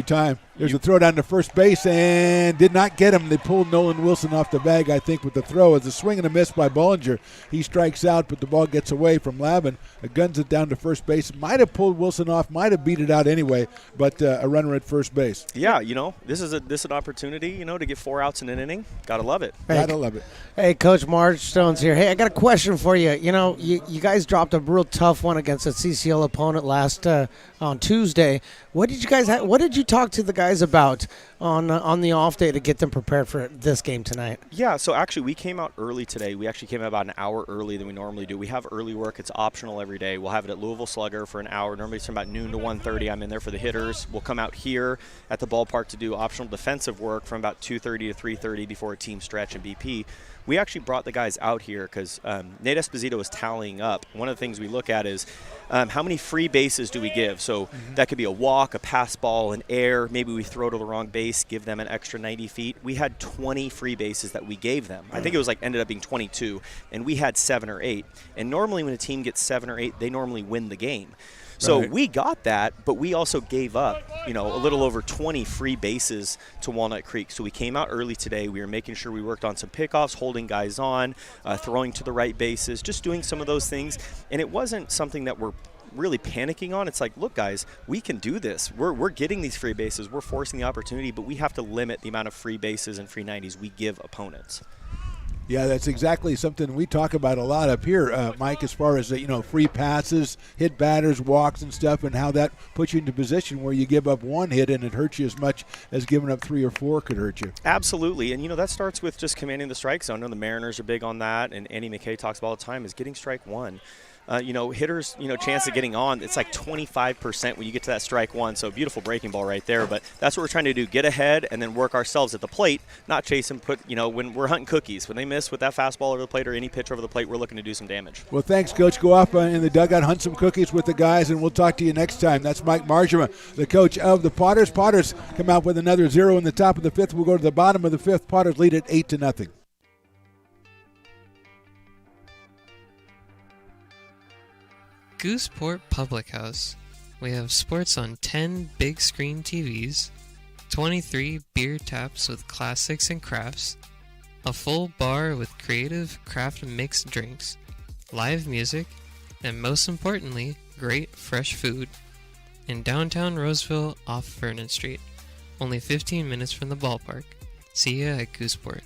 time. There's a throw down to first base and did not get him. They pulled Nolan Wilson off the bag, I think, with the throw. It's a swing and a miss by Bollinger. He strikes out, but the ball gets away from Lavin. Guns it down to first base. Might have pulled Wilson off, might have beat it out anyway, but a runner at first base. Yeah, this is an opportunity, to get 4 outs in an inning. Gotta love it. Gotta love it. Hey, Coach Marge Stone's here. Hey, I got a question for you. You guys dropped a real tough one against a CCL opponent last on Tuesday. What did you talk to the guys about on the off day to get them prepared for this game tonight? Yeah, so actually we came out early today. We actually came out about an hour early than we normally do. We have early work. It's optional every day. We'll have it at Louisville Slugger for an hour. Normally it's from about noon to 1:30. I'm in there for the hitters. We'll come out here at the ballpark to do optional defensive work from about 2:30 to 3:30 before a team stretch and BP. We actually brought the guys out here because Nate Esposito was tallying up. One of the things we look at is how many free bases do we give? So that could be a walk, a pass ball, an air. Maybe we throw to the wrong base, give them an extra 90 feet. We had 20 free bases that we gave them. I think it was ended up being 22, and we had 7 or 8. And normally when a team gets 7 or 8, they normally win the game. So we got that, but we also gave up, a little over 20 free bases to Walnut Creek. So we came out early today. We were making sure we worked on some pickoffs, holding guys on, throwing to the right bases, just doing some of those things. And it wasn't something that we're really panicking on. It's like, look, guys, we can do this. We're getting these free bases. We're forcing the opportunity, but we have to limit the amount of free bases and free 90s we give opponents. Yeah, that's exactly something we talk about a lot up here, Mike, as far as, free passes, hit batters, walks and stuff, and how that puts you into position where you give up 1 hit and it hurts you as much as giving up 3 or 4 could hurt you. Absolutely. And, that starts with just commanding the strike zone. I know the Mariners are big on that, and Andy McKay talks about all the time is getting strike 1. Hitters, chance of getting on, it's like 25% when you get to that strike 1. So beautiful breaking ball right there. But that's what we're trying to do, get ahead and then work ourselves at the plate, not chase and when we're hunting cookies. When they miss with that fastball over the plate or any pitch over the plate, we're looking to do some damage. Well, thanks, Coach. Go off in the dugout, hunt some cookies with the guys, and we'll talk to you next time. That's Mike Marjama, the coach of the Potters. Potters come out with another 0 in the top of the 5th. We'll go to the bottom of the 5th. Potters lead at 8-0. Gooseport Public House. We have sports on 10 big screen TVs, 23 beer taps with classics and crafts, a full bar with creative craft mixed drinks, live music, and most importantly, great fresh food. In downtown Roseville off Vernon Street, only 15 minutes from the ballpark. See ya at Gooseport.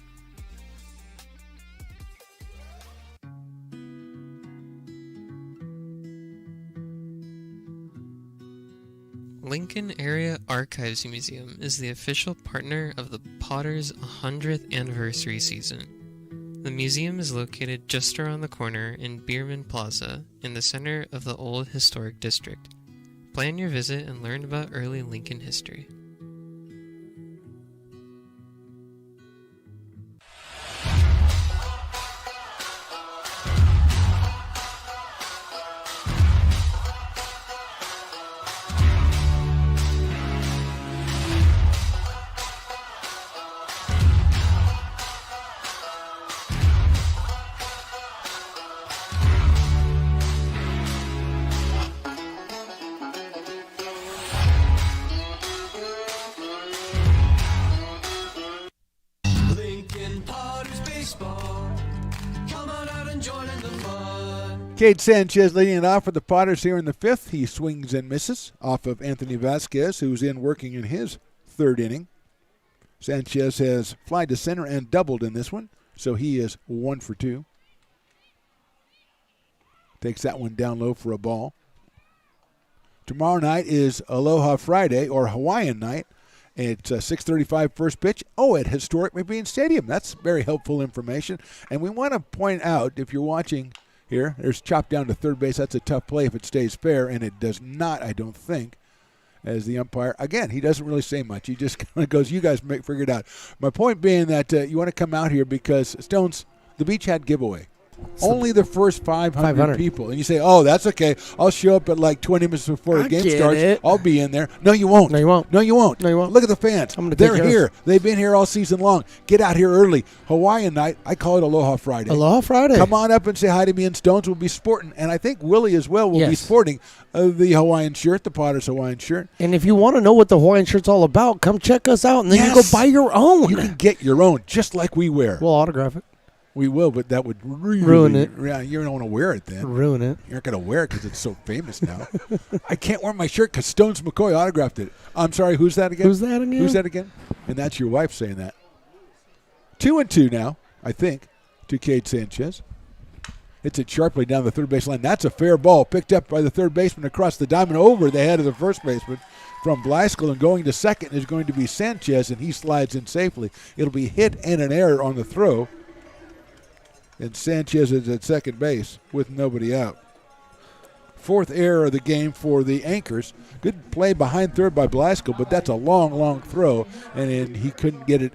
Lincoln Area Archives Museum is the official partner of the Potters' 100th anniversary season. The museum is located just around the corner in Bierman Plaza in the center of the Old Historic District. Plan your visit and learn about early Lincoln history. Cade Sanchez leading it off for the Potters here in the 5th. He swings and misses off of Anthony Vasquez, who's working in his 3rd inning. Sanchez has flied to center and doubled in this one, so he is 1 for 2. Takes that one down low for a ball. Tomorrow night is Aloha Friday, or Hawaiian night. It's 6:35 first pitch. At historic McBean Stadium. That's very helpful information. And we want to point out, if you're watching here, there's chopped down to third base. That's a tough play if it stays fair, and it does not, I don't think, as the umpire. Again, he doesn't really say much. He just kind of goes, you guys figure it out. My point being that you want to come out here because Stones, the beach had giveaway. Only the first 500 people. And you say, oh, that's okay. I'll show up at like 20 minutes before the game starts. I'll be in there. No, you won't. No, you won't. No, you won't. No, you won't. Look at the fans. They're here. They've been here all season long. Get out here early. Hawaiian night, I call it Aloha Friday. Aloha Friday. Come on up and say hi to me, and Stones will be sporting. And I think Willie as well will be sporting the Hawaiian shirt, the Potters Hawaiian shirt. And if you want to know what the Hawaiian shirt's all about, come check us out, and then you go buy your own. You can get your own, just like we wear. We'll autograph it. We will, but that would really ruin it. Yeah, you don't want to wear it then. Ruin it. You're not going to wear it because it's so famous now. I can't wear my shirt because Stones McCoy autographed it. I'm sorry, who's that again? Who's that again? Who's that again? And that's your wife saying that. 2-2 now, I think, to Cade Sanchez. Hits it sharply down the third base line. That's a fair ball picked up by the third baseman across the diamond over the head of the first baseman from Blaskel, and going to second is going to be Sanchez, and he slides in safely. It'll be hit and an error on the throw. And Sanchez is at second base with nobody out. Fourth error of the game for the Anchors. Good play behind third by Blaskel, but that's a long, long throw, and he couldn't get it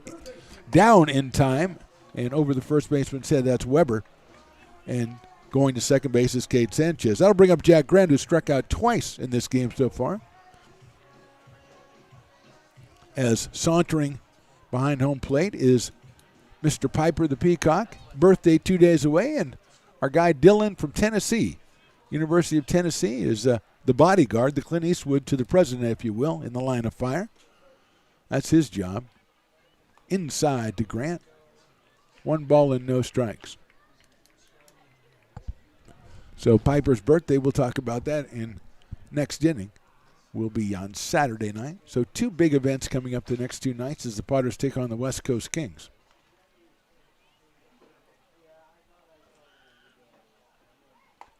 down in time. And over the first baseman's head, that's Weber. And going to second base is Cade Sanchez. That'll bring up Jack Grant, who struck out twice in this game so far. As sauntering behind home plate is Mr. Piper the Peacock, birthday 2 days away, and our guy Dylan from Tennessee, University of Tennessee, is the bodyguard, the Clint Eastwood to the president, if you will, in the line of fire. That's his job. Inside to Grant. 1 ball and no strikes. So Piper's birthday, we'll talk about that in next inning, will be on Saturday night. So 2 big events coming up the next 2 nights as the Potters take on the West Coast Kings.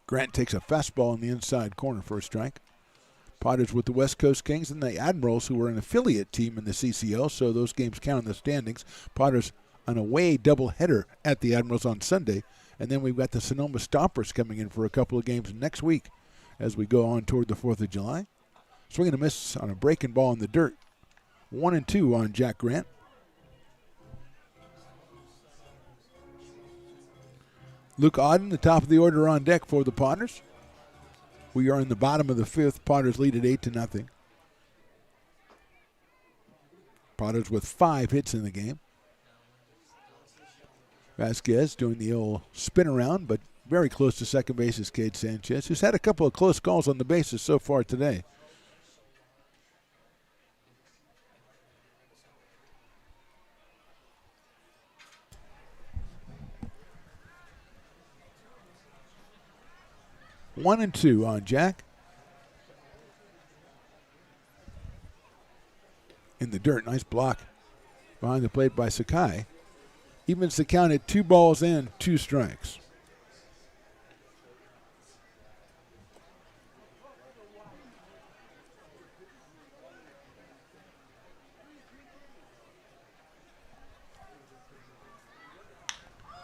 Grant takes a fastball in the inside corner for a strike. Potters with the West Coast Kings and the Admirals, who are an affiliate team in the CCL, so those games count in the standings. Potters an away doubleheader at the Admirals on Sunday. And then we've got the Sonoma Stompers coming in for a couple of games next week as we go on toward the 4th of July. Swing and a miss on a breaking ball in the dirt. 1-2 on Jack Grant. Luke Auden, the top of the order on deck for the Potters. We are in the bottom of the 5th. Potters lead at 8-0. Potters with 5 hits in the game. Vasquez doing the old spin around, but very close to second base is Cade Sanchez, who's had a couple of close calls on the bases so far today. One and 2 on Jack. In the dirt, nice block behind the plate by Sakai. Evens the count at 2 balls and 2 strikes.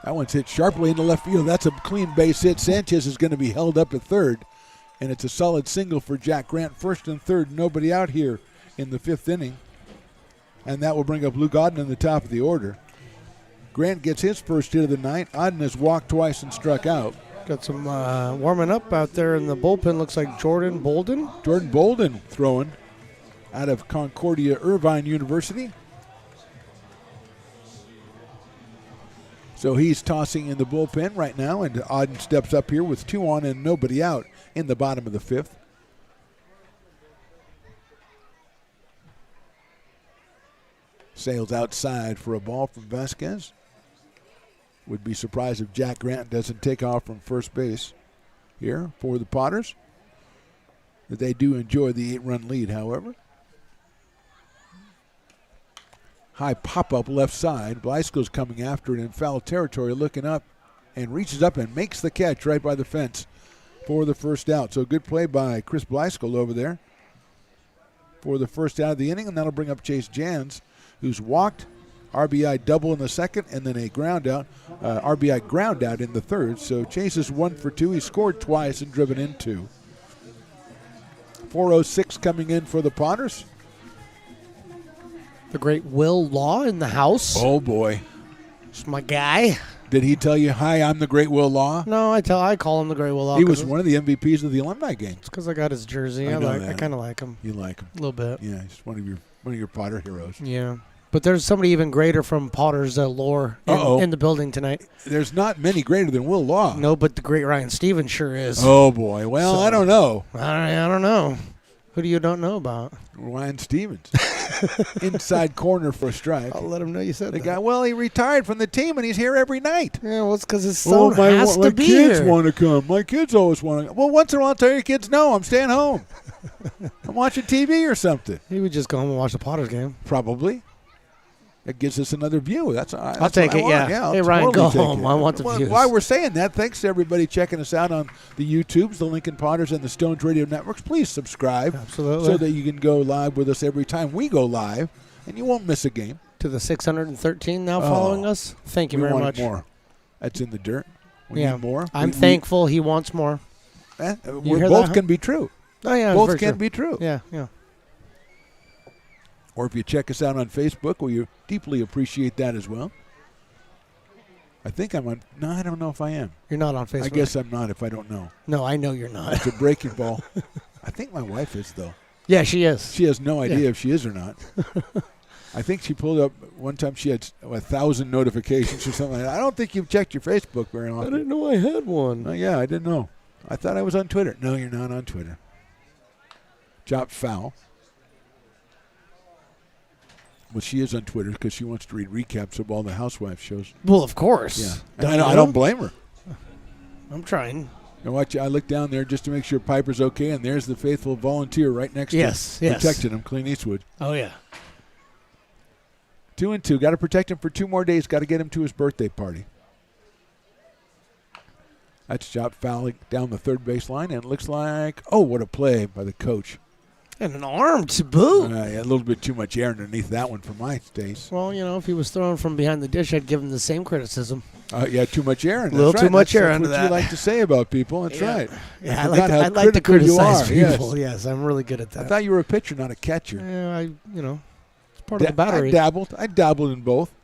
That one's hit sharply into left field. That's a clean base hit. Sanchez is going to be held up at third, and it's a solid single for Jack Grant. First and third, nobody out here in the 5th inning, and that will bring up Luke Auden in the top of the order. Grant gets his first hit of the night. Auden has walked twice and struck out. Got some warming up out there in the bullpen. Looks like Jordan Bolden. Jordan Bolden throwing out of Concordia Irvine University. So he's tossing in the bullpen right now, and Auden steps up here with 2 on and nobody out in the bottom of the 5th. Sails outside for a ball from Vasquez. Would be surprised if Jack Grant doesn't take off from first base here for the Potters. But they do enjoy the 8-run lead, however. High pop-up left side. Blaskel's coming after it in foul territory, looking up and reaches up and makes the catch right by the fence for the first out. So good play by Chris Blaskel over there for the first out of the inning, and that'll bring up Chase Jans, who's walked, RBI double in the second, and then a ground out, RBI ground out in the third. So Chase is 1 for 2. He scored twice and driven in 2. 4:06 coming in for the Potters. The great Will Law in the house. Oh, boy. It's my guy. Did he tell you, "Hi, I'm the Great Will Law"? No, I call him the Great Will Law. He was one of the MVPs of the alumni games. It's because I got his jersey. I kind of like him. You like him a little bit. Yeah, he's one of your Potter heroes. Yeah, but there's somebody even greater from Potter's lore in the building tonight. There's not many greater than Will Law. No, but the great Ryan Stevens sure is. Oh boy. Well, I don't know. I don't know. Who do you don't know about? Ryan Stevens. Inside corner for a strike. I'll let him know you said the that. guy. Well, he retired from the team and he's here every night. Yeah, well, it's because his son has to be here. My kids here. want to come. My kids always want to. Well, once in a while, tell your kids, no, I'm staying home. I'm watching TV or something. He would just go home and watch the Potters game. Probably. That gives us another view. That's I'll take it. Yeah. Hey, I'll Ryan, totally go take home. it. I want the Well, views. while we're saying that, thanks to everybody checking us out on the YouTubes, the Lincoln Potters, and the Stones Radio Networks. Please subscribe. Absolutely. So that you can go live with us every time we go live, and you won't miss a game. To the 613 now following us. Thank you we very want much. More. That's in the dirt. We need more. I'm thankful he wants more. Both can be true. Oh, yeah. Both can be true. Yeah. Or if you check us out on Facebook, we deeply appreciate that as well. I think I'm on. No, I don't know if I am. You're not on Facebook. I guess I'm not if I don't know. No, I know you're not. It's a breaking ball. I think my wife is, though. Yeah, she is. She has no idea if she is or not. I think she pulled up one time she had 1,000 notifications or something like that. I don't think you've checked your Facebook very often. I didn't know I had one. Yeah, I didn't know. I thought I was on Twitter. No, you're not on Twitter. Chopped foul. Well, she is on Twitter because she wants to read recaps of all the Housewives shows. Well, of course. Yeah. And I don't blame her. I'm trying. And watch, I look down there just to make sure Piper's okay, and there's the faithful volunteer right next to him. Yes. Protecting him, Clint Eastwood. Oh, yeah. 2-2. Got to protect him for 2 more days. Got to get him to his birthday party. That's chopped foul down the third baseline, and it looks like, what a play by the coach. And an arm to boot. A little bit too much air underneath that one for my taste. Well, if he was thrown from behind the dish, I'd give him the same criticism. Too much air. A little too much air under that. That's what you like to say about people. That's right. Yeah, I like to criticize people. Yes, I'm really good at that. I thought you were a pitcher, not a catcher. Yeah, it's part of the battery. I dabbled in both.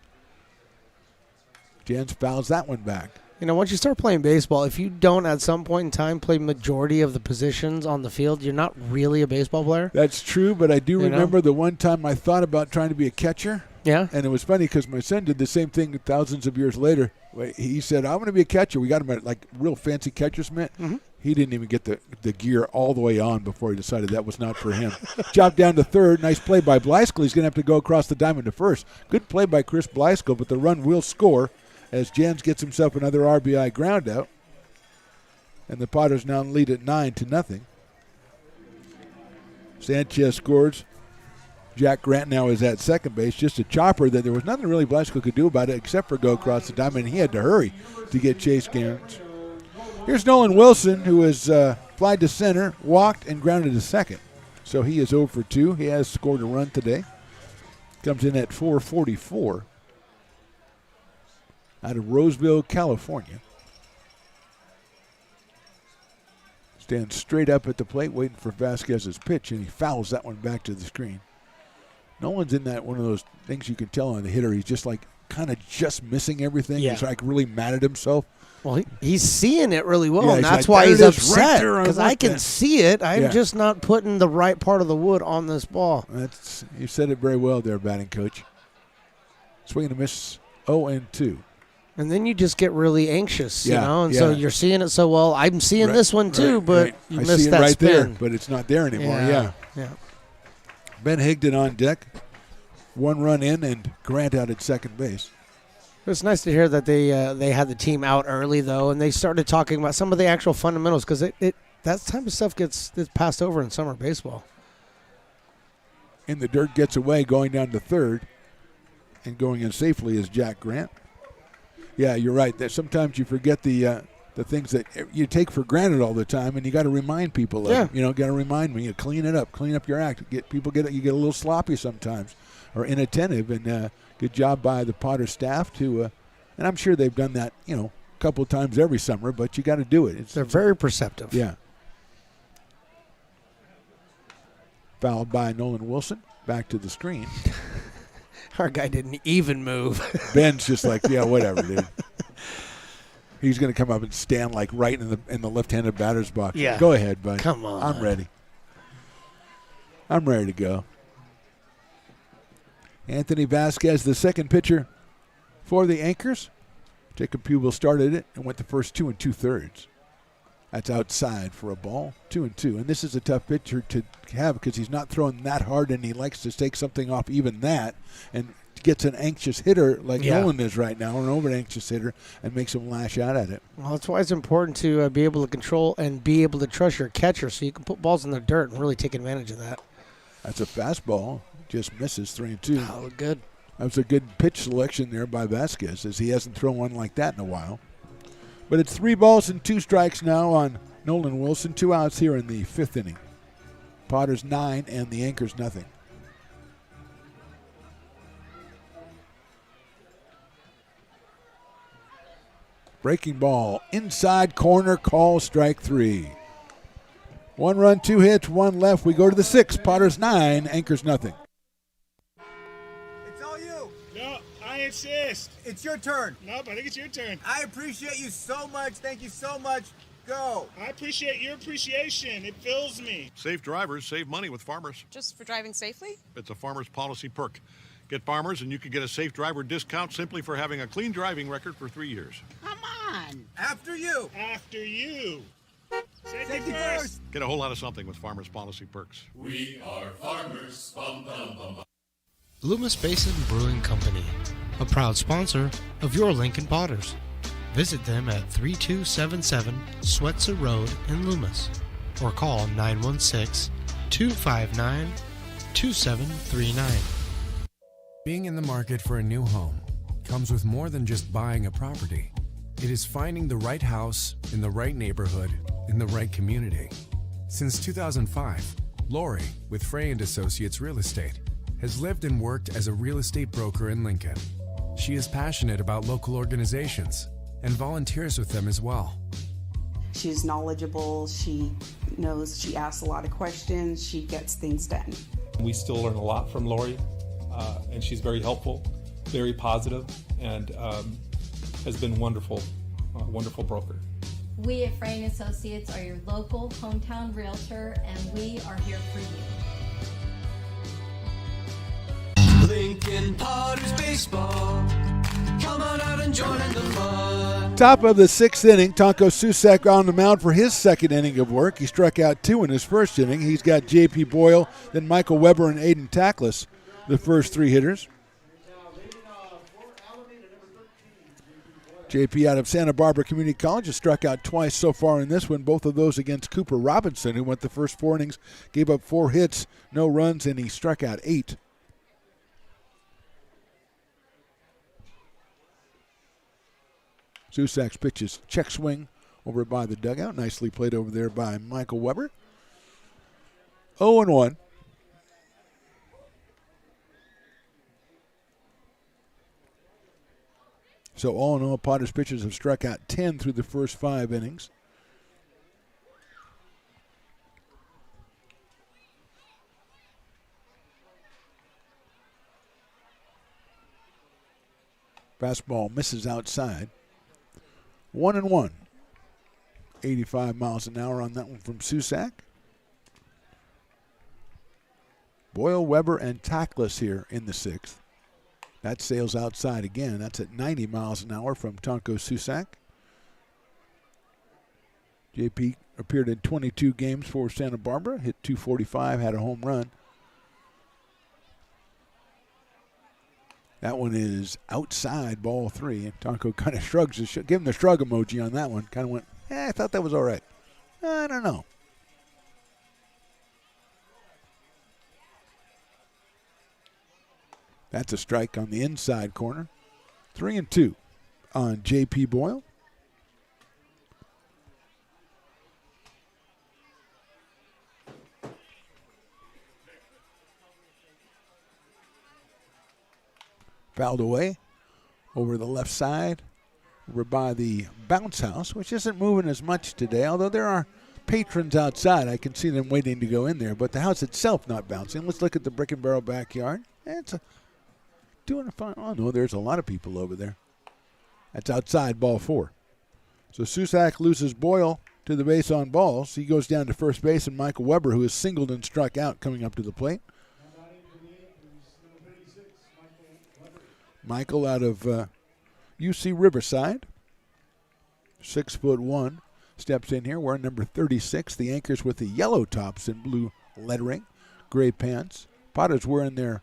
Jans fouls that one back. Once you start playing baseball, if you don't at some point in time play majority of the positions on the field, you're not really a baseball player. That's true, but I do remember the one time I thought about trying to be a catcher. Yeah. And it was funny because my son did the same thing thousands of years later. He said, I'm going to be a catcher. We got him at real fancy catcher's mitt. Mm-hmm. He didn't even get the gear all the way on before he decided that was not for him. Chopped down to third. Nice play by Blyskill. He's going to have to go across the diamond to first. Good play by Chris Blyskill, but the run will score as Jans gets himself another RBI ground out. And the Potters now lead at 9-0. Sanchez scores. Jack Grant now is at second base. Just a chopper that there was nothing really Blyskill could do about it except for go across the diamond. He had to hurry to get Chase Gaines. Here's Nolan Wilson, who has flied to center, walked, and grounded to second. So he is 0 for 2. He has scored a run today. Comes in at 444. Out of Roseville, California. Stands straight up at the plate waiting for Vasquez's pitch, and he fouls that one back to the screen. Nolan's in that one of those things you can tell on the hitter. He's just kind of just missing everything. Yeah. He's really mad at himself. Well, he's seeing it really well, Yeah, and he's that's like, why he's "There it is, right upset, there, I because I want can that." see it. I'm Yeah. just not putting the right part of the wood on this ball. You said it very well there, batting coach. Swing and a miss, 0-2. And then you just get really anxious, Yeah, and so yeah. you're seeing it so well. I'm seeing this one too, but you I missed see it that right spin. there, but it's not there anymore. Yeah. Ben Higdon on deck. 1 run in, and Grant out at second base. It's nice to hear that they had the team out early, though, and they started talking about some of the actual fundamentals, because that type of stuff gets passed over in summer baseball. In the dirt, gets away, going down to third, and going in safely is Jack Grant. Yeah, you're right. That sometimes you forget the things that you take for granted all the time, and you got to remind people of. Yeah. Got to remind me. Clean it up. Clean up your act. You get a little sloppy sometimes, or inattentive, and good job by the Potter staff to, and I'm sure they've done that, a couple of times every summer, but you got to do it. They're very perceptive. Yeah. Fouled by Nolan Wilson. Back to the screen. Our guy didn't even move. Ben's just like, yeah, whatever, dude. He's going to come up and stand like right in the left-handed batter's box. Yeah. Go ahead, bud. Come on. I'm ready. I'm ready to go. Anthony Vasquez, the second pitcher for the Anchors. Jacob Pubel started it and went the first 2 2/3. That's outside for a ball, 2-2. And this is a tough pitcher to have because he's not throwing that hard, and he likes to take something off even that and gets an anxious hitter like Nolan is right now, or an over-anxious hitter, and makes him lash out at it. Well, that's why it's important to be able to control and be able to trust your catcher so you can put balls in the dirt and really take advantage of that. That's a fastball. Just misses 3-2. Oh, good. That was a good pitch selection there by Vasquez, as he hasn't thrown one like that in a while. But it's 3 balls and 2 strikes now on Nolan Wilson. 2 outs here in the 5th inning. Potters 9 and the Anchors nothing. Breaking ball, inside corner, call, strike 3. 1 run, 2 hits, 1 left. We go to the 6th. Potters 9, Anchors nothing. It's all you. No, I insist. It's your turn. Nope, I think it's your turn. I appreciate you so much. Thank you so much. Go. I appreciate your appreciation. It fills me. Safe drivers save money with Farmers. Just for driving safely? It's a Farmers policy perk. Get Farmers and you can get a safe driver discount simply for having a clean driving record for 3 years. Come on. After you. After you. Safety first. Get a whole lot of something with Farmers policy perks. We are farmers. Bum, bum, bum, bum. Loomis Basin Brewing Company, a proud sponsor of your Lincoln Potters. Visit them at 3277 Swetzer Road in Loomis or call 916-259-2739. Being in the market for a new home comes with more than just buying a property. It is finding the right house in the right neighborhood in the right community. Since 2005, Lori, with Frey & Associates Real Estate, has lived and worked as a real estate broker in Lincoln. She is passionate about local organizations and volunteers with them as well. She's knowledgeable, she knows, she asks a lot of questions, she gets things done. We still learn a lot from Lori, and she's very helpful, very positive, and has been wonderful, wonderful broker. We at Frey & Associates are your local hometown realtor, and we are here for you. Lincoln Potters Baseball. Come on out and join in the fun. Top of the 6th inning, Tonko Susak on the mound for his 2nd inning of work. He struck out 2 in his 1st inning. He's got J.P. Boyle, then Michael Weber and Aiden Tackless, the first 3 hitters. J.P. out of Santa Barbara Community College has struck out twice so far in this one, both of those against Cooper Robinson, who went the first 4 innings, gave up 4 hits, no runs, and he struck out 8. Susak's pitch is check swing over by the dugout. Nicely played over there by Michael Weber. 0-1. So all in all, Potters pitchers have struck out 10 through the first 5 innings. Fastball misses outside. 1-1. 85 miles an hour on that one from Susak. Boyle, Weber, and Tackless here in the 6th. That sails outside again. That's at 90 miles an hour from Tonko Susak. JP appeared in 22 games for Santa Barbara, hit .245, had a home run. That one is outside, ball 3. And Tonko kind of shrugs, give him the shrug emoji on that one. Kind of went, I thought that was all right. I don't know. That's a strike on the inside corner. 3-2 on J.P. Boyle. Fouled away over the left side, over by the bounce house, which isn't moving as much today, although there are patrons outside. I can see them waiting to go in there, but the house itself not bouncing. Let's look at the Brick and Barrel backyard. It's doing a fine. Oh, no, there's a lot of people over there. That's outside, ball 4. So Susak loses Boyle to the base on balls. He goes down to first base, and Michael Weber, who is singled and struck out, coming up to the plate. Michael out of UC Riverside, 6'1", steps in here wearing number 36. The Anchors with the yellow tops and blue lettering, gray pants. Potters wearing their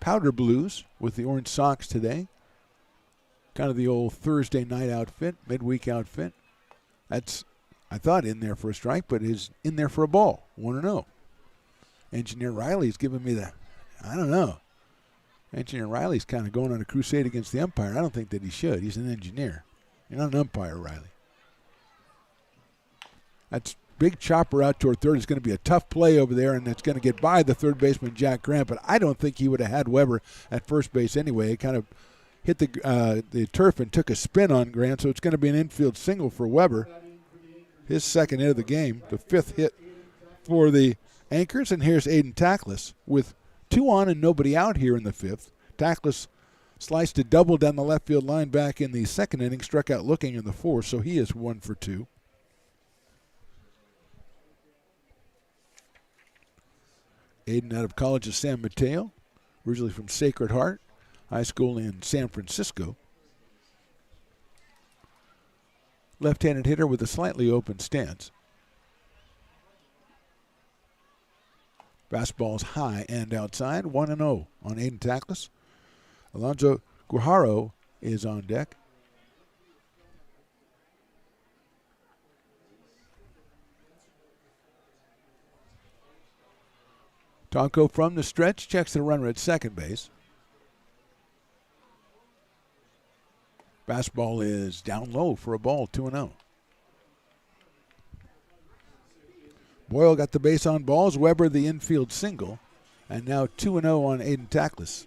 powder blues with the orange socks today. Kind of the old Thursday night outfit, midweek outfit. That's, I thought, in there for a strike, but is in there for a ball. 1-0. Engineer Riley's giving me the, I don't know. Engineer Riley's kind of going on a crusade against the umpire. I don't think that he should. He's an engineer. You're not an umpire, Riley. That's big chopper out toward third. It's going to be a tough play over there, and it's going to get by the third baseman, Jack Grant, but I don't think he would have had Weber at first base anyway. It kind of hit the turf and took a spin on Grant, so it's going to be an infield single for Weber. His second hit of the game, the fifth hit for the Anchors, and here's Aiden Tackless with 2 on and nobody out here in the fifth. Tackless sliced a double down the left field line back in the second inning, struck out looking in the fourth, so he is 1 for 2. Aiden out of College of San Mateo, originally from Sacred Heart High School in San Francisco. Left-handed hitter with a slightly open stance. Fastball's high and outside, 1-0 on Aiden Tackless. Alonzo Guajaro is on deck. Tonko from the stretch checks the runner at second base. Fastball is down low for a ball, 2-0. Boyle got the base on balls. Weber the infield single. And now 2-0 on Aiden Tackless.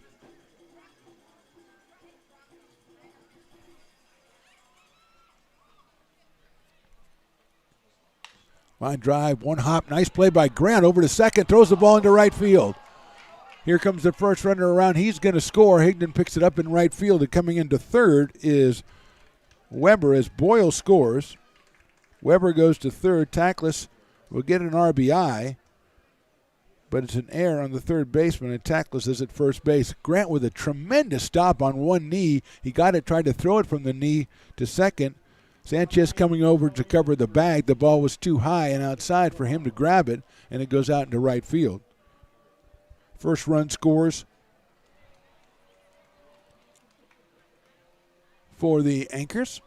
Line drive, one hop. Nice play by Grant over to second. Throws the ball into right field. Here comes the first runner around. He's going to score. Higdon picks it up in right field. And coming into third is Weber as Boyle scores. Weber goes to third. Tackless will get an RBI, but it's an error on the third baseman, and Tackless is at first base. Grant with a tremendous stop on one knee. He got it, tried to throw it from the knee to second. Sanchez coming over to cover the bag. The ball was too high and outside for him to grab it, and it goes out into right field. First run scores for the Anchors.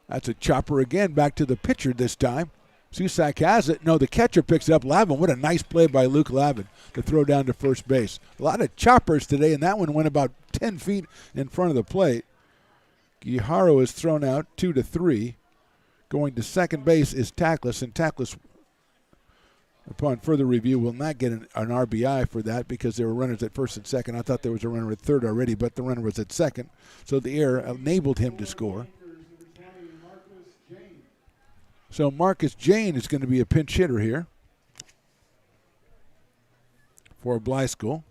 That's a chopper again, back to the pitcher this time. Susak has it. No, the catcher picks it up. Lavin, what a nice play by Luke Lavin to throw down to first base. A lot of choppers today, and that one went about 10 feet in front of the plate. Guijaro is thrown out 2-3. Going to second base is Tackless, and Tackless, upon further review, will not get an RBI for that because there were runners at first and second. I thought there was a runner at third already, but the runner was at second, so the error enabled him to score. So Marcus Jane is going to be a pinch hitter here for Blyskoll.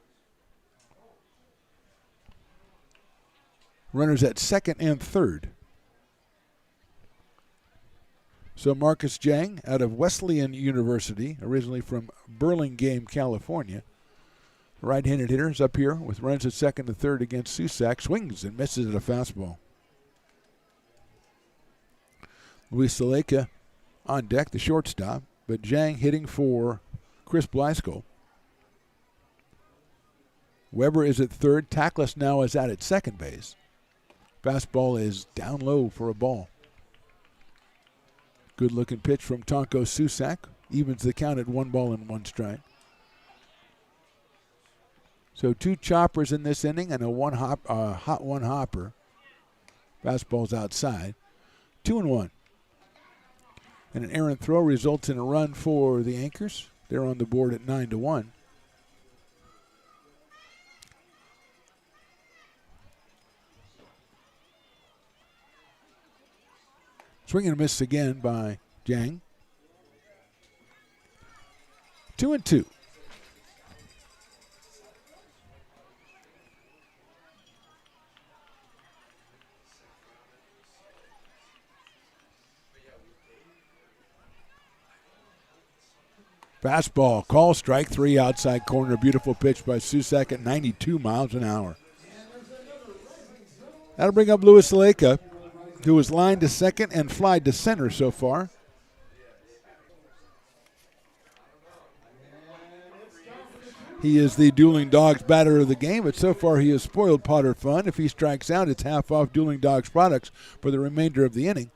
Runners at second and third. So Marcus Jang out of Wesleyan University, originally from Burlingame, California. Right-handed hitter is up here with runs at second and third against Susak. Swings and misses at a fastball. Luis Saleka on deck, the shortstop, but Jang hitting for Chris Blyskoll. Weber is at third. Tackless now is out at second base. Fastball is down low for a ball. Good looking pitch from Tonko Susak. Evens the count at 1-1 strike. So 2 choppers in this inning and a hot one hopper. Fastball's outside. 2-1. And an errant throw results in a run for the Anchors. They're on the board at 9-1. Swing and a miss again by Jang. 2-2. Fastball, call strike 3 outside corner. Beautiful pitch by Susak at 92 miles an hour. That'll bring up Luis Leica, who was lined to second and flied to center so far. He is the Dueling Dogs batter of the game, but so far he has spoiled Potter fun. If he strikes out, it's half off Dueling Dogs products for the remainder of the inning.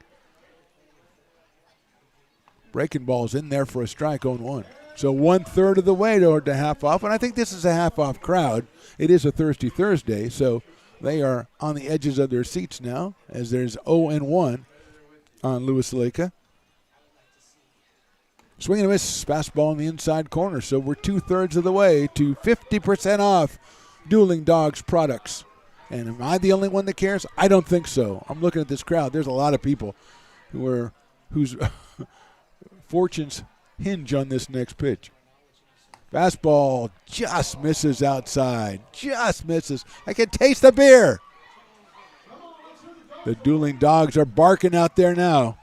Breaking ball's in there for a strike, 0-1. So 1/3 of the way to half off, and I think this is a half off crowd. It is a Thirsty Thursday, so they are on the edges of their seats now as there's 0-1 on Luis Leica. Swing and a miss, fastball in the inside corner, so we're 2/3 of the way to 50% off Dueling Dogs products. And am I the only one that cares? I don't think so. I'm looking at this crowd. There's a lot of people whose fortunes hinge on this next pitch. Fastball just misses outside. Just misses. I can taste the beer. The Dueling Dogs are barking out there now.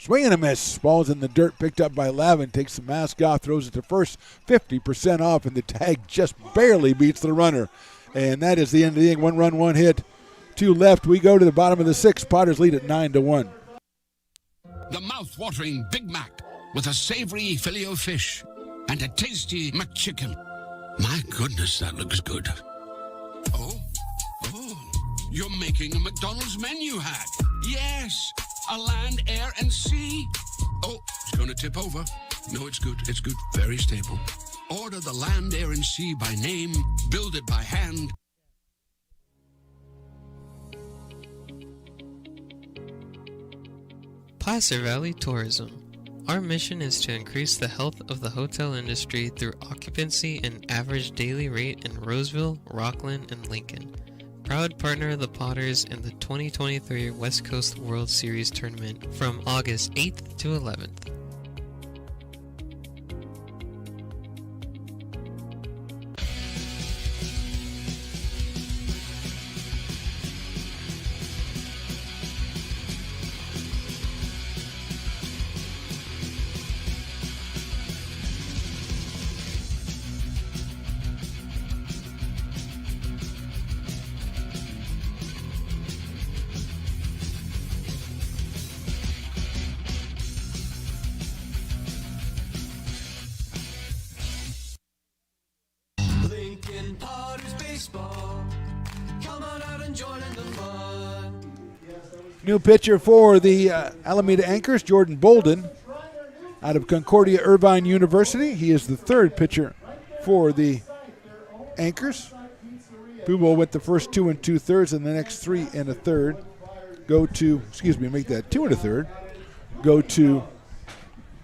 Swing and a miss. Ball's in the dirt, picked up by Lavin. Takes the mask off, throws it to first. 50% off, and the tag just barely beats the runner. And that is the end of the inning. 1 run, 1 hit. 2 left. We go to the bottom of the 6th. Potters lead at 9-1. The mouth-watering Big Mac with a savory Filet-O-Fish and a tasty McChicken. My goodness, that looks good. Oh, you're making a McDonald's menu hack. Yes, a land, air, and sea. Oh, it's going to tip over. No, it's good. It's good. Very stable. Order the land, air, and sea by name. Build it by hand. Placer Valley Tourism. Our mission is to increase the health of the hotel industry through occupancy and average daily rate in Roseville, Rockland, and Lincoln. Proud partner of the Potters in the 2023 West Coast World Series Tournament from August 8th to 11th. Lincoln Potters Baseball. Come on out and join in the fun. New pitcher for the Alameda Anchors, Jordan Bolden, out of Concordia Irvine University. He is the 3rd pitcher for the Anchors. Bubo with the first 2 2/3, and the next 3 1/3 go to, make that 2 1/3, go to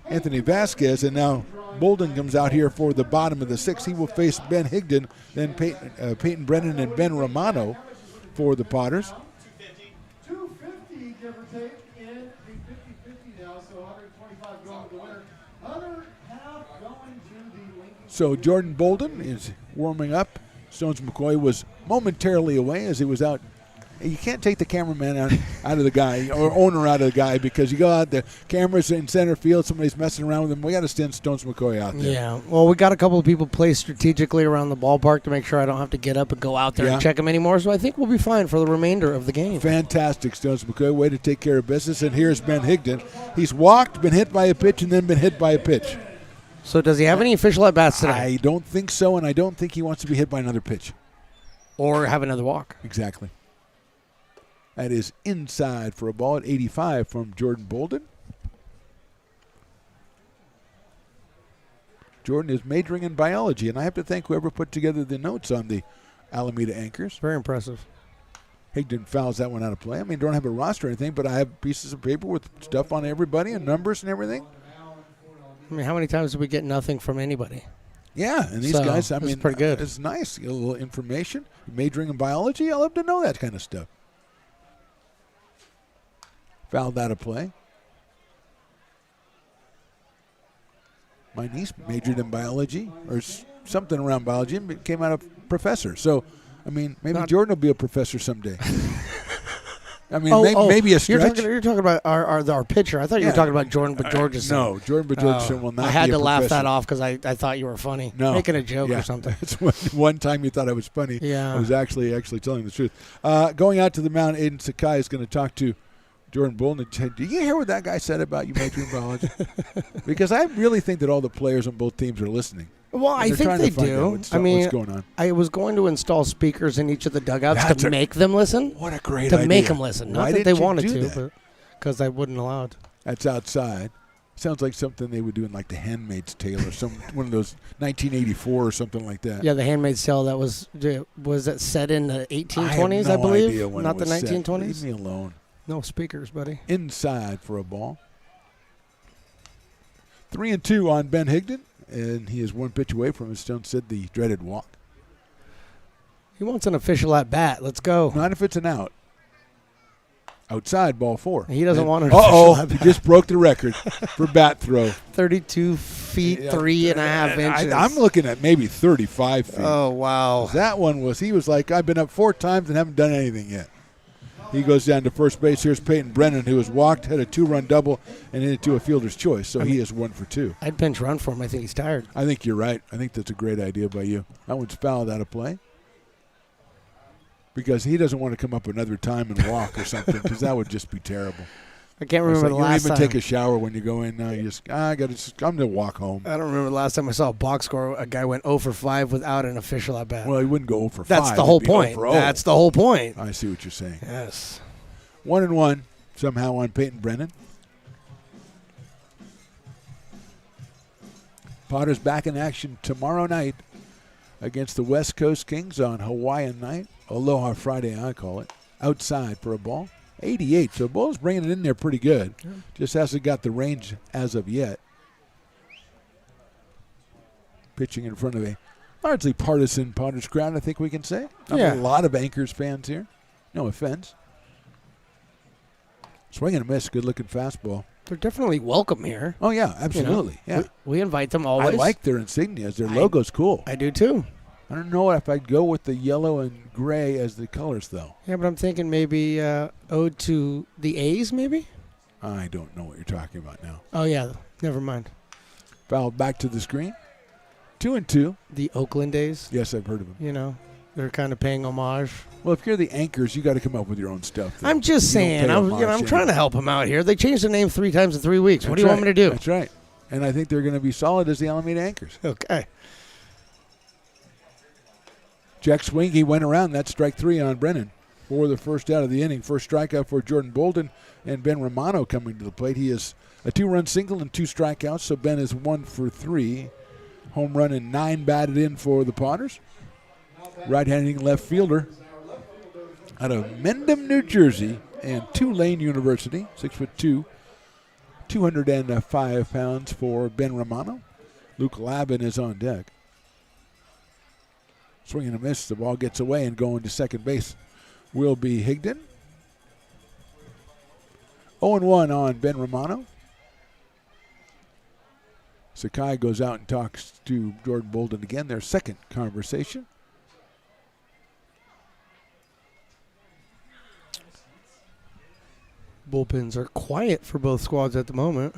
Anthony Vasquez, and now Bolden comes out here for the bottom of the 6th. He will face Ben Higdon, then Peyton Brennan, and Ben Romano for the Potters. 250, give or take, in the 50-50 now, so 125 going to the winner. Other half going to the Lincoln. So Jordan Bolden is warming up. Stones McCoy was momentarily away as he was out. You can't take the cameraman out of the guy, or owner out of the guy, because you go out there, cameras in center field, somebody's messing around with him. We got to send Stones McCoy out there. Yeah, well, we got a couple of people placed strategically around the ballpark to make sure I don't have to get up and go out there and check them anymore, so I think we'll be fine for the remainder of the game. Fantastic, Stones McCoy. Way to take care of business. And here's Ben Higdon. He's walked, been hit by a pitch, and then been hit by a pitch. So does he have any official at-bats today? I don't think so, and I don't think he wants to be hit by another pitch. Or have another walk. Exactly. That is inside for a ball at 85 from Jordan Bolden. Jordan is majoring in biology, and I have to thank whoever put together the notes on the Alameda Anchors. Very impressive. Higdon fouls that one out of play. I mean, don't have a roster or anything, but I have pieces of paper with stuff on everybody and numbers and everything. I mean, how many times did we get nothing from anybody? Yeah, and these guys, I mean, pretty good. It's nice. You get a little information. Majoring in biology, I love to know that kind of stuff. Fouled out of play. My niece majored in biology or something around biology and came out a professor. So, I mean, maybe Jordan will be a professor someday. I mean, maybe a stretch. You're talking about our pitcher. I thought you were talking about Jordan Bajorgensen. No, Jordan Bajorgensen will not. I had be a to laugh professor. that off because I thought you were funny, making a joke or something. That's one time you thought I was funny. Yeah, I was actually telling the truth. Going out to the mound, Aiden Sakai is going to talk to Jordan Bolden. Did you hear what that guy said about you majoring in biology? Because I really think that all the players on both teams are listening. Well, I think they do. What's going on? I was going to install speakers in each of the dugouts to make them listen. What a great idea. To make them listen. Not Why that they didn't you wanted do to, that? but because I wouldn't allow it. That's outside. Sounds like something they would do in like The Handmaid's Tale or one of those 1984 or something like that. Yeah, The Handmaid's Tale. That was that set in the 1820s, I I believe. Idea when Not it the was 1920s. Set. Leave me alone. No speakers, buddy. Inside for a ball. 3-2 on Ben Higdon, and he is one pitch away from, as Stone said, the dreaded walk. He wants an official at bat. Let's go. Not if it's an out. Outside, ball 4. He doesn't want an official at bat. He just broke the record for bat throw. 32 feet, 3.5 inches. I'm looking at maybe 35 feet. Oh, wow. That one he was like, I've been up 4 times and haven't done anything yet. He goes down to first base. Here's Peyton Brennan, who has walked, had a 2-run double, and into a fielder's choice. So he is 1 for 2. I'd pinch run for him. I think he's tired. I think you're right. I think that's a great idea by you. That one's fouled out of play. Because he doesn't want to come up another time and walk or something, because that would just be terrible. I can't remember the last time. You don't even take a shower when you go in now. You just, I'm going to walk home. I don't remember the last time I saw a box score. A guy went 0 for 5 without an official at bat. Well, he wouldn't go 0 for 5. That's the whole point. That's the whole point. I see what you're saying. Yes. 1-1 somehow on Peyton Brennan. Potters back in action tomorrow night against the West Coast Kings on Hawaiian night. Aloha Friday, I call it. Outside for a ball. 88. So Bull's bringing it in there pretty good. Yeah. Just hasn't got the range as of yet. Pitching in front of a largely partisan Potters crowd, I think we can say. A lot of Anchors fans here. No offense. Swing and a miss. Good-looking fastball. They're definitely welcome here. Oh, yeah, absolutely. We invite them always. I like their insignias. Their logo's cool. I do, too. I don't know if I'd go with the yellow and gray as the colors, though. Yeah, but I'm thinking maybe ode to the A's, maybe? I don't know what you're talking about now. Oh, yeah. Never mind. Fouled back to the screen. 2-2. The Oakland A's? Yes, I've heard of them. You know, they're kind of paying homage. Well, if you're the Anchors, you got to come up with your own stuff. Though. I'm just saying. I'm trying to help them out here. They changed the name 3 times in 3 weeks. What do you want me to do? That's right. And I think they're going to be solid as the Alameda Anchors. Okay. Jack swing, he went around. That's strike 3 on Brennan for the first out of the inning. First strikeout for Jordan Bolden, and Ben Romano coming to the plate. He is a 2-run single and 2 strikeouts, so Ben is 1 for 3. Home run and 9 batted in for the Potters. Right-handed left fielder out of Mendham, New Jersey, and Tulane University, 6'2", 205 pounds for Ben Romano. Luke Labin is on deck. Swing and a miss. The ball gets away, and going to second base will be Higdon. 0-1 on Ben Romano. Sakai goes out and talks to Jordan Bolden again, their second conversation. Bullpens are quiet for both squads at the moment.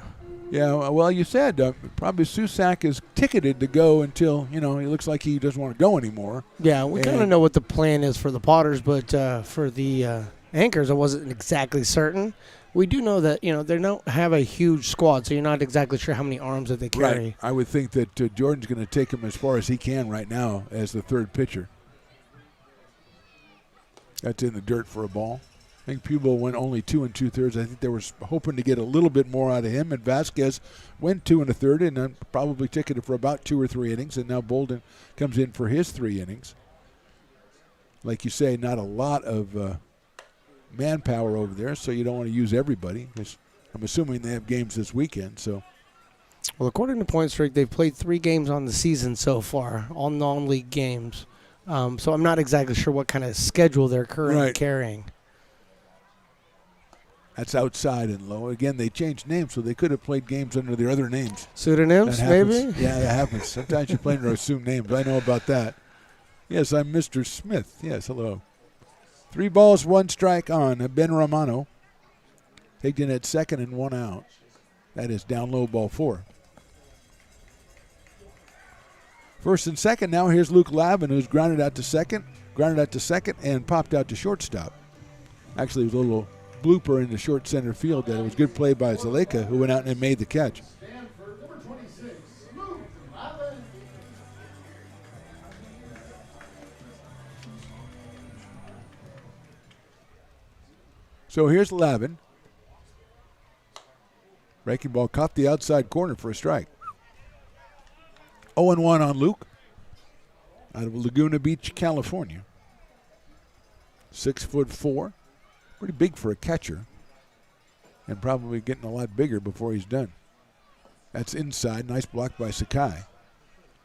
Yeah, well, you said probably Susak is ticketed to go until, he looks like he doesn't want to go anymore. Yeah, we kind of know what the plan is for the Potters, but for the Anchors, I wasn't exactly certain. We do know that, they don't have a huge squad, so you're not exactly sure how many arms that they carry. Right. I would think that Jordan's going to take him as far as he can right now as the third pitcher. That's in the dirt for a ball. I think Pueblo went only 2 2/3. I think they were hoping to get a little bit more out of him. And Vasquez went 2 1/3 and then probably ticketed for about 2 or 3 innings. And now Bolden comes in for his 3 innings. Like you say, not a lot of manpower over there, so you don't want to use everybody. I'm assuming they have games this weekend. So, well, according to Point Streak, they've played 3 games on the season so far, all non-league games. So I'm not exactly sure what kind of schedule they're currently carrying. That's outside and low. Again, they changed names, so they could have played games under their other names. Pseudonyms, maybe? Yeah, that happens. Sometimes you play under assumed names. I know about that. Yes, I'm Mr. Smith. Yes, hello. 3 balls, 1 strike on Ben Romano. Higdon at second and 1 out. That is down low, ball 4. First and second now, here's Luke Lavin, who's grounded out to second, and popped out to shortstop. Actually, it was a little blooper in the short center field that it was good play by Zaleka, who went out and made the catch. So here's Lavin. Breaking ball caught the outside corner for a strike. 0-1 on Luke out of Laguna Beach, California. 6'4", pretty big for a catcher, and probably getting a lot bigger before he's done. That's inside. Nice block by Sakai.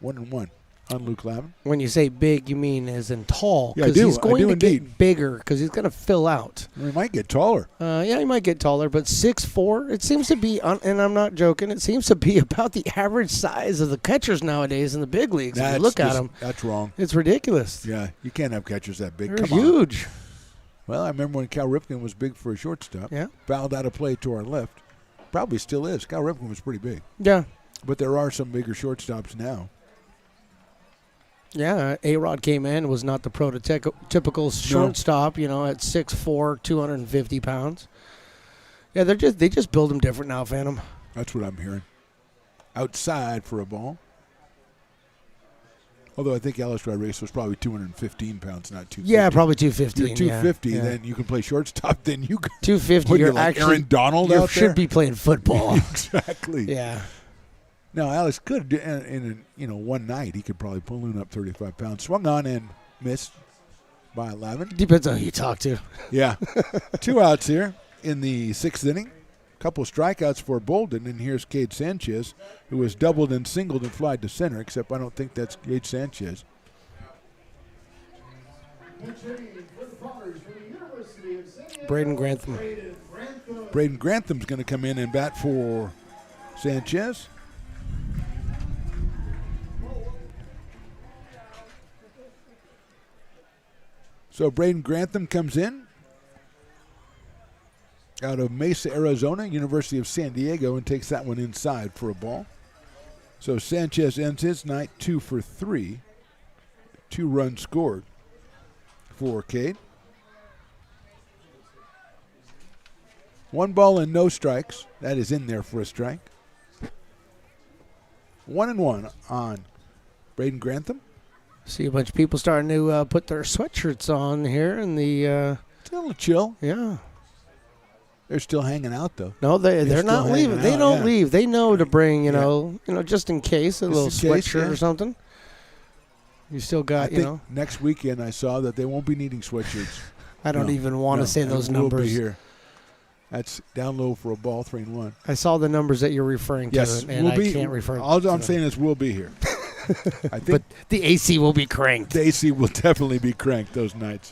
1-1 on Luke Lavin. When you say big, you mean as in tall? Yeah, I do. He's going to indeed. get bigger because he's going to fill out. Well, he might get taller. Yeah, he might get taller, but 6'4", it seems to be, and I'm not joking, it seems to be about the average size of the catchers nowadays in the big leagues. If you look at them. That's wrong. It's ridiculous. Yeah, you can't have catchers that big. They're Come on. huge. Well, I remember when Cal Ripken was big for a shortstop. Yeah. Fouled out of play to our left. Probably still is. Cal Ripken was pretty big. Yeah. But there are some bigger shortstops now. Yeah, A-Rod came in, was not the prototypical shortstop, at 6'4", 250 pounds. Yeah, they just build them different now, Phantom. That's what I'm hearing. Outside for a ball. Although I think Alex Rodriguez was probably 215 pounds, not 250. Yeah, probably 215. You're 250, then you can play shortstop. Then you can 250. You're like actually Aaron Donald you out there. should be playing football. Exactly. Yeah. Now Alex could, in one night, he could probably balloon up 35 pounds. Swung on and missed by Lavin. Depends on who you talk to. Yeah. 2 outs here in the 6th inning. Couple strikeouts for Bolden, and here's Cade Sanchez, who has doubled and singled and flied to center, except I don't think that's Cade Sanchez. Braden Grantham. Braden Grantham's going to come in and bat for Sanchez. So Braden Grantham comes in out of Mesa, Arizona, University of San Diego, and takes that one inside for a ball. So Sanchez ends his night 2 for 3. 2 runs scored for Cade. 1 ball and no strikes. That is in there for a strike. 1-1 on Braden Grantham. See a bunch of people starting to put their sweatshirts on here in the. It's a little chill. Yeah. They're still hanging out though. No, they're not leaving. They don't leave. They know to bring, you know, just in case, a little sweatshirt or something. You still got, I think next weekend I saw that they won't be needing sweatshirts. I don't even want to say those numbers. Will be here. That's down low for a ball, 3-1. I saw the numbers that you're referring to, and I can't refer. All I'm saying is we'll be here. I think but the AC will be cranked. The AC will definitely be cranked those nights.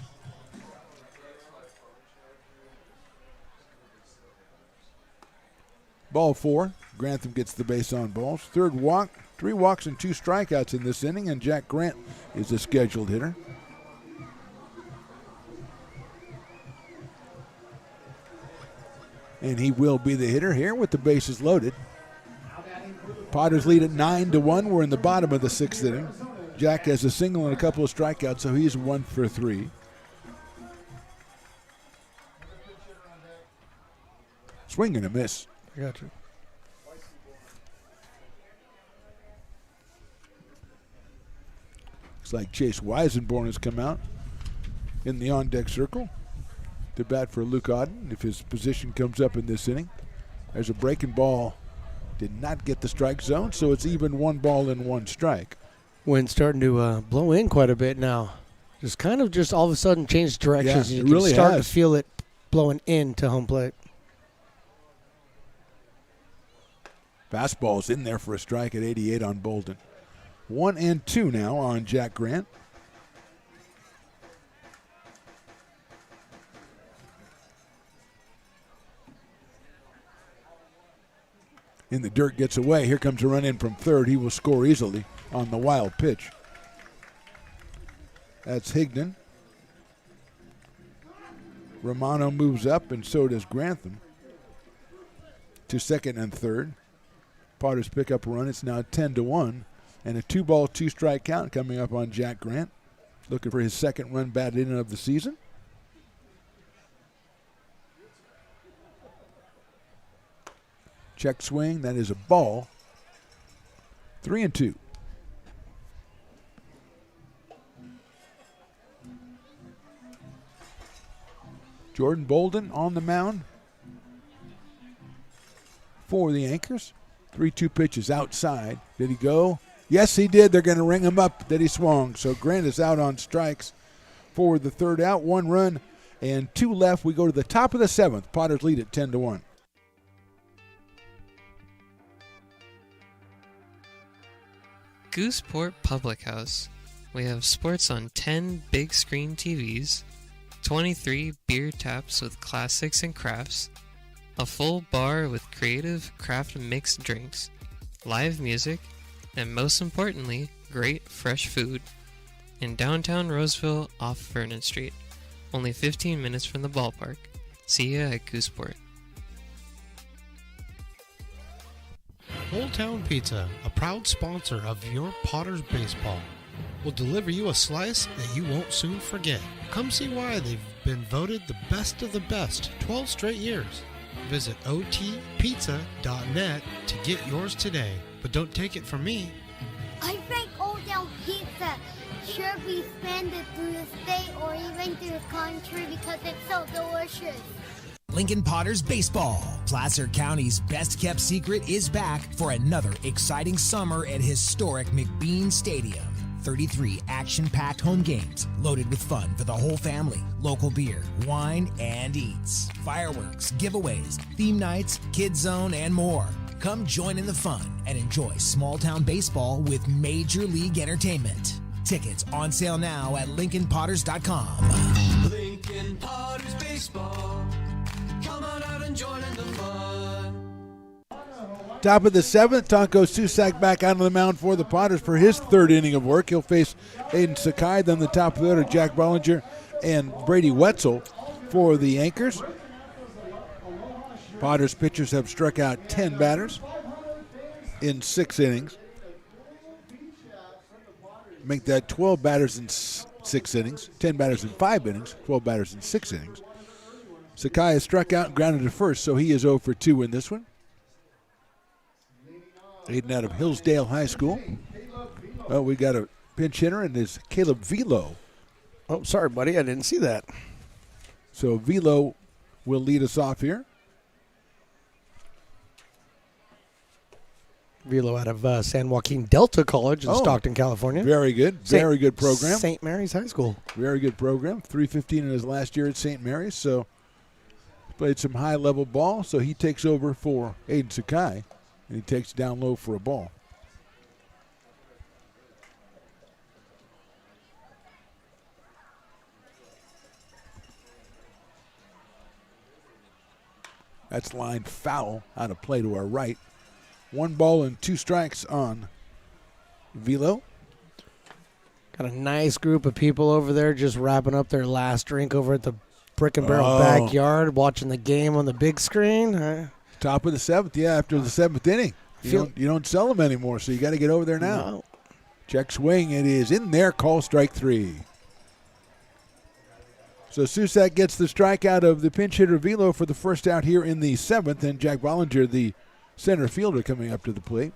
Ball 4. Grantham gets the base on balls. 3rd walk. 3 walks and 2 strikeouts in this inning, and Jack Grant is the scheduled hitter. And he will be the hitter here with the bases loaded. Potters lead at 9-1. We're in the bottom of the 6th inning. Jack has a single and a couple of strikeouts, so he's 1 for 3. Swing and a miss. I got you. Looks like Chase Weisenborn has come out in the on-deck circle to bat for Luke Auden if his position comes up in this inning. There's a breaking ball. Did not get the strike zone, so it's even 1 ball and 1 strike. Wind's starting to blow in quite a bit now. Just all of a sudden changed directions. Yeah, you it really can start has. to feel it blowing into home plate. Fastball's in there for a strike at 88 on Bolden. 1-2 now on Jack Grant. In the dirt, gets away. Here comes a run in from 3rd. He will score easily on the wild pitch. That's Higdon. Romano moves up, and so does Grantham to second and third. Potters pick up a run. It's now 10-1, and a 2-ball, 2-strike count coming up on Jack Grant, looking for his second run batted in of the season. Check swing. That is a ball. 3-2. Jordan Bolden on the mound for the Anchors. 3-2 pitches outside. Did he go? Yes, he did. They're going to ring him up that he swung. So Grant is out on strikes for the third out. 1 run and 2 left. We go to the top of the 7th. Potters lead at 10-1. Gooseport Public House. We have sports on 10 big screen TVs, 23 beer taps with classics and crafts, a full bar with creative craft mixed drinks, live music, and most importantly, great fresh food. In downtown Roseville off Vernon Street, only 15 minutes from the ballpark. See ya at Gooseport. Old Town Pizza, a proud sponsor of your Potters baseball, will deliver you a slice that you won't soon forget. Come see why they've been voted the best of the best 12 straight years. Visit otpizza.net to get yours today. But don't take it from me. I think Old Town Pizza should be expanded through the state or even through the country because it's so delicious. Lincoln Potters Baseball. Placer County's best-kept secret is back for another exciting summer at historic McBean Stadium. 33 action-packed home games loaded with fun for the whole family. Local beer, wine, and eats. Fireworks, giveaways, theme nights, kids zone, and more. Come join in the fun and enjoy small-town baseball with Major League Entertainment. Tickets on sale now at LincolnPotters.com. Lincoln Potters Baseball. Come on out and join in the fun. Top of the 7th, Tonko Susak back out on the mound for the Potters for his third inning of work. He'll face Aiden Sakai. Then the top of the order, Jack Bollinger and Brady Wetzel for the Anchors. Potters pitchers have struck out 10 batters in 6 innings. Make that 12 batters in 6 innings, 10 batters in 5 innings, 12 batters in 6 innings. Sakai has struck out and grounded to first, so he is 0 for 2 in this one. Aiden out of Hillsdale High School. Well, we got a pinch hitter, and it's Caleb Velo. Oh, sorry, buddy. I didn't see that. So Velo will lead us off here. Velo out of San Joaquin Delta College in Stockton, California. Very good. Very good program. St. Mary's High School. Very good program. 315 in his last year at St. Mary's. So played some high-level ball. So he takes over for Aiden Sakai, and he takes down low for a ball. That's lined foul out of play to our right. 1 ball and 2 strikes on Velo. Got a nice group of people over there just wrapping up their last drink over at the Brick and Barrel backyard, watching the game on the big screen. Top of the 7th, yeah, after the 7th inning. You don't sell them anymore, so you got to get over there now. No. Check swing, it is in there, call strike 3. So Susak gets the strikeout of the pinch hitter Velo for the first out here in the 7th, and Jack Bollinger, the center fielder, coming up to the plate.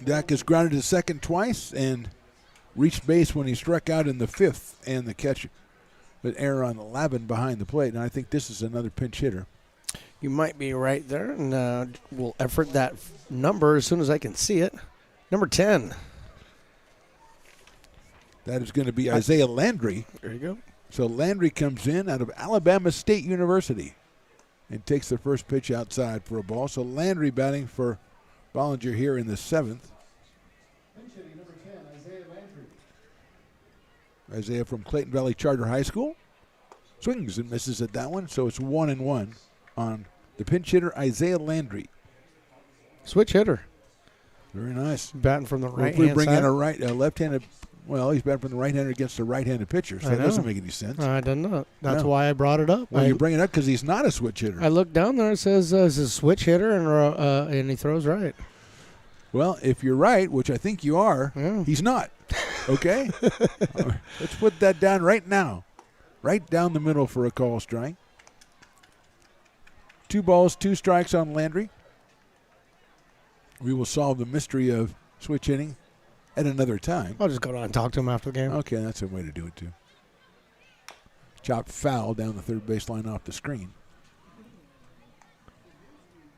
Dak is grounded to second twice and reached base when he struck out in the 5th, and the catch with error on the Lavin behind the plate. And I think this is another pinch hitter. You might be right there, and we'll effort that number as soon as I can see it. Number 10. That is going to be Isaiah Landry. There you go. So Landry comes in out of Alabama State University and takes the first pitch outside for a ball. So Landry batting for Bollinger here in the 7th. Isaiah from Clayton Valley Charter High School. Swings and misses at that one, so it's 1-1 on the pinch hitter, Isaiah Landry. Switch hitter. Very nice. Batting from the right hand side. If we bring in a left-handed Well, he's batting from the right-hander against a right-handed pitcher, so I that doesn't know. make any sense. I don't know. That's No. why I brought it up. Well, you bring it up because he's not a switch hitter. I looked down there. It says he's a switch hitter, and he throws right. Well, if you're right, which I think you are, he's not. Okay? Let's put that down right now. Right down the middle for a call strike. 2 balls, 2 strikes on Landry. We will solve the mystery of switch hitting at another time. I'll just go down and talk to him after the game. Okay, that's a way to do it, too. Chopped foul down the third baseline off the screen.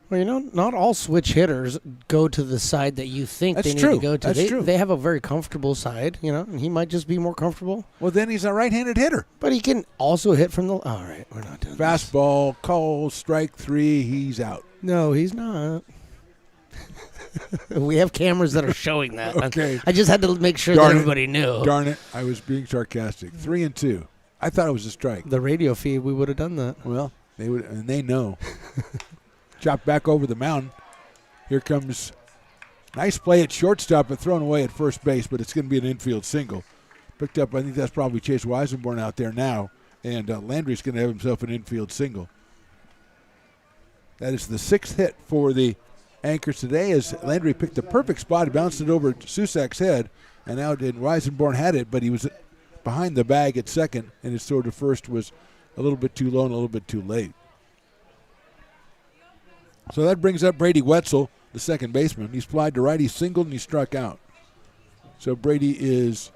Well, not all switch hitters go to the side that you think That's they need true. to go to. That's true. They have a very comfortable side, and he might just be more comfortable. Well, then he's a right-handed hitter. But he can also hit from the... All right, we're not doing Fastball, call, strike 3, he's out. No, he's not. We have cameras that are showing that. Okay. I just had to make sure that everybody knew. Darn it, I was being sarcastic. 3-2. I thought it was a strike. The radio feed, we would have done that. Well, they would, and they know. Chopped back over the mound. Here comes nice play at shortstop, but thrown away at first base, but it's going to be an infield single. Picked up, I think that's probably Chase Weisenborn out there now, and Landry's going to have himself an infield single. That is the 6th hit for the Anchors today as Landry picked the perfect spot. He bounced it over to Susak's head, and now Weisenborn had it, but he was behind the bag at second, and his throw to first was a little bit too low and a little bit too late. So that brings up Brady Wetzel, the second baseman. He's flied to right, he singled, and he struck out. So Brady is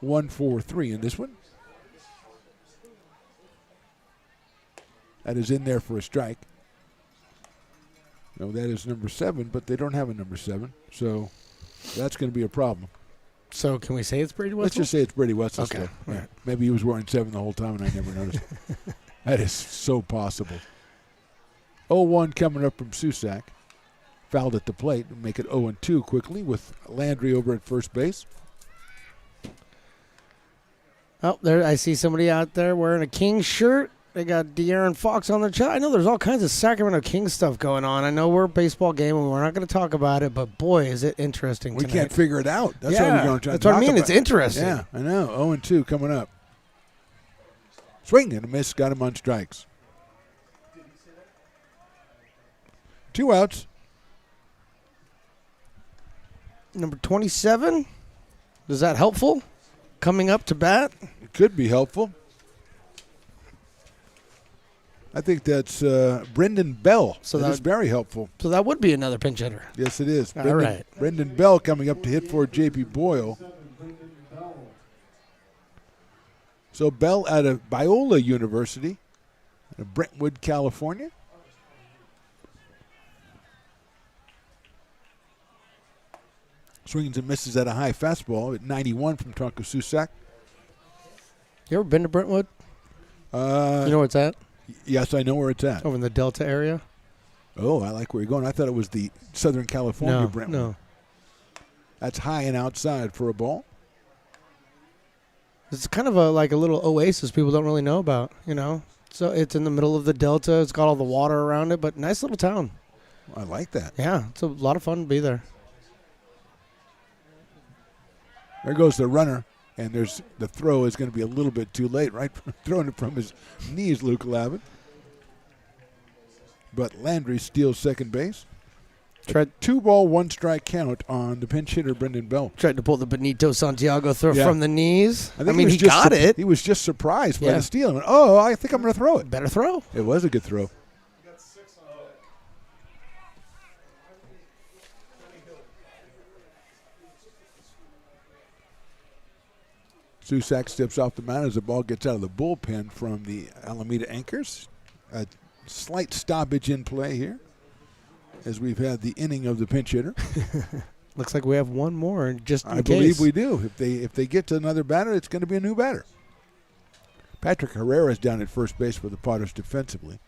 one, 4, 3 in this one. That is in there for a strike. No, that is number 7, but they don't have a number 7, so that's going to be a problem. So can we say it's Brady Wetzel? Let's just say it's Brady Wetzel. Okay. Still. Yeah. Maybe he was wearing 7 the whole time and I never noticed. That is so possible. 0-1 coming up from Susak. Fouled at the plate and make it 0-2 quickly with Landry over at first base. Oh, there! I see somebody out there wearing a Kings shirt. They got De'Aaron Fox on their chest. I know there's all kinds of Sacramento Kings stuff going on. I know we're a baseball game and we're not going to talk about it, but boy, is it interesting We tonight. can't figure it out. That's Yeah, what we're going to try that's to what talk I mean. about. It's interesting. Yeah, I know. 0-2 coming up. Swing and a miss. Got him on strikes. 2 outs. Number 27. Is that helpful? Coming up to bat? It could be helpful. I think that's Brendan Bell. So that is very helpful. So that would be another pinch hitter. Yes, it is. All right. Brendan Bell coming up to hit for J.P. Boyle. So Bell out of Biola University, in Brentwood, California. Swings and misses at a high fastball at 91 from Tonka Susak. You ever been to Brentwood? You know where it's at? Yes, I know where it's at. Over in the Delta area? Oh, I like where you're going. I thought it was the Southern California Brentwood. No. That's high and outside for a ball. It's kind of like a little oasis people don't really know about, So it's in the middle of the Delta. It's got all the water around it, but nice little town. I like that. Yeah, it's a lot of fun to be there. There goes the runner, and the throw is going to be a little bit too late, right? Throwing it from his knees, Luke Lavin. But Landry steals second base. Tried 2-ball, 1-strike count on the pinch hitter, Brendan Bell. Tried to pull the Benito Santiago throw from the knees. I mean, he just got it. He was just surprised by the steal. And went, oh, I think I'm going to throw it. Better throw. It was a good throw. Susak steps off the mound as the ball gets out of the bullpen from the Alameda Anchors. A slight stoppage in play here as we've had the inning of the pinch hitter. Looks like we have one more just in I case. believe we do. If they get to another batter, it's going to be a new batter. Patrick Herrera is down at first base for the Potters defensively.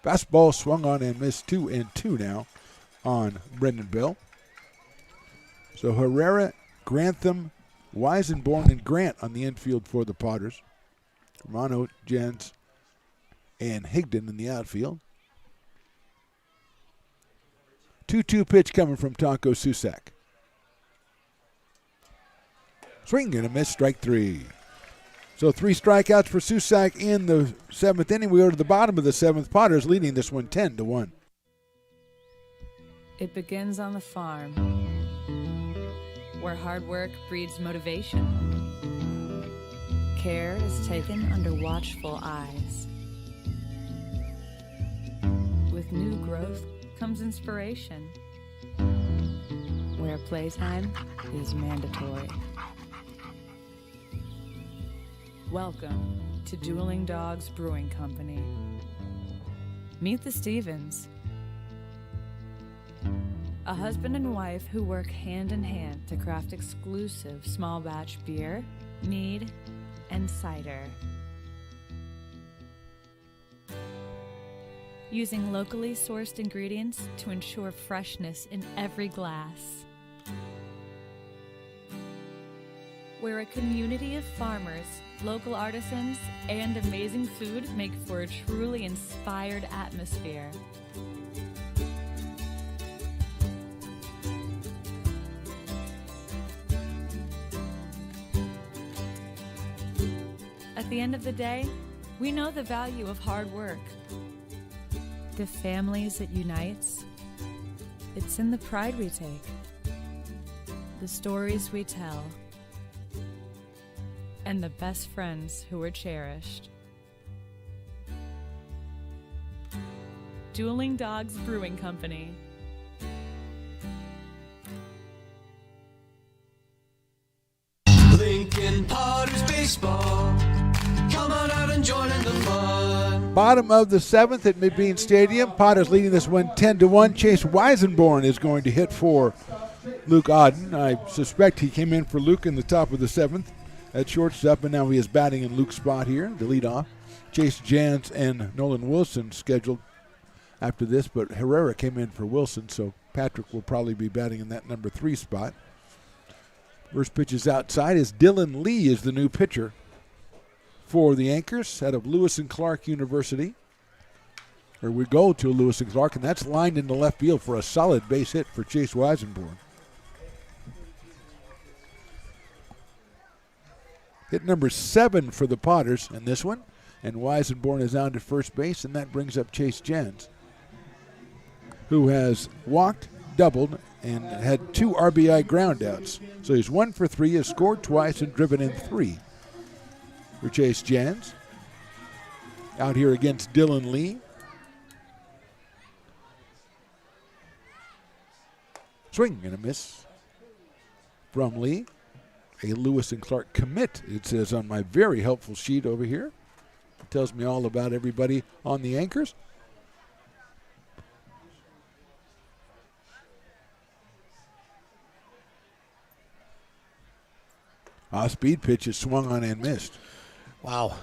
Fastball swung on and missed 2-2 now on Brendan Bell. So Herrera, Grantham, Weisenborn, and Grant on the infield for the Potters. Romano, Jens, and Higdon in the outfield. 2-2 pitch coming from Taco Susak. Swing and a miss, strike 3. So 3 strikeouts for Susak in the 7th inning. We go to the bottom of the 7th. Potters leading this one 10-1. It begins on the farm, where hard work breeds motivation. Care is taken under watchful eyes. With new growth comes inspiration, where playtime is mandatory. Welcome to Dueling Dogs Brewing Company. Meet the Stevens, a husband and wife who work hand in hand to craft exclusive small batch beer, mead, and cider. Using locally sourced ingredients to ensure freshness in every glass. Where a community of farmers, local artisans, and amazing food make for a truly inspired atmosphere. At the end of the day, we know the value of hard work. The families it unites, it's in the pride we take, the stories we tell, and the best friends who are cherished. Dueling Dogs Brewing Company. Lincoln Potters Baseball. Come on out and join in the fun. Bottom of the 7th at Midbean Stadium. Potters leading this one 10-1. Chase Weisenborn is going to hit for Luke Auden. I suspect he came in for Luke in the top of the 7th at shortstop, and now he is batting in Luke's spot here, the leadoff. Chase Jans and Nolan Wilson scheduled after this, but Herrera came in for Wilson, so Patrick will probably be batting in that number 3 spot. First pitch is outside as Dylan Lee is the new pitcher for the Anchors out of Lewis and Clark University. Or we go to Lewis and Clark, and that's lined into left field for a solid base hit for Chase Weisenborn. Hit number 7 for the Potters in this one, and Weisenborn is on to first base, and that brings up Chase Jans, who has walked, doubled, and had 2 RBI groundouts. So he's 1 for 3, has scored twice, and driven in 3 for Chase Jans. Out here against Dylan Lee. Swing and a miss from Lee. A Lewis and Clark commit, it says on my very helpful sheet over here. It tells me all about everybody on the Anchors. Speed pitch is swung on and missed. Wow.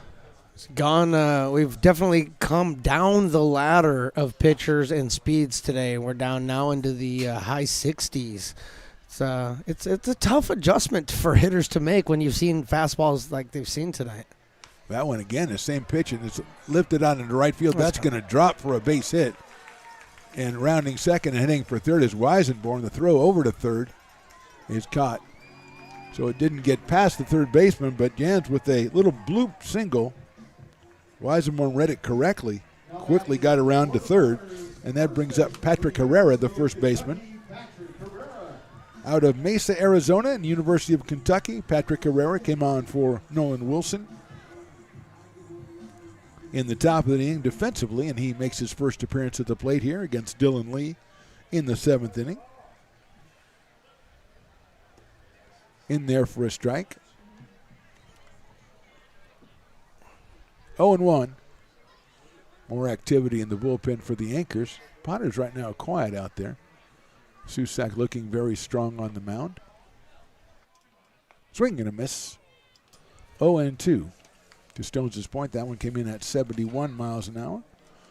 It's gone. We've definitely come down the ladder of pitchers and speeds today. We're down now into the high 60s. It's a tough adjustment for hitters to make when you've seen fastballs like they've seen tonight. That one again, the same pitch, and it's lifted out into right field. That's going to drop for a base hit. And rounding second and hitting for third is Weisenborn. The throw over to third is caught. So it didn't get past the third baseman, but Jans with a little bloop single. Weisenborn read it correctly, quickly got around to third, and that brings up Patrick Herrera, the first baseman. Out of Mesa, Arizona, and University of Kentucky, Patrick Herrera came on for Nolan Wilson in the top of the inning defensively, and he makes his first appearance at the plate here against Dylan Lee in the 7th inning. In there for a strike. 0-1. More activity in the bullpen for the Anchors. Potters right now quiet out there. Susak looking very strong on the mound. Swing and a miss. 0-2. To Stones' point, that one came in at 71 miles an hour.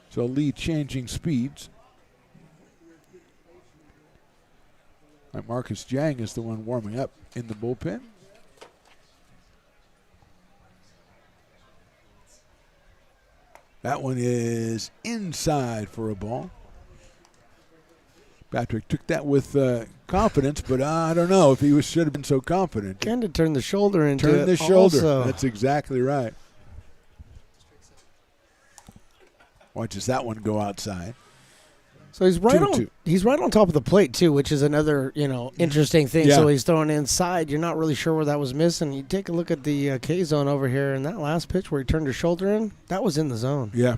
So Lee changing speeds. Marcus Jang is the one warming up in the bullpen. That one is inside for a ball. Patrick took that with confidence, but I don't know if he should have been so confident. Kind of turned the shoulder into Turn it the shoulder. also. That's exactly right. Watches that one go outside. So he's right 2-2. on. He's right on top of the plate too, which is another interesting thing. Yeah. So he's throwing inside. You're not really sure where that was missing. You take a look at the K zone over here, and that last pitch where he turned his shoulder in, that was in the zone. Yeah.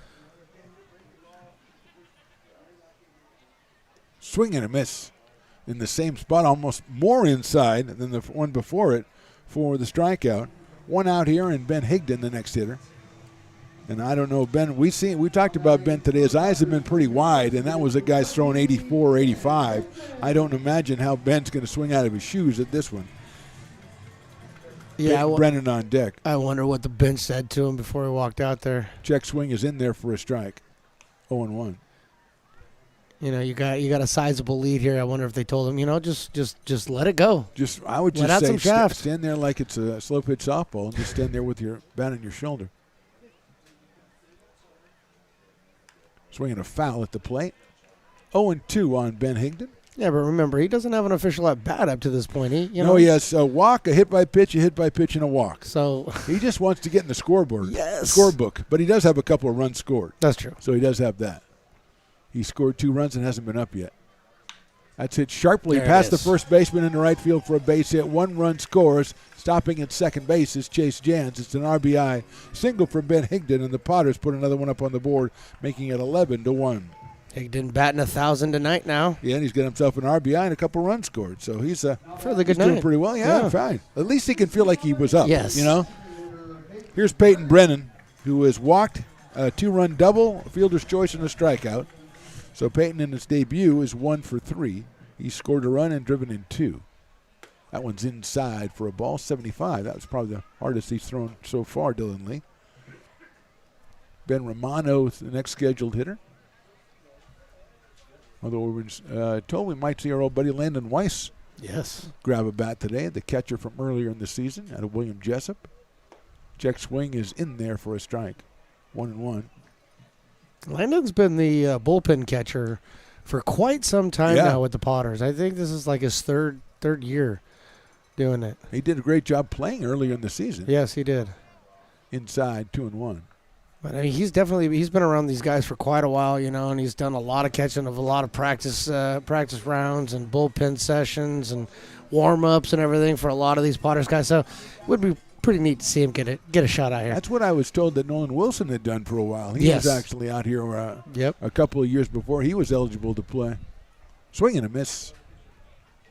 Swing and a miss in the same spot, almost more inside than the one before it for the strikeout. One out here, and Ben Higdon, the next hitter. And I don't know, Ben, we talked about Ben today. His eyes have been pretty wide, and that was a guy's throwing 84 or 85. I don't imagine how Ben's going to swing out of his shoes at this one. Yeah, Brennan on deck. I wonder what the bench said to him before he walked out there. Check swing is in there for a strike. 0-1. You got a sizable lead here. I wonder if they told him, just let it go. I would let out just some say shaft. stand there like it's a slow pitch softball and just stand there with your bat on your shoulder. Swinging a foul at the plate. 0-2 on Ben Higdon. Yeah, but remember, he doesn't have an official at bat up to this point. He has a walk, a hit by pitch, and a walk. So he just wants to get in the scoreboard, yes, scorebook. But he does have a couple of runs scored. That's true. So he does have that. He scored 2 runs and hasn't been up yet. That's hit sharply past the first baseman in the right field for a base hit. 1 run scores. Stopping at second base is Chase Jans. It's an RBI single for Ben Higdon, and the Potters put another one up on the board, making it 11-1. Higdon batting 1,000 tonight now. Yeah, and he's got himself an RBI and a couple runs scored. So he's fairly good doing night. pretty well. Yeah, fine. At least he can feel like he was up. Yes. Here's Peyton Brennan, who has walked a 2-run double, a fielder's choice, and a strikeout. So Peyton in his debut is 1 for 3. He scored a run and driven in 2. That one's inside for a ball, 75. That was probably the hardest he's thrown so far, Dylan Lee. Ben Romano is the next scheduled hitter. Although we were told we might see our old buddy Landon Weiss grab a bat today, the catcher from earlier in the season out of William Jessup. Check swing is in there for a strike. 1-1. Landon's been the bullpen catcher for quite some time now with the Potters. I think this is like his third year doing it. He did a great job playing earlier in the season. Yes, he did. Inside 2-1. But I mean, he's been around these guys for quite a while, and he's done a lot of catching of a lot of practice rounds and bullpen sessions and warm-ups and everything for a lot of these Potters guys. So it would be pretty neat to see him get a shot out here. That's what I was told that Nolan Wilson had done for a while. He was actually out here a couple of years before he was eligible to play. Swing and a miss.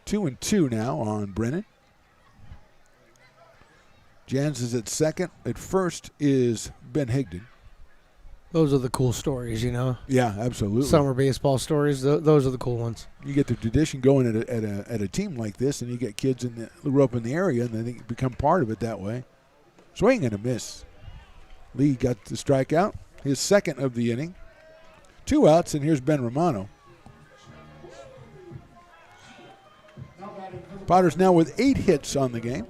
2-2 now on Brennan. Jans is at second. At first is Ben Higdon. Those are the cool stories, Yeah, absolutely. Summer baseball stories. Those are the cool ones. You get the tradition going at a team like this, and you get kids who grew up in the area, and they become part of it that way. Swing and a miss. Lee got the strikeout, his second of the inning. 2 outs, and here's Ben Romano. Potters now with 8 hits on the game.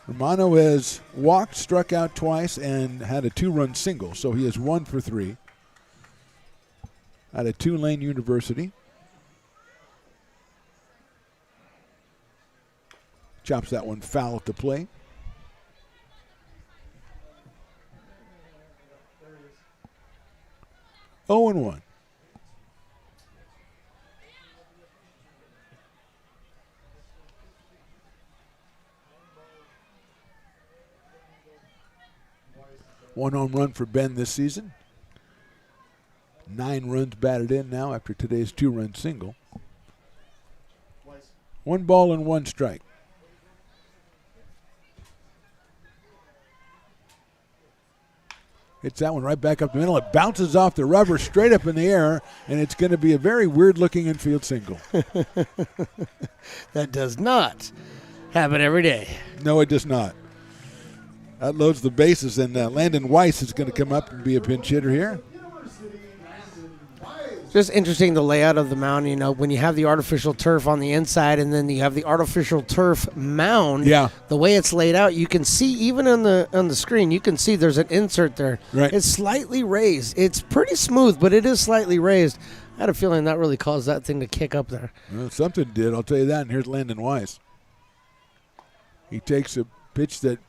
Romano has walked, struck out twice, and had a 2-run single, so he is 1 for 3 out of Tulane University. Chops that one foul at the plate. Oh and 1. One home run for Ben this season. 9 runs batted in now after today's 2-run single. 1 ball and 1 strike. Hits that one right back up the middle. It bounces off the rubber straight up in the air, and it's going to be a very weird-looking infield single. That does not happen every day. No, it does not. That loads the bases, and Landon Weiss is going to come up and be a pinch hitter here. Just interesting, the layout of the mound. You know, when you have the artificial turf on the inside and then you have the artificial turf mound, Yeah. the way it's laid out, you can see, even on the screen, you can see there's an insert there. Right. It's slightly raised. It's pretty smooth, but it is slightly raised. I had a feeling that really caused that thing to kick up there. Well, something did, I'll tell you that. And here's Landon Weiss. He takes a pitch that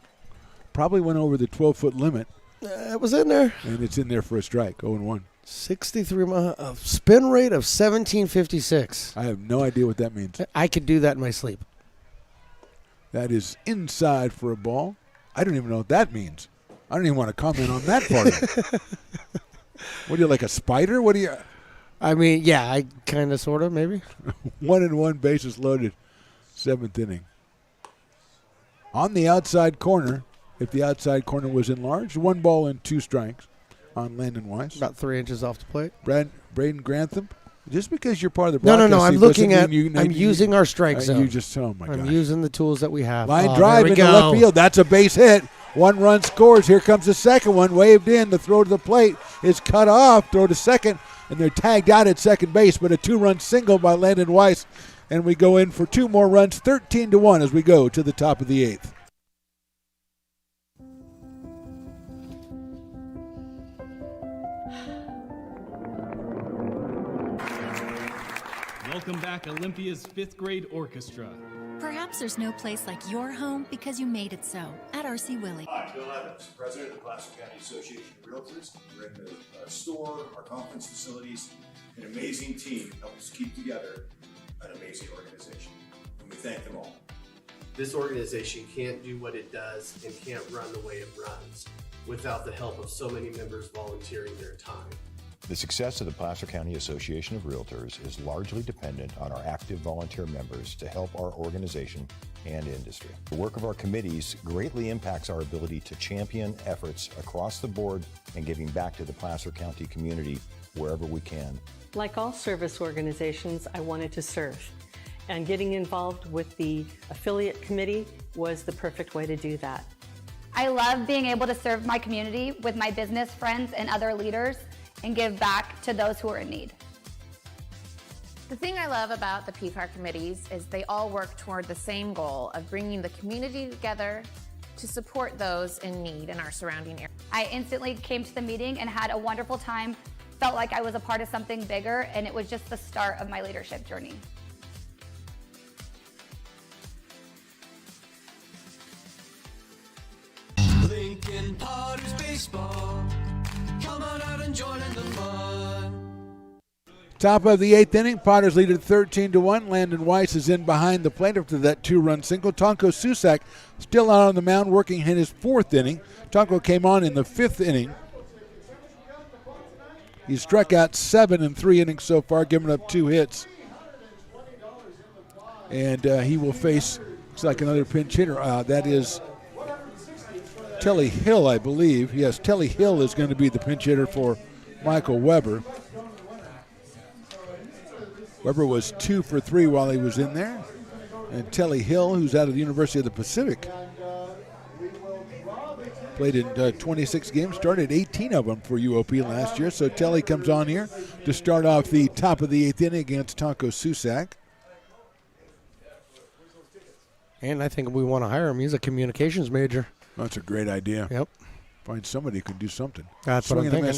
probably went over the 12-foot limit. It was in there. And it's in there for a strike, 0-1. 63 mile spin rate of 1756. I have no idea what that means. I could do that in my sleep. That is inside for a ball. I don't even know what that means. I don't even want to comment on that part of it. What are you, like a spider? What are you? I mean, yeah, I kind of, sort of, maybe. 1-1, bases loaded, 7th inning. On the outside corner, if the outside corner was enlarged, 1 ball and 2 strikes on Landon Weiss. About 3 inches off the plate. Braden Grantham, just because you're part of the No, broadcast, I'm team looking doesn't at, mean I'm using our strike zone. You just, oh my God. I'm using the tools that we have. Line drive into left field. That's a base hit. 1 run scores. Here comes the second one. Waved in. The throw to the plate is cut off. Throw to second. And they're tagged out at second base. But a 2-run single by Landon Weiss. And we go in for 2 more runs. 13-1 as we go to the top of the 8th. Welcome back, Olympia's 5th grade orchestra. Perhaps there's no place like your home because you made it so at R.C. Willey. Hi, Bill Evans, president of the Placer County Association of Realtors. We're in the store, our conference facilities. An amazing team helps keep together an amazing organization, and we thank them all. This organization can't do what it does and can't run the way it runs without the help of so many members volunteering their time. The success of the Placer County Association of Realtors is largely dependent on our active volunteer members to help our organization and industry. The work of our committees greatly impacts our ability to champion efforts across the board and giving back to the Placer County community wherever we can. Like all service organizations, I wanted to serve. And getting involved with the affiliate committee was the perfect way to do that. I love being able to serve my community with my business friends and other leaders and give back to those who are in need. The thing I love about the PFAR committees is they all work toward the same goal of bringing the community together to support those in need in our surrounding area. I instantly came to the meeting and had a wonderful time, felt like I was a part of something bigger, and it was just the start of my leadership journey. Lincoln Potters Baseball. Come on out and join in the fun. Top of the 8th inning, Potters lead at 13-1. Landon Weiss is in behind the plate after that 2-run single. Tonko Susak still out on the mound working in his 4th inning. Tonko came on in the 5th inning. He's struck out 7 in 3 innings so far, giving up 2 hits. And he will face, looks like another pinch hitter. That is Telly Hill, I believe. Yes, Telly Hill is going to be the pinch hitter for Michael Weber. Weber was 2 for 3 while he was in there. And Telly Hill, who's out of the University of the Pacific, played in 26 games, started 18 of them for UOP last year. So Telly comes on here to start off the top of the 8th inning against Tonko Susak. And I think we want to hire him. He's a communications major. That's a great idea. Yep. Find somebody who can do something. That's what I'm thinking.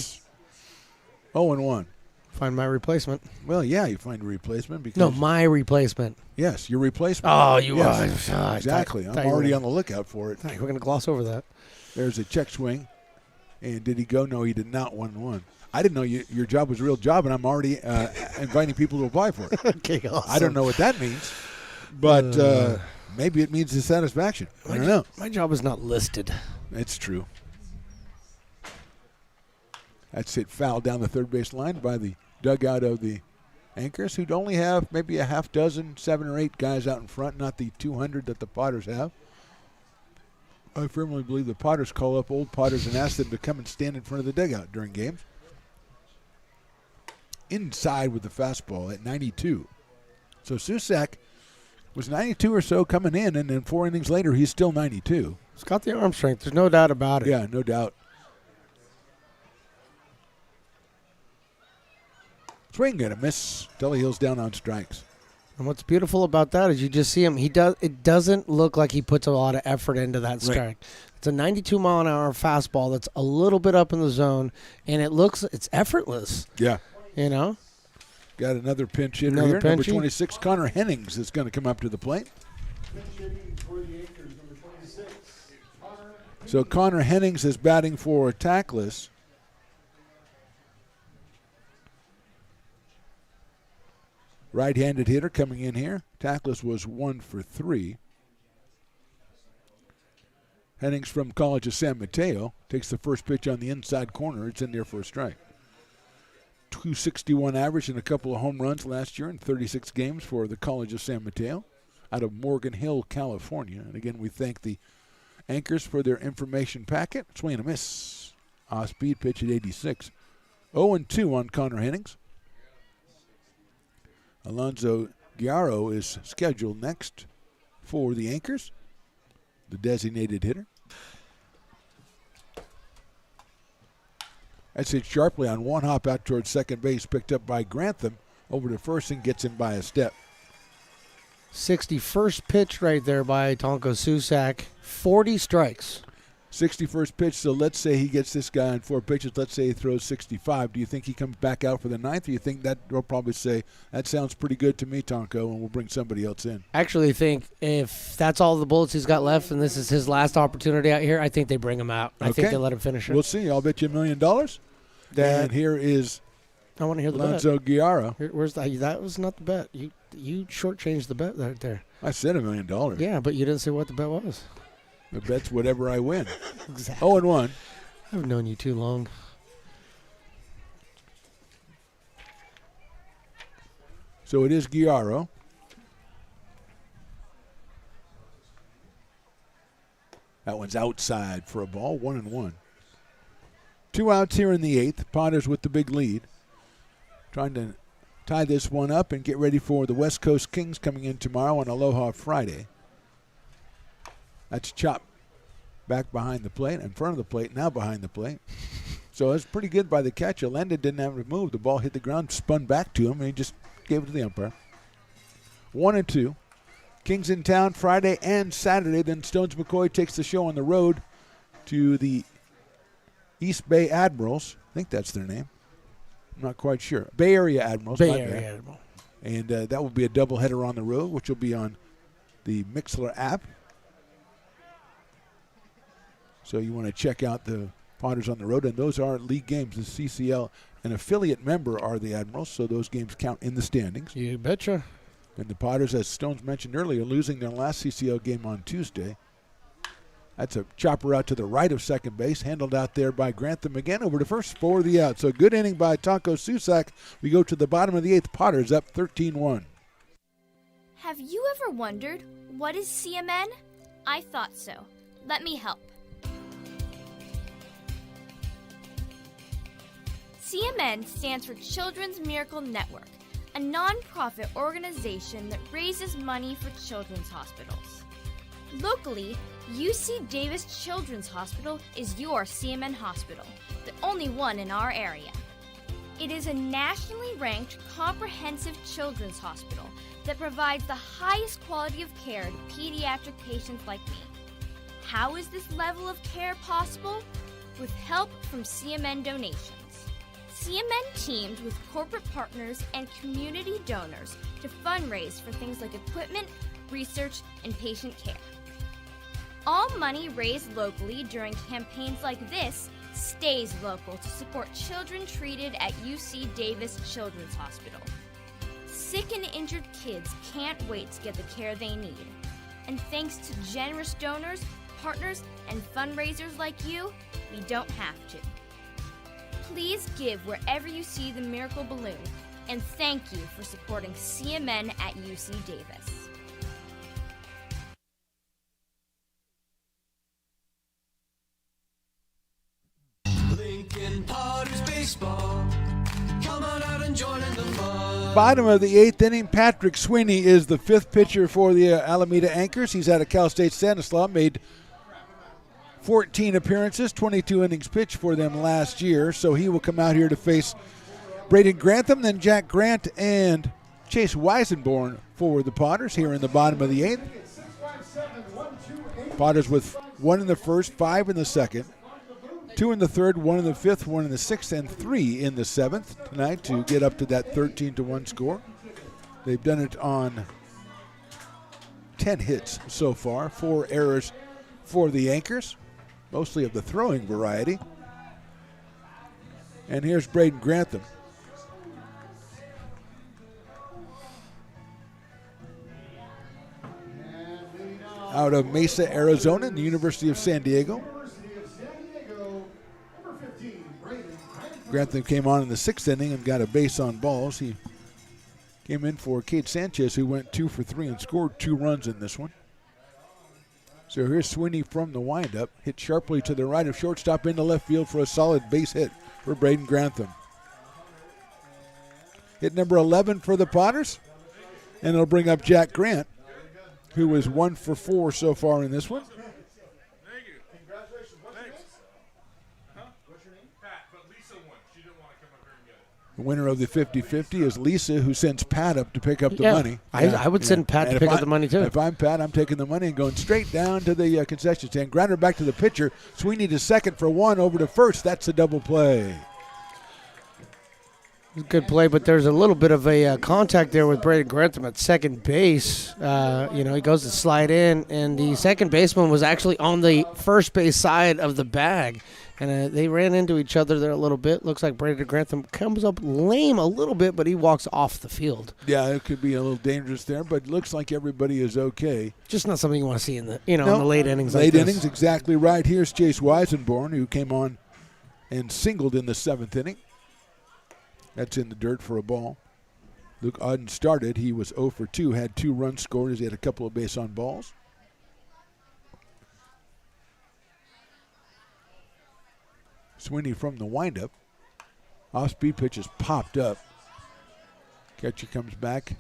0-1. Find my replacement. Well, yeah, you find a replacement. Because No, my replacement. Yes, your replacement. Oh, you yes, are. Exactly. I'm already on the lookout for it. We're going to gloss over that. There's a check swing. And did he go? No, he did not. 1-1. I didn't know your job was a real job, and I'm already inviting people to apply for it. Okay, awesome. I don't know what that means, but maybe it means dissatisfaction. I don't know. My job is not listed. It's true. That's hit foul down the third base line by the dugout of the Anchors, who'd only have maybe a half dozen, 7 or 8 guys out in front, not the 200 that the Potters have. I firmly believe the Potters call up old Potters and ask them to come and stand in front of the dugout during games. Inside with the fastball at 92. So Susak was 92 or so coming in, and then 4 innings later, he's still 92. He's got the arm strength. There's no doubt about it. Yeah, no doubt. Swing and a miss. Tully Hill's down on strikes. And what's beautiful about that is you just see him. It doesn't look like he puts a lot of effort into that strike. Right. It's a 92-mile-an-hour fastball that's a little bit up in the zone, and it's effortless. Yeah. You know? Got another pinch hitter Another here. Number pinchy. 26, Connor Hennings, is going to come up to the plate. So Connor Hennings is batting for Tackless. Right-handed hitter coming in here. Tackless was 1 for 3. Hennings from College of San Mateo takes the first pitch on the inside corner. It's in there for a strike. 261 average and a couple of home runs last year in 36 games for the College of San Mateo out of Morgan Hill, California. And again, we thank the anchors for their information packet. Swing and a miss. Off-speed pitch at 86. 0-2 on Connor Hennings. Alonzo Guiaro is scheduled next for the anchors, the designated hitter. That's hit sharply on one hop out towards second base, picked up by Grantham over to first and gets him by a step. 61st pitch right there by Tonko Susak. 40 strikes. 61st pitch, so let's say he gets this guy on 4 pitches. Let's say he throws 65. Do you think he comes back out for the 9th, or you think that they'll probably say, that sounds pretty good to me, Tonko, and we'll bring somebody else in? I actually think if that's all the bullets he's got left and this is his last opportunity out here, I think they bring him out. I think they let him finish it. We'll see. I'll bet you $1 million. And here is I want to hear the Alonzo Guiaro. Where's that was not the bet. You shortchanged the bet right there. I said $1 million. Yeah, but you didn't say what the bet was. The bet's whatever I win. Exactly. 0-1. I've known you too long. So it is Guiaro. That one's outside for a ball. 1-1. 2 outs here in the 8th. Potters with the big lead. Trying to tie this one up and get ready for the West Coast Kings coming in tomorrow on Aloha Friday. That's Chop back behind the plate, in front of the plate, now behind the plate. So it's pretty good by the catcher. Alenda didn't have to move. The ball hit the ground, spun back to him, and he just gave it to the umpire. 1-2. Kings in town Friday and Saturday. Then Stones McCoy takes the show on the road to the East Bay Admirals. I think that's their name. I'm not quite sure. Bay Area Admirals. Bay Area Admiral. And that will be a doubleheader on the road, which will be on the Mixler app. So you want to check out the Potters on the road, and those are league games. The CCL, an affiliate member, are the Admirals, so those games count in the standings. You betcha. And the Potters, as Stones mentioned earlier, losing their last CCL game on Tuesday. That's a chopper out to the right of second base, handled out there by Grantham again over to first for the out. So good inning by Tonko Susak. We go to the bottom of the 8th. Potters up 13-1. Have you ever wondered, what is CMN? I thought so. Let me help. CMN stands for Children's Miracle Network, a non-profit organization that raises money for children's hospitals. Locally, UC Davis Children's Hospital is your CMN hospital, the only one in our area. It is a nationally ranked comprehensive children's hospital that provides the highest quality of care to pediatric patients like me. How is this level of care possible? With help from CMN donations. CMN teamed with corporate partners and community donors to fundraise for things like equipment, research, and patient care. All money raised locally during campaigns like this stays local to support children treated at UC Davis Children's Hospital. Sick and injured kids can't wait to get the care they need. And thanks to generous donors, partners, and fundraisers like you, we don't have to. Please give wherever you see the Miracle Balloon, and thank you for supporting CMN at UC Davis. Lincoln Potters Baseball. Come on out and join in the fun. Bottom of the 8th inning, Patrick Sweeney is the 5th pitcher for the Alameda Anchors. He's out of Cal State Stanislaus, made 14 appearances, 22 innings pitched for them last year, so he will come out here to face Braden Grantham, then Jack Grant and Chase Weisenborn for the Potters here in the bottom of the 8th. Potters with 1 in the first, 5 in the second, 2 in the third, 1 in the fifth, 1 in the sixth, and 3 in the seventh tonight to get up to that 13-1 score. They've done it on 10 hits so far, 4 errors for the Anchors, mostly of the throwing variety. And here's Braden Grantham. Out of Mesa, Arizona, and the University of San Diego. Grantham came on in the 6th inning and got a base on balls. He came in for Kate Sanchez, who went 2 for 3 and scored 2 runs in this one. So here's Sweeney from the windup. Hit sharply to the right of shortstop into left field for a solid base hit for Braden Grantham. Hit number 11 for the Potters, and it'll bring up Jack Grant, who was 1 for 4 so far in this one. The winner of the 50-50 is Lisa, who sends Pat up to pick up the money. I would send Pat to pick up the money, too. If I'm Pat, I'm taking the money and going straight down to the concession stand. Grounder back to the pitcher. Sweeney to second for 1, over to first. That's a double play. Good play, but there's a little bit of a contact there with Braden Grantham at second base. He goes to slide in, and the second baseman was actually on the first base side of the bag. And they ran into each other there a little bit. Looks like Braden Grantham comes up lame a little bit, but he walks off the field. Yeah, it could be a little dangerous there, but looks like everybody is okay. Just not something you want to see in the in the late innings. Late innings, exactly right. Here's Chase Weisenborn, who came on and singled in the 7th inning. That's in the dirt for a ball. Luke Auden started. He was 0 for 2, had 2 runs scored as he had a couple of base on balls. Sweeney from the windup. Off-speed pitch is popped up. Catcher comes back,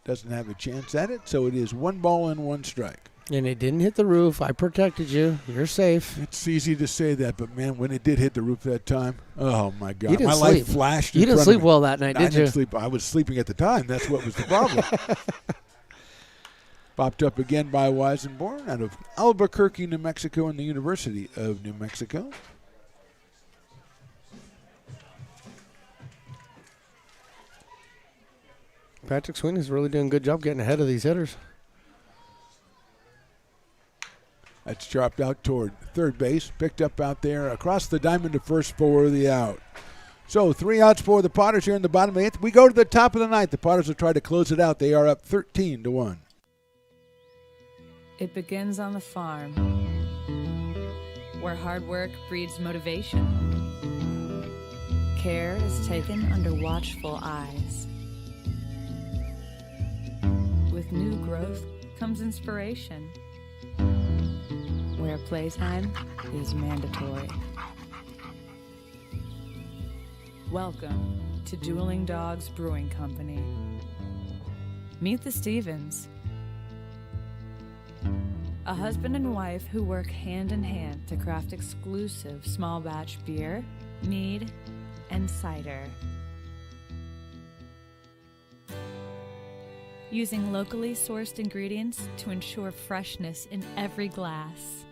doesn't have a chance at it, so it is 1 ball and 1 strike. And it didn't hit the roof. I protected you. You're safe. It's easy to say that, but, man, when it did hit the roof that time, oh, my God. You didn't my sleep. life flashed You in didn't front sleep of me. well that night, did I you? didn't sleep. I was sleeping at the time. That's what was the problem. Popped up again by Weisenborn out of Albuquerque, New Mexico, and the University of New Mexico. Patrick Sweeney's really doing a good job getting ahead of these hitters. That's chopped out toward third base. Picked up out there across the diamond to first for the out. So 3 outs for the Potters here in the bottom of the 8th. We go to the top of the 9th. The Potters will try to close it out. They are up 13-1. It begins on the farm, where hard work breeds motivation. Care is taken under watchful eyes. With new growth comes inspiration, where playtime is mandatory. Welcome to Dueling Dogs Brewing Company. Meet the Stevens, a husband and wife who work hand in hand to craft exclusive small batch beer, mead, and cider. Using locally sourced ingredients to ensure freshness in every glass.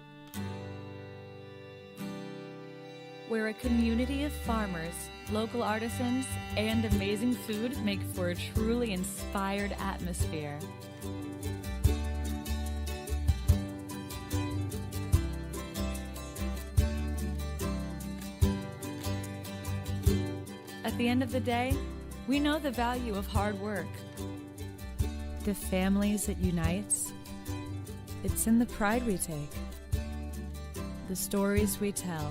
Where a community of farmers, local artisans, and amazing food make for a truly inspired atmosphere. At the end of the day, we know the value of hard work. The families it unites, it's in the pride we take, the stories we tell,